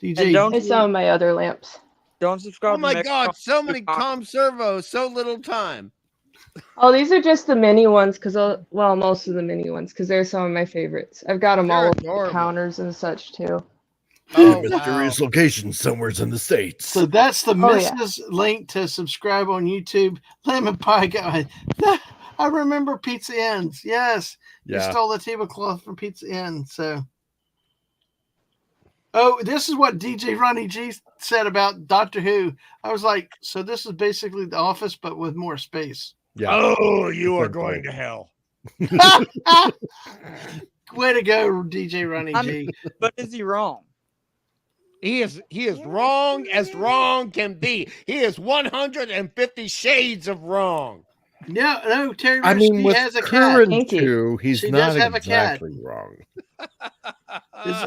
DJ, It's some of my other lamps. Don't subscribe. Oh my God! So many com servos, so little time. Oh, these are just the mini ones, well, most of the mini ones, because they're some of my favorites. I've got them all over the counters and such too. Oh, mysterious location somewhere in the States. So that's the Oh, yeah. Mrs. link to subscribe on YouTube. Lemon Pie guy. I remember Pizza Inns. Yes. You Yeah. stole the tablecloth from Pizza Inn. So this is what DJ Ronnie G said about Doctor Who. I was like, so this is basically The Office, but with more space. Yeah. Oh, you are going to hell. Way to go, DJ Ronnie I G. mean, but is he wrong? He is wrong as wrong can be. He is 150 shades of wrong. No, Terry. I mean, with has a current cat. two, he's She not does have exactly wrong.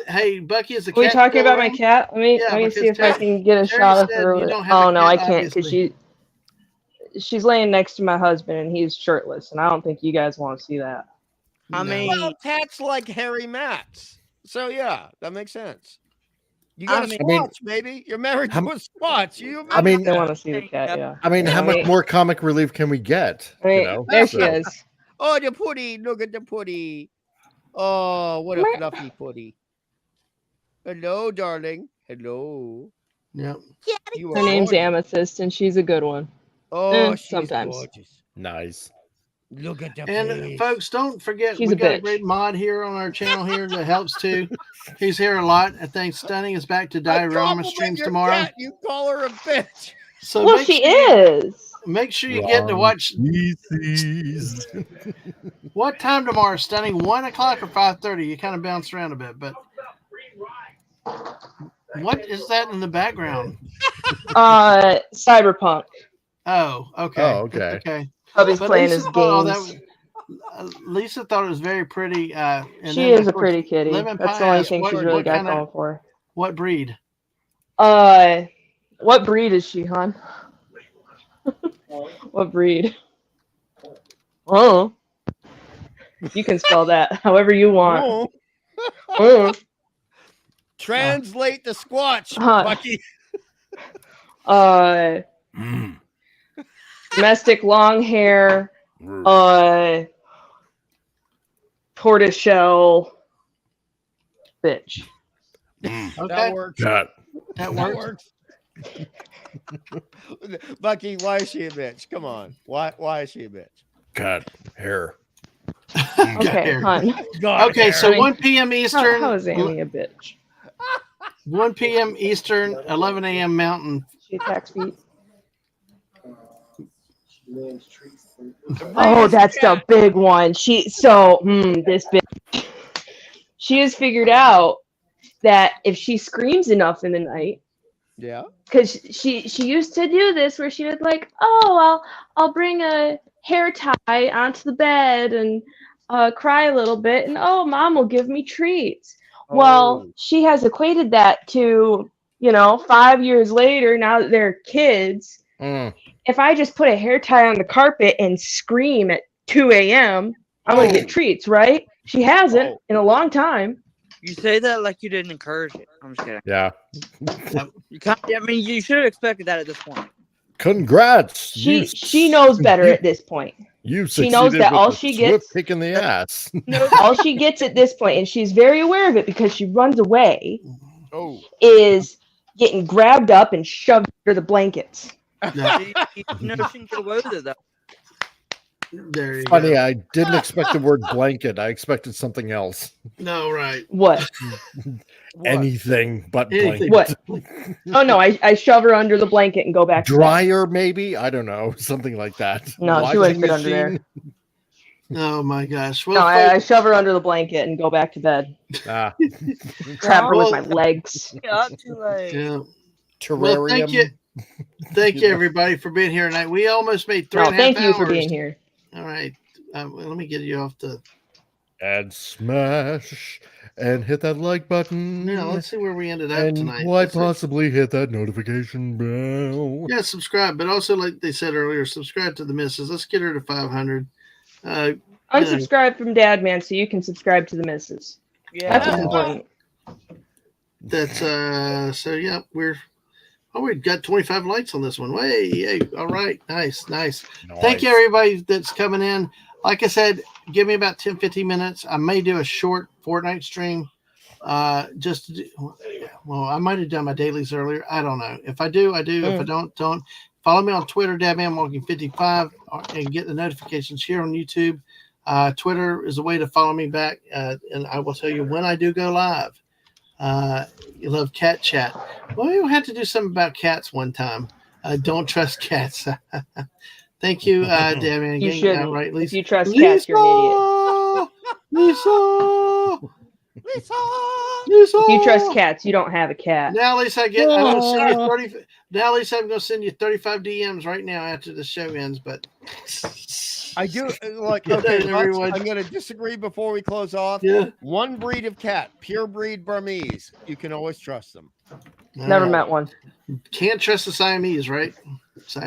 Hey, Bucky, is the cat? Are we talking about my around? cat? Let me because see if I Terry- can get a Terry shot of said her. you don't have a Oh no, cat, I can't because obviously. she's laying next to my husband and he's shirtless, and I don't think you guys want to see that. I mean, well, cats like hairy mats. So yeah, that makes sense. You got a I squatch, baby. You're married to a squatch. You I mean, I want to see the cat. Yeah. I mean, how much more comic relief can we get? Wait, You know? there she is. Oh, the putty. Look at the putty. Oh, what a fluffy putty. Hello, darling. Hello. Yep. You Her are name's gorgeous. Amethyst, and she's a good one. Oh, she's sometimes. gorgeous. Nice. Look at the And face. folks, don't forget She's we a got a bitch. great mod here on our channel here that helps too. He's here a lot. I think Stunning is back to I diorama compliment streams your tomorrow. cat, you call her a bitch. So Well, make she sure is. Make sure you get to watch. Species. What time tomorrow, Stunning? 1 o'clock or 5:30? You kind of bounce around a bit, but what is that in the background? Cyberpunk. Oh, okay. Oh, okay. Okay. Hubby's But playing Lisa his thought, games. Lisa thought it was very pretty. And She then, is of a course, pretty kitty. Lemon That's the Pie only asked, thing she's really what got kind of- going for What breed? her. What breed is she, hon? What breed? Oh. You can spell that however you want. Oh. Translate the squatch, Bucky. Domestic long hair, tortoiseshell bitch. Okay. That works. That works. Bucky, why is she a bitch? Come on. Why is she a bitch? Cat hair. Okay, hon. Okay, so 1 p.m. Eastern. How is Amy a bitch? 1 p.m. Eastern, 11 a.m. Mountain. She attacks feet. Oh, that's the big one. This bitch. She has figured out that if she screams enough in the night, yeah, because she used to do this where she would like, oh, I'll bring a hair tie onto the bed and cry a little bit, and oh, mom will give me treats. Well, she has equated that to 5 years later, now that they're kids. If I just put a hair tie on the carpet and scream at 2 a.m., I'm gonna get treats, right? She hasn't in a long time. You say that like you didn't encourage it. I'm just kidding. Yeah. You should have expected that at this point. Congrats. She knows better at this point. She knows that all she gets kick in the ass. all she gets at this point, and she's very aware of it because she runs away, is getting grabbed up and shoved under the blankets. No, she can get away with it though. There you Funny, go. I didn't expect the word blanket. I expected something else. No, right. What? Anything but Anything. blanket. What? Oh no, I shove her under the blanket and go back. Dryer, maybe? I don't know. Something like that. No, she wouldn't fit under there. Oh my gosh. Well, No, I shove her under the blanket and go back to bed. Ah. Trap her with my legs. Got too late. Yeah. Terrarium. Well, thank you. Thank you, everybody, for being here tonight. We almost made 3.5 hours. Thank you for being here. All right. Let me get you off the... And smash and hit that like button. Yeah, let's see where we ended up and tonight. Quite possibly hit that notification bell. Yeah, subscribe. But also, like they said earlier, subscribe to the missus. Let's get her to 500. Unsubscribe from Dadman so you can subscribe to the missus. Yeah. That's what's important. That's so yeah, we've got 25 likes on this one. Hey, all right, nice. Thank you, everybody that's coming in. Like I said, give me about 10-15 minutes. I may do a short Fortnite stream. I might have done my dailies earlier. I don't know. If I do, I do. If I don't. Follow me on Twitter, DadmanWalking55, and get the notifications here on YouTube. Twitter is a way to follow me back, and I will tell you when I do go live. You love cat chat. Well, we'll have to do something about cats one time. Don't trust cats. Thank you, Dadman. You shouldn't. Right, Lisa. If you trust cats, you're an idiot. Lisa. If you trust cats, you don't have a cat. Now, Lisa, I'm going to send you 30. Now, Lisa, I'm going to send you 35 DMs right now after the show ends. But I do like. Okay, everyone. I'm going to disagree before we close off. Yeah. One breed of cat, pure breed Burmese. You can always trust them. Never met one. Can't trust the Siamese, right?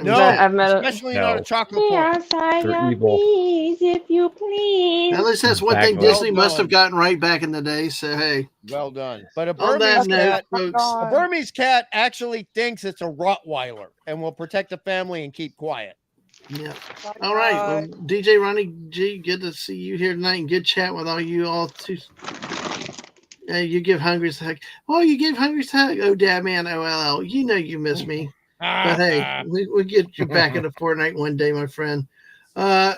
No, I've met especially not a chocolate point. They're evil. If you please. At least that's one thing Disney must have gotten right back in the day. So hey, well done. But a on that Burmese note, cat, folks, a Burmese cat actually thinks it's a Rottweiler and will protect the family and keep quiet. Yeah. All right. Well, DJ Ronnie G, good to see you here tonight and good chat with all you all too. You give Hungry's a hug. Oh, you gave Hungry's a hug. Oh, Dadman, OLL. You know you miss me. But hey, we'll get you back into Fortnite one day, my friend. Now,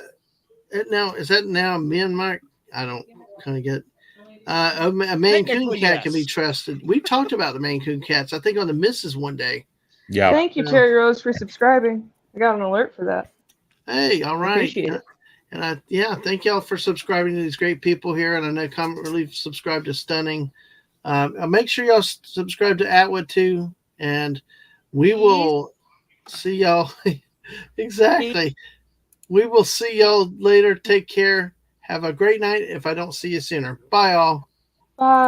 is that now Myanmar? I don't kind of get. A Maine Coon cat can be trusted. We talked about the Maine Coon cats, I think, on the missus one day. Yeah. Thank you, Cherry Rose, for subscribing. I got an alert for that. Hey, all right. Appreciate it. And thank y'all for subscribing to these great people here. And I know Comment Relief subscribed to Stunning. Make sure y'all subscribe to Atwood too. And we will see y'all. Exactly. We will see y'all later. Take care. Have a great night if I don't see you sooner. Bye, all. Bye.